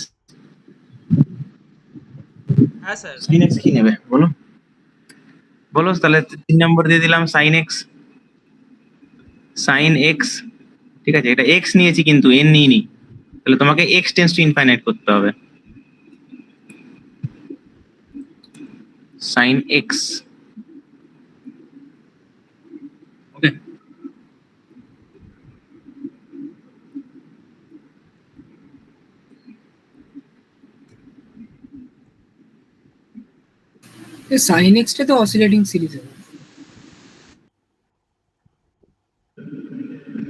হ্যাঁ স্যার। sin x কি নেবে বলো? বলো তাহলে 3 নম্বর দিয়ে দিলাম sin x, ঠিক আছে, এটা x নিয়েছি কিন্তু n নিইনি, তাহলে তোমাকে x টেন্স টু ইনফাইনাইট করতে হবে, sin x, ওকে। সাইন এক্সটা তো অসিলেটিং সিরিজ হবে।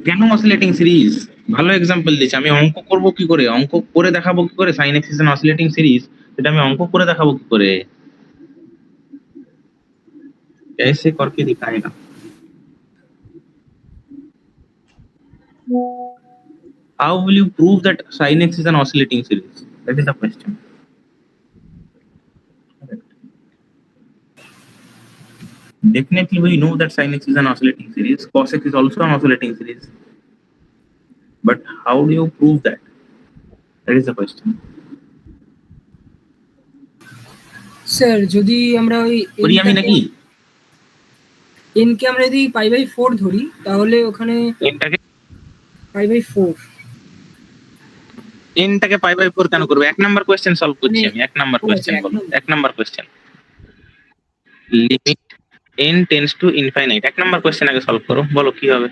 কেন অসিলেটিং সিরিজ? ভালো এক্সাম্পল দিচ্ছি, আমি অঙ্ক করব কি করে, অঙ্ক করে দেখাবো কি করে sin x is an oscillating series, সেটা আমি অঙ্ক করে দেখাবো কি করে, ऐसे करके दिखाएगा। How will you prove that sin x is an oscillating series? That is the question. Definitely we know that sin x is an oscillating series, cos x is also an oscillating series, but how do you prove that? That is the question. Sir যদি আমরা ওই করি আমি নাকি n কে আমরা যদি π/4 ধরি তাহলে ওখানে এটাকে π/4 এনটাকে π/4 কেন করবে? এক নাম্বার কোশ্চেন সলভ করছি আমি, এক নাম্বার ঠিক আছে, কোশ্চেন এক বলো, নাম্বার। এক number question, limit n tends to infinite, এক নাম্বার কোশ্চেন আগে সলভ করো, বলো কি হবে।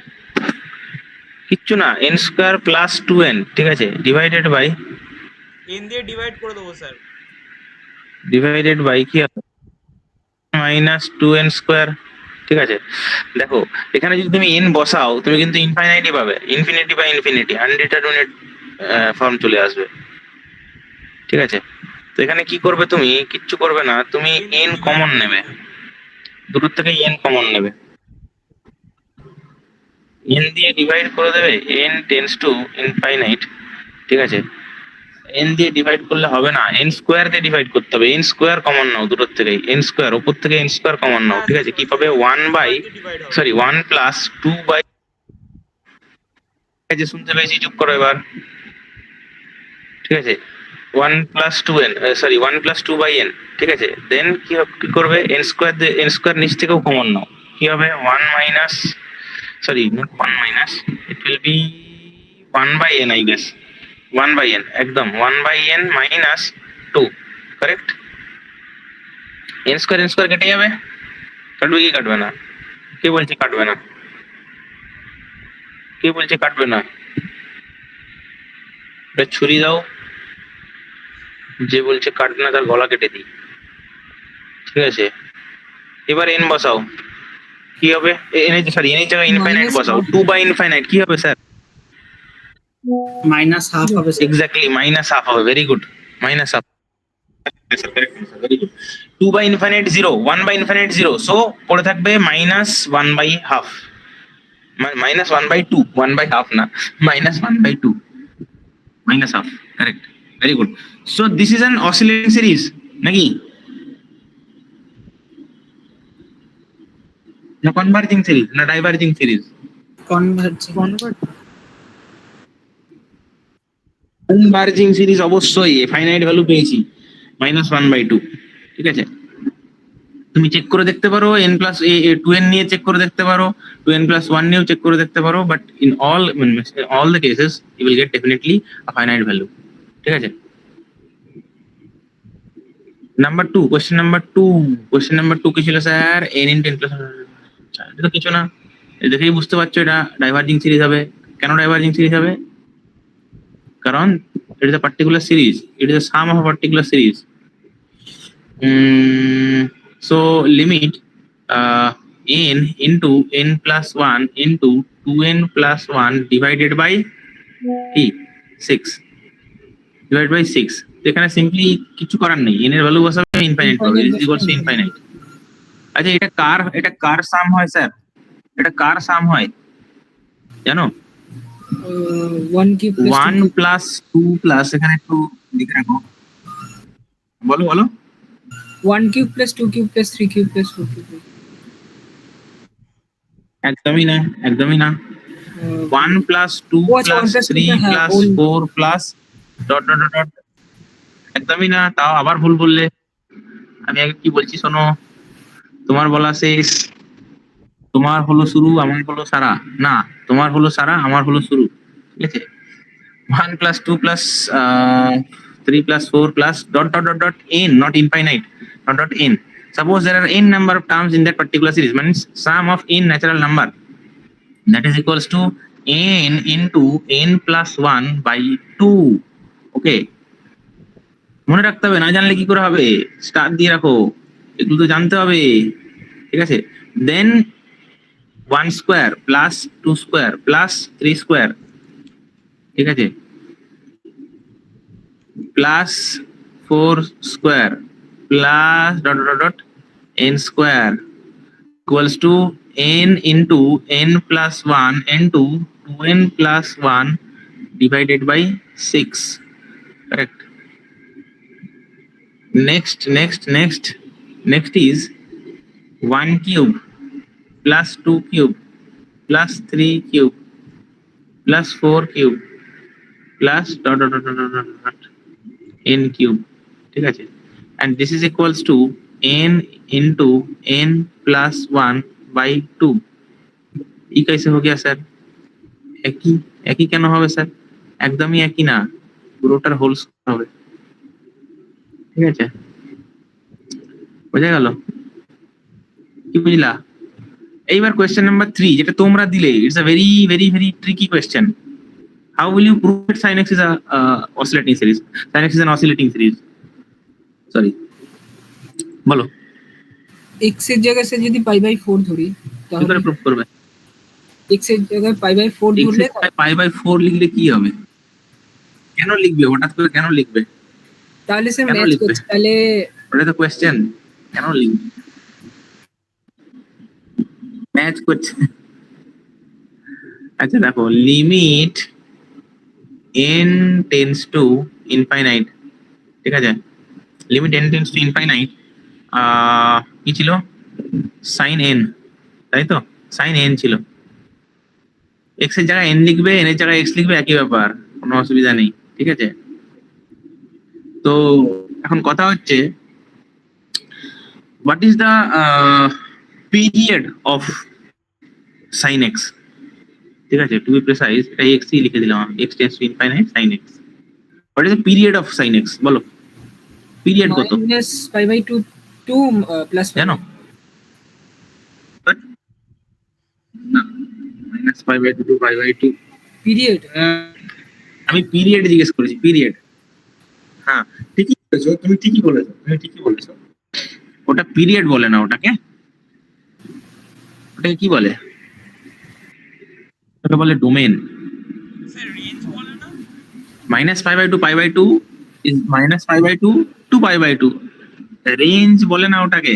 কিচ্ছু না, n স্কয়ার প্লাস 2n, ঠিক আছে, ডিভাইডেড বাই n দিয়ে ডিভাইড করে দেবো স্যার। কি হবে, মাইনাস 2n স্কয়ার, ঠিক আছে। দেখো এখানে যদি তুমি n বসাও তুমি কিন্তু ইনফাইনাইটই পাবে, ইনফিনিটি বাই ইনফিনিটি, আনডিটারমিনেট ফর্ম চলে আসবে, ঠিক আছে। তো এখানে কি করবে, তুমি কিচ্ছু করবে না, তুমি n কমন নেবে, দুটোর থেকে n কমন নেবে, n দিয়ে ডিভাইড করে দেবে, n টেন্ডস টু ইনফাইনাইট, ঠিক আছে। n দিয়ে ডিভাইড করলে হবে না, n স্কয়ার দিয়ে ডিভাইড করতে হবে, n স্কয়ার কমন নাও দুটোর থেকে, n স্কয়ার উপর থেকে n স্কয়ার কমন নাও, ঠিক আছে। কি পাবে, 1 বাই সরি 1 প্লাস 2 বাই, ঠিক আছে, শুনতে পেয়েছি, চুপ করো এবার, ঠিক আছে, 1 plus 2n, sorry 1 plus 2 by n, ঠিক আছে। দেন কি করবে, n স্কয়ার দিয়ে n স্কয়ার নিচ থেকেও কমন নাও, কি হবে 1 minus, sorry not 1 minus, it will be 1 by n I guess, 1 by n, একদম 1 by n minus 2, correct. n square কেটে যাবে, কাটবে কি কাটবে না, কে বলছে কাটবে না, কে বলছে কাটবে না, এটা ছুরি দাও, যে বলছে কাটবে না তার গলা কেটে দিই, ঠিক আছে। এবার n বসাও, কি হবে, n এর জায়গায় ইনফাইনাইট বসাও, 2 বাই ইনফাইনাইট কি হবে স্যার, মাইনাস হাফ হবে স্যার। এক্স্যাক্টলি মাইনাস হাফ হবে, very good, minus half, very good. 2 by infinite 0, 1 by infinite 0, so পড়ে থাকবে minus 1 by half, minus 1 by 2, 1 by half না, minus 1 by 2, minus half, correct, very good. So this is an oscillating series নাকি না কনভার্জিং সিরিজ না ডাইভার্জিং সিরিজ? কনভার্জিং সিরিজ অবশ্যই, ফাইনাইট ভ্যালু পেয়েছি -1/2, ঠিক আছে। তুমি চেক করে দেখতে পারো, n প্লাস 2n নিয়ে চেক করে দেখতে পারো, 2n প্লাস 1 নিয়েও চেক করে দেখতে পারো, but in all the cases you will get definitely a finite value, ঠিক আছে। নাম্বার 2, কোশ্চেন নাম্বার 2 কি ছিল স্যার, n ইনটু n প্লাস, এটা তো কিছু না, দেখেই বুঝতে পারছো এটা ডাইভার্জিং সিরিজ হবে। কেন ডাইভার্জিং সিরিজ হবে, কারণ it is a particular series, it is a sum of a particular series. So limit n into n plus 1 into 2n plus 1 divided by 6, divided by 6, এখানে সিম্পলি কিছু করার নেই, n এর ভ্যালু বসাবে, ইনফাইনাইট পাবে, ইজ ইকুয়ালস টু ইনফাইনাইট। আচ্ছা এটা কার সাম হয় স্যার, এটা কার সাম হয় জানো? 1 কিউব 1 প্লাস 2 প্লাস, এখানে একটু লিখে রাখো, বলো 1 cube plus 2 cube plus 3 cube plus 4 cube, একদমই না 1 plus 2 plus 3 plus 4 plus dot dot dot, একদমই না, তাও আবার ভুল বললে। আমি আগে কি বলছি শোনো, তোমার বলা শেষ, তোমার হলো শুরু, আমার হলো সারা, না তোমার হলো সারা, আমার হলো শুরু, ঠিক আছে? 1 plus 2 plus 3 plus 4 plus dot dot dot dot n, not infinite, dot dot n. Suppose there are n number of terms in that particular series, means sum of n natural number, that is equals to n into n plus 1 by 2. ওকে, মনে রাখতে হবে, না জানলে কি করে হবে? স্টার দিয়ে রাখো, এগুলো তো জানতে হবে, ঠিক আছে? দেন 1 square plus 2 square plus 3 square, ঠিক আছে, plus 4 square plus dot dot dot n square equals to n into n plus 1 into 2n plus 1 divided by 6. Correct. Next is 1 cube plus 2 cube plus 3 cube plus 4 cube plus dot dot dot dot dot dot dot n cube, ঠিক আছে? And this is equals to n into n plus 1 by 2. ये कैसे हो गया सर? एक ही কেন হবে স্যার? একদমই একই না, পুরোটার হোল হবে, ঠিক আছে? বোঝা গেল? কি বুঝলা? এইবার কোয়েশ্চেন নাম্বার 3 যেটা তোমরা দিলে, it's a very very very tricky question. How will you prove that sin x is a oscillating series? Sin x is an oscillating series. Sorry. বলো, x এর জায়গায় স্যার যদি π/4 ধরি কি তাহলে করে প্রুভ করবে? x এর জায়গায় π/4 x ধরলে এর π/4 লিখলে কি হবে? কেন লিখবে হঠাৎ করে, কেন লিখবে? তাহলে স্যার কেন ম্যাচ লিখবে? করছে, তাহলে ওটা তো কোয়েশ্চেন, কেন লিখবে? ম্যাচ করছে। আচ্ছা দেখো, limit n tends to infinite, ঠিক আছে? Limit n tends to infinite কি ছিল? সাইন n, তাই তো? সাইন n ছিল। x এর জায়গায় n লিখবে, n এর জায়গায় x লিখবে, একই ব্যাপার, কোনো অসুবিধা নেই, ঠিক আছে? তো এখন কথা হচ্ছে, what is the period of sin x, ঠিক আছে? টু বি প্রিসাইজ, এটা x ই লিখে দিলাম, x tends to infinite sin x. what is the period of sin x? বলো, পিরিয়ড কত -π/2 প্লাস জানো? না, -π/2 to π/2, পিরিয়ড আমি পিরিয়ড জিজ্ঞেস করেছি, পিরিয়ড। হ্যাঁ, ঠিকই বলেছো, তুমি ঠিকই বলেছো, ওটা পিরিয়ড বলে না, ওটাকে কি বলে? ওটা বলে ডোমেন। স্যার রেঞ্জ বলে না? -π/2 π/2 is -π/2 to π/2, রেঞ্জ বলে না ওটাকে।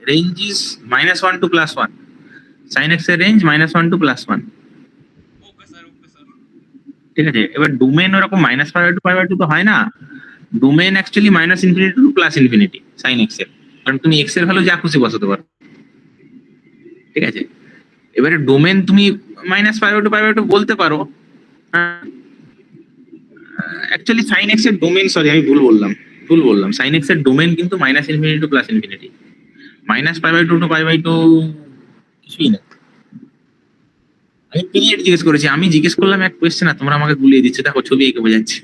Range is -1 to +1, sin x এর রেঞ্জ -1 to +1, ওকে স্যার, ঠিক আছে? এবার ডোমেন ওরকম -π/2 π/2 তো হয় না, domain actually -∞ to +∞ sin x এর, কারণ তুমি x এর ভ্যালু যা খুশি বসাতে পারো, ঠিক আছে? এবারে ডোমেন তুমি -π/2 π/2 বলতে পারো, অ্যাকচুয়ালি sin x এর ডোমেন, সরি আমি ভুল বললাম, sin x এর ডোমেন কিন্তু -∞ টু +∞, -π/2 to π/2 কিছুই না। আমি পিরিয়ড জিজ্ঞেস করেছি, আমি জিজ্ঞেস করলাম এক কোয়েশ্চেন, আর তোমরা আমাকে গুলিয়ে দিচ্ছে, দেখো ছবি এঁকে বোঝাচ্ছে,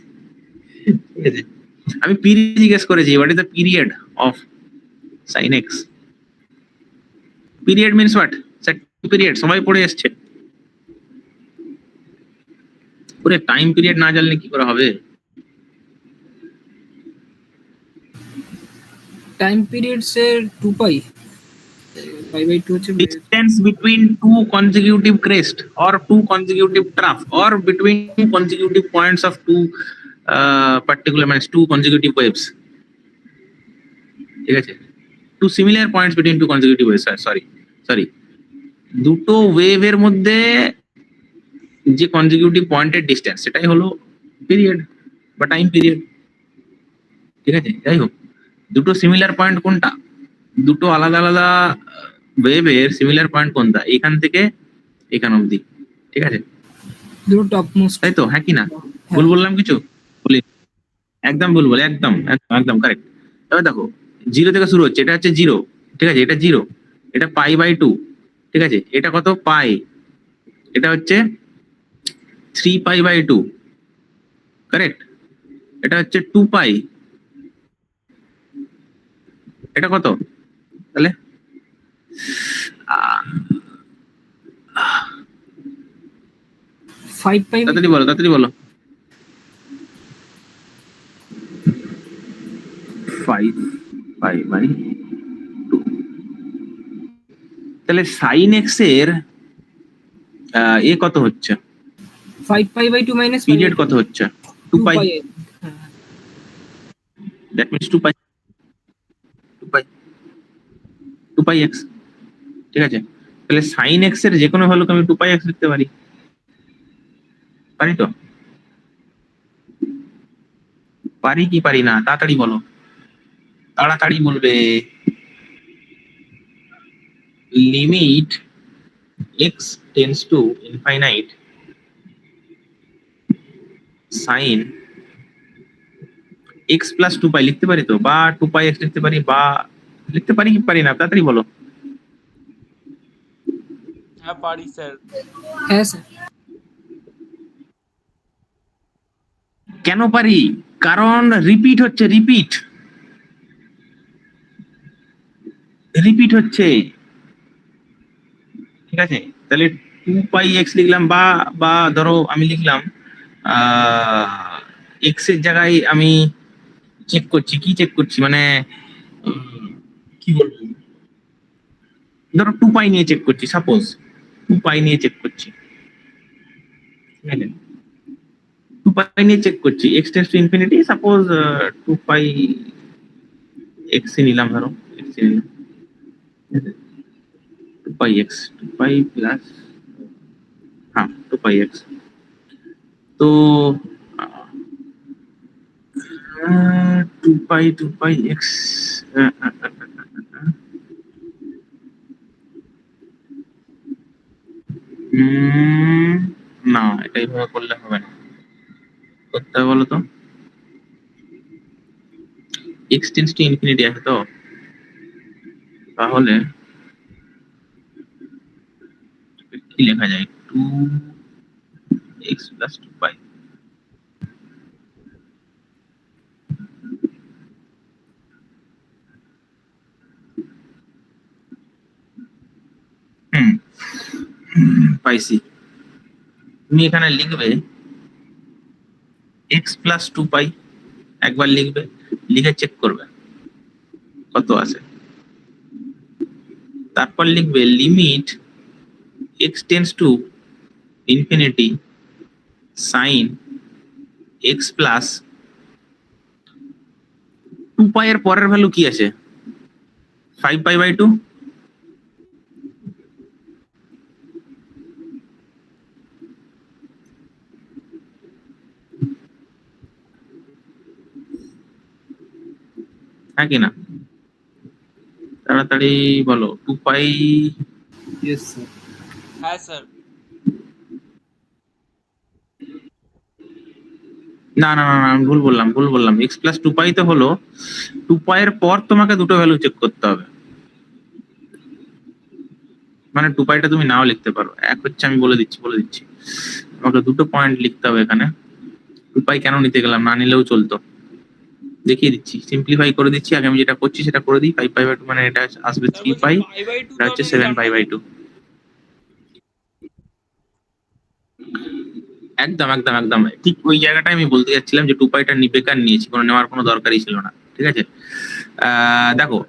ঠিক আছে? আমি পিরিয়ড জিজ্ঞেস করেছি, what is the period of sin x? Period means what? Period সবাই পড়ে এসছে, পুরো টাইম পিরিয়ড না জানলে কি করে হবে? টাইম পিরিয়ড স্যার 2π, π/2 হচ্ছে Distance between two consecutive crest or two consecutive trough or between two consecutive points of two particular, means two consecutive waves, ঠিক আছে? two similar points between two consecutive waves, sorry, দুটো ওয়েভের মধ্যে যে কনজিকিউটিভ পয়েন্টের ডিসটেন্স, সেটাই হলো পিরিয়ড বা টাইম পিরিয়ড, ঠিক আছে? যাই হোক, দুটো সিমিলার পয়েন্ট কোনটা? দুটো আলাদা আলাদা ওয়েভের সিমিলার পয়েন্ট কোনটা? এখান থেকে এখান অবধি, ঠিক আছে? দুটো টপ মোস্ট, তাই তো? হ্যাঁ কি না? ভুল বললাম কিছু? বলি, একদম ভুল বলে, একদম কারেক্ট। এবার দেখো, 0 থেকে শুরু হচ্ছে, এটা হচ্ছে 0, ঠিক আছে? এটা 0, এটা π/2, ঠিক আছে? এটা কত পাই? এটা হচ্ছে 3π/2, কারেক্ট? এটা হচ্ছে 2π, এটা কত তাহলে? আহ, 5 তাড়াতাড়ি বলো, তাড়াতাড়ি বলো। 5π/2, তাহলে sin x এর এ কত হচ্ছে? 5π/2 মাইনাস পিরিয়ড কত হচ্ছে? 2π, দ্যাট মিন্স 2π, 2π, 2πx, ঠিক আছে? তাহলে sin x এর যে কোনো ভ্যালুকে আমি 2πx লিখতে পারি, পারি তো? পারি কি পারি না? তাড়াতাড়ি বলো, তাড়াতাড়ি বলবে। Limit x tends to infinite sin x plus 2π লিখতে পারি তো, বা 2πx লিখতে পারি, বা লিখতে পারি কি পারি না? তাড়াতাড়ি বলো। হ্যাঁ পারি স্যার। হ্যাঁ স্যার। কেন পারি? কারণ রিপিট হচ্ছে, রিপিট রিপিট হচ্ছে, ঠিক আছে? তাহলে 2πx লিখলাম, বা বা ধরো আমি লিখলাম x এর জায়গায় আমি চেক করছি, কি চেক করছি মানে কি বলবো, ধরো 2π নিয়ে চেক করছি, সাপোজ 2π নিয়ে চেক করছি, ঠিক আছে? 2π নিয়ে চেক করছি, x tends to infinity, suppose 2πx এ নিলাম, ধরো x এ নিলাম, ঠিক আছে? 2πx, 2π প্লাস, হ্যাঁ 2πx, তো 2πx, না এটা এইভাবে করলে হবে না, করতে হবে বলো তো। x টেন্ডস টু ইনফিনিটি আছে তো, তাহলে কি লেখা যায়? 2x প্লাস 2π, পাইছি। তুমি এখানে লিখবে x প্লাস 2π, একবার লিখবে, লিখে চেক করবে কত আছে, তারপর লিখবে limit x tends to infinity sin x plus 2π এর পরের ভ্যালু কি আছে? 5π/2, হ্যাঁ কি না? তাড়াতাড়ি বলো। 2π, ইয়েস স্যার। হ্যাঁ স্যার। না না না না, আমি ভুল বললাম, ভুল বললাম। x প্লাস 2π তো হলো, 2π এর পর তোমাকে দুটো ভ্যালু চেক করতে হবে, মানে 2π টা তুমি নাও লিখতে পারো। এক হচ্ছে, আমি বলে দিচ্ছি আমাকে দুটো পয়েন্ট লিখতে হবে এখানে। 2π কেন নিতে গেলাম, না নিলেও চলতো, দেখিয়ে দিচ্ছি, সিম্পলিফাই করে দিচ্ছি। আগে আমি যেটা করছি সেটা করে দিই। 5π/2 মানে এটা আসবে স্যার বলছি 3π, π/2 এটা তো হচ্ছে আমি নিলাম না 7π/2। একদম একদম একদম ঠিক ওই জায়গাটায় আমি বলতে যাচ্ছিলাম যে 2π টা বেকার নিয়েছি, কোনো নেওয়ার কোনো দরকারই ছিল না, ঠিক আছে? দেখো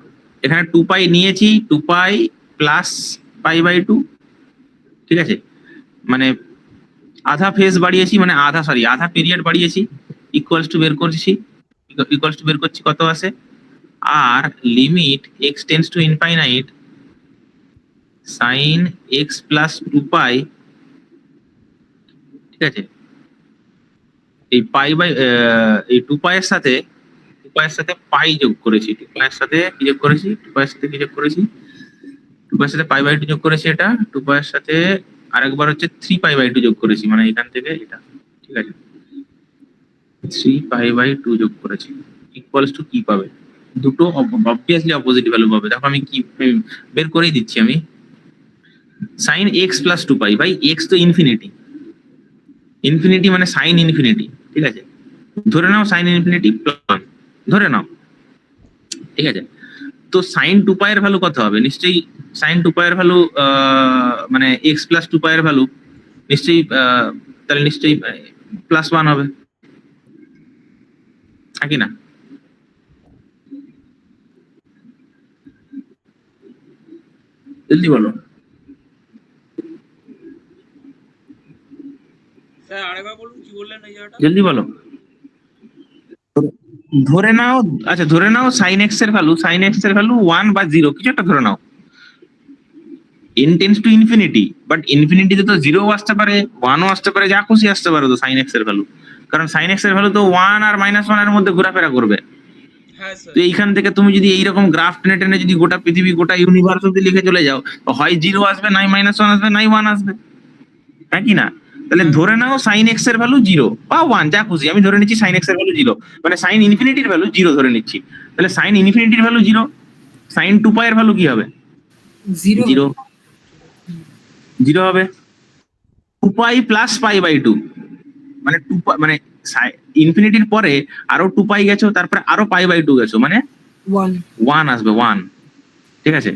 এখানে 2π নিয়েছি, 2π প্লাস π/2, ঠিক আছে? মানে আধা ফেজ বাড়িয়েছি, মানে আধা পিরিয়ড বাড়িয়েছি, ইকুয়ালস টু বের করছি, কত আছে, আর limit x tends to infinite sin x plus 2π, ঠিক আছে? এই এই 2π এর সাথে পাই যোগ করেছি, 2π এর সাথে কি যোগ করেছি, 2π এর সাথে কি যোগ করেছি, 2π এর সাথে π/2 যোগ করেছি, এটা 2π এর সাথে আরেকবার হচ্ছে 3π/2 যোগ করেছি, মানে এখান থেকে এটা, ঠিক আছে? 3π/2 যোগ করেছি, ইকুয়ালস টু কি পাবে? দুটো অবভিয়াসলি অপোজিট ভ্যালু পাবে। দেখো আমি কি বের করেই দিচ্ছি আমি। সাইন এক্স প্লাস 2 পাই, ভাই এক্স তো ইনফিনিটি, ইনফিনিটি মানে সাইন ইনফিনিটি, ঠিক আছে? ধরে নাও সাইন ইনফিনিটি প্লাস 1 ধরে নাও, ঠিক আছে? তো সাইন 2 পাই এর ভ্যালু কত হবে? নিশ্চয়ই সাইন 2 পাই এর ভ্যালু মানে এক্স প্লাস 2 পাই এর ভ্যালু নিশ্চয়ই তাহলে নিশ্চয়ই প্লাস 1 হবে, নাকি না? জলদি বলো, স্যার আরেকবার বলুন কি বললেন এই জায়গাটা? জলদি বলো। ধরে নাও, আচ্ছা ধরে নাও সাইন এক্স এর ভ্যালু, সাইন এক্স এর ভ্যালু 1 বা 0 কিছু একটা ধরে নাও। n tends to infinity, but ইনফিনিটিতে তো 0 আসতে পারে, 1ও আসতে পারে, যা খুশি আসতে পারে তো সাইন এক্স এর ভ্যালু, কারণ সাইন এক্স এর ভ্যালু তো 1 আর -1 এর মধ্যে ঘোরাফেরা করবে। হ্যাঁ স্যার। তো এইখান থেকে তুমি যদি এইরকম গ্রাফ টেনে টেনে যদি গোটা পৃথিবী গোটা ইউনিভার্স অব্দি লিখে চলে যাও, তো হয় 0 আসবে, নাই -1 আসবে, নাই 1 আসবে, হ্যাঁ কি না? তাহলে ধরে নাও সাইন এক্স এর ভ্যালু 0 বা 1 যা খুশি, আমি ধরে নিচ্ছি সাইন এক্স এর ভ্যালু 0, মানে সাইন ইনফিনিটির ভ্যালু 0 ধরে নিচ্ছি। তাহলে সাইন ইনফিনিটির ভ্যালু 0, সাইন 2 পাই এর ভ্যালু কি হবে? 0 0 হবে। 2 পাই প্লাস পাই বাই 2 মানে 2 মানে ইনফিনিটির পরে আরো 2 পাই গেছো, তারপরে আরো পাই বাই 2 গেছো, মানে 1 1 আসবে 1, ঠিক আছে?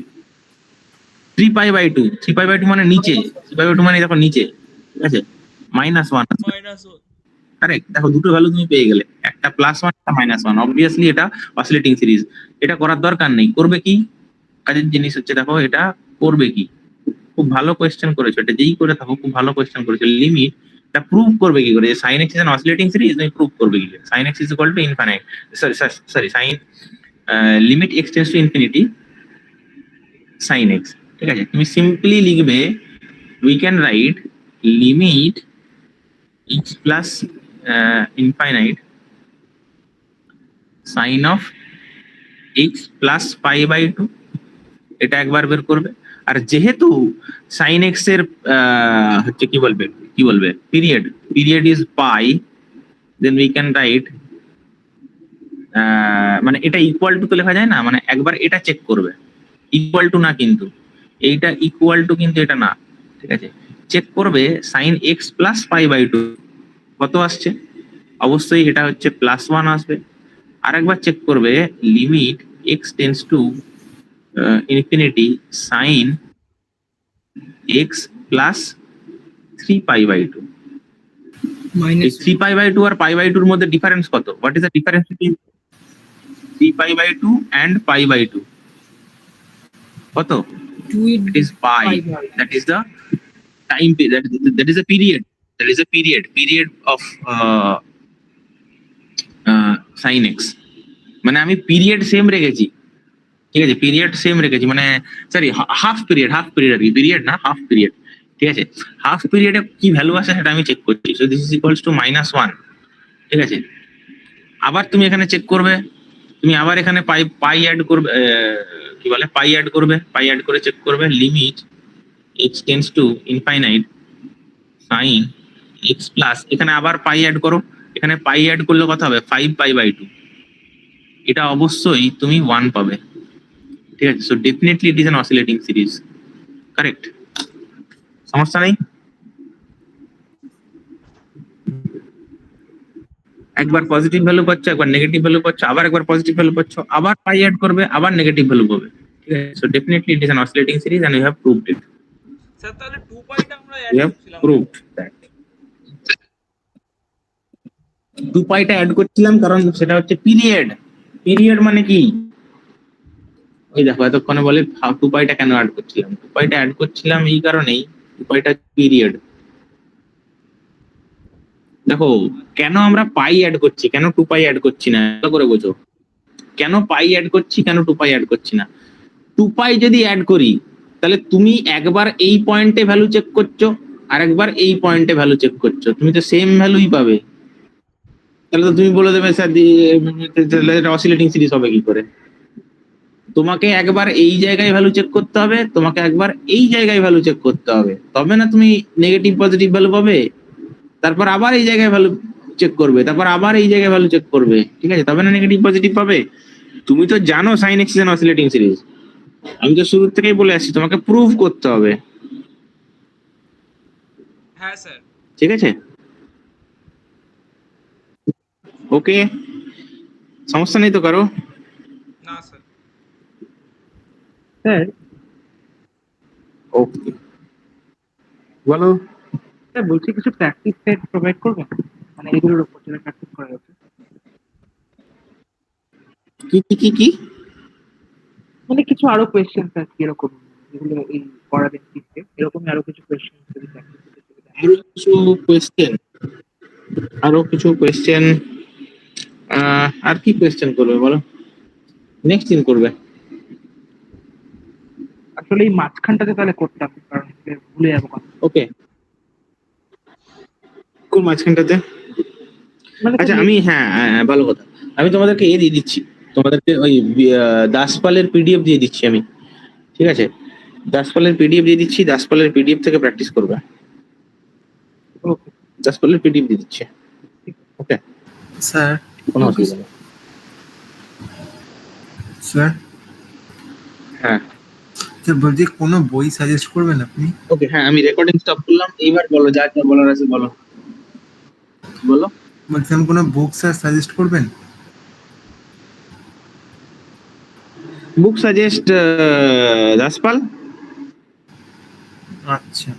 3 পাই বাই 2, 3 পাই বাই 2 মানে নিচে, 3 পাই বাই 2 মানে দেখো নিচে, ঠিক আছে? -1 আসবে, -1 কারেক্ট? দেখো দুটো ভ্যালু তুমি পেয়ে গেলে, একটা +1 একটা -1। অবভিয়াসলি এটা অসিলেটিং সিরিজ, এটা করার দরকার নেই। করবে কি কাজের জিনিস হচ্ছে, দেখো এটা করবে কি, খুব ভালো কোয়েশ্চেন করেছো, এটা যেই করে থাকো খুব ভালো কোয়েশ্চেন করেছো। লিমিট এটা প্রুভ করবে কি করে যে sin x is an oscillating series, তুমি প্রুভ করবে কি করে sin x is equal to infinite, sorry sin limit x tends to infinity sin x, ঠিক আছে? তুমি সিম্পলি লিখবে we can write limit x plus infinite sin of x plus pi by 2, এটা একবার বের করবে। আর যেহেতু sin x এর হচ্ছে কি বলবে period is pi, then we can write মানে এটা ইকুয়াল টু তো লেখা যায় না, মানে একবার এটা চেক করবে, ইকুয়াল টু না কিন্তু এইটা ইকুয়াল টু কিন্তু এটা না, ঠিক আছে? চেক করবে sin x plus pi by 2 কত আসছে, অবশ্যই এটা হচ্ছে +1 আসবে। আরেকবার চেক করবে limit x tends to infinity sin x plus 3 pi by 2। এই 3 pi by 2 R pi by 2 এর মধ্যে ডিফারেন্স কত? What is the difference between 3 pi by 2 and pi by 2? কত? 2 It is pi. That is the time that is a period. There is a period of sin x. মানে আমি পিরিয়ড সেম রেখেছি, ঠিক আছে? পিরিয়ড সেম রেখেছি, মানে সরি হাফ পিরিয়ড আর কি, পিরিয়ড না হাফ পিরিয়ড, ঠিক আছে? হাফ পিরিয়ডে কি ভ্যালু আসে সেটা আমি চেক করছি। So this is equals to -1, ঠিক আছে? আবার তুমি এখানে চেক করবে, তুমি আবার এখানে পাই অ্যাড করবে, কি বলে পাই অ্যাড করবে, পাই অ্যাড করে চেক করবে limit x tends to infinite sin x plus, এখানে আবার পাই অ্যাড করো, এখানে পাই অ্যাড করলে কত হবে? 5 পাই বাই 2, এটা অবশ্যই তুমি 1 পাবে, ঠিক আছে? So definitely it is an oscillating series, correct? সমস্যা নেই। একবার পজিটিভ ভ্যালু পাচ্ছ, একবার নেগেটিভ ভ্যালু পাচ্ছ, আবার একবার পজিটিভ ভ্যালু পাচ্ছ, আবার পাই অ্যাড করবে, আবার নেগেটিভ ভ্যালু পাবে, ঠিক আছে? So definitely it is an oscillating series and we have proved it. Sir তাহলে 2 পাইটা আমরা We অ্যাড have করছিলাম। proved that 2 পাইটা অ্যাড করছিলাম কারণ সেটা হচ্ছে পিরিয়ড মানে কি, ওই দেখো এতক্ষণে বলে 2 পাইটা কেন অ্যাড করছিলাম, 2 পাইটা অ্যাড করছিলাম এই কারণেই, 2 পাইটা পিরিয়ড। দেখো কেন আমরা পাই অ্যাড করছি, কেন 2 পাই অ্যাড করছি না, ভালো করে বোঝো। কেন পাই অ্যাড করছি, কেন 2 পাই অ্যাড করছি না? 2 পাই যদি অ্যাড করি তাহলে তুমি একবার এই পয়েন্টে ভ্যালু চেক করছো, আর একবার এই পয়েন্টে ভ্যালু চেক করছো, তুমি তো সেম ভ্যালুই পাবে। তাহলে তো তুমি বলে দেবে স্যার অসিলেটিং সিরিজ হবে কি করে? তোমাকে একবার এই জায়গায় ভ্যালু চেক করতে হবে, তোমাকে একবার এই জায়গায় ভ্যালু চেক করতে হবে, তবে না তুমি নেগেটিভ পজিটিভ ভ্যালু পাবে। তারপর আবার এই জায়গায় ভ্যালু চেক করবে, তারপর আবার এই জায়গায় ভ্যালু চেক করবে, ঠিক আছে? তবে না নেগেটিভ পজিটিভ পাবে। তুমি তো জানো sine axis and oscillating series, আমি তো শুরু থেকেই বলে আসছি তোমাকে প্রুভ করতে হবে, হ্যাঁ স্যার। ঠিক আছে? ওকে, সমস্যা নেই তো কারো? না স্যার। স্যার ওকে, বলো। স্যার বলছি কিছু প্র্যাকটিস সেট প্রোভাইড করবেন, মানে এগুলোর উপর যেটা প্র্যাকটিস করা যাচ্ছে। কি কি কি কি? মানে কিছু আরো কোয়েশ্চেন স্যার এরকম, যেগুলো এই পড়াবেন শিখতে, এরকমই আরো কিছু কোয়েশ্চেন যদি প্র্যাকটিস করতে সুবিধা হয়। আরো কিছু কোয়েশ্চেন, আরো কিছু কোয়েশ্চেন, আর কি কোয়েশ্চেন করবে বলো, নেক্সট দিন করবে। আসলে এই মাঝখানটাতে তাহলে করতাম, কারণ ভুলে যাবো কথা। ওকে, কোন মাঝখানটাতে? মানে আচ্ছা আমি, হ্যাঁ ভালো কথা, আমি তোমাদেরকে দিয়ে দিচ্ছি, তোমাদেরকে ওই দাসপালের পিডিএফ দিয়ে দিচ্ছি আমি, ঠিক আছে? দাসপালের পিডিএফ দিয়ে দিচ্ছি, দাসপালের পিডিএফ থেকে প্র্যাকটিস করবে। ওকে দাসপালের পিডিএফ দিয়ে দিচ্ছি, ওকে? স্যার কোনো অসুবিধা নেই। স্যার হ্যাঁ স্যার বলছি কোনো বই সাজেস্ট করবেন আপনি? ওকে, হ্যাঁ আমি রেকর্ডিং স্টপ করলাম, এইবার বলো, যা যা বলার আছে বলো, বলো। বলছিলাম কোনো বুক স্যার সাজেস্ট করবেন? বুক সাজেস্ট, দাসপাল। আচ্ছা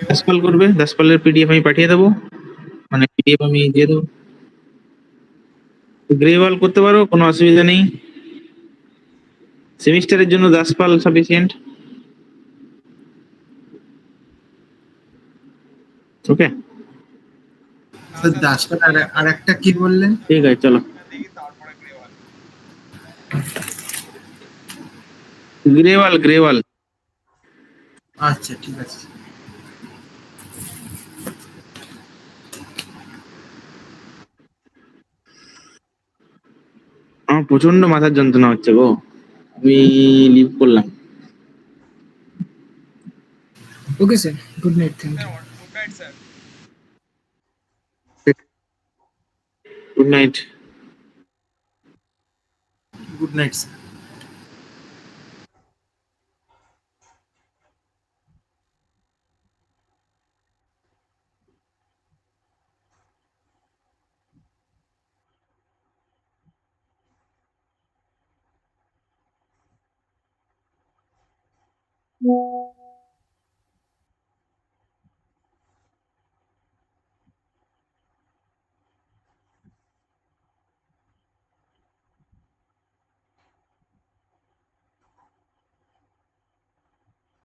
দাসপাল করবে, দাসপালের পিডিএফ আমি পাঠিয়ে দেবো, মানে পিডিএফ আমি দিয়ে দেবো। গ্রেওয়াল করতে পারো, কোনো অসুবিধা নেই, সেমিস্টারের জন্য দাসপাল সাফিসিয়েন্ট, ওকে? স্যার দাসপাল আর একটা কি বললেন? ঠিক আছে, চলো। গ্রেওয়াল, গ্রেওয়াল। আচ্ছা ঠিক আছে। আমার প্রচন্ড মাথার যন্ত্রণা হচ্ছে গো, আমি লিভ করলাম। Okay sir, good night, thank you. Good night sir. Good night. Good night sir.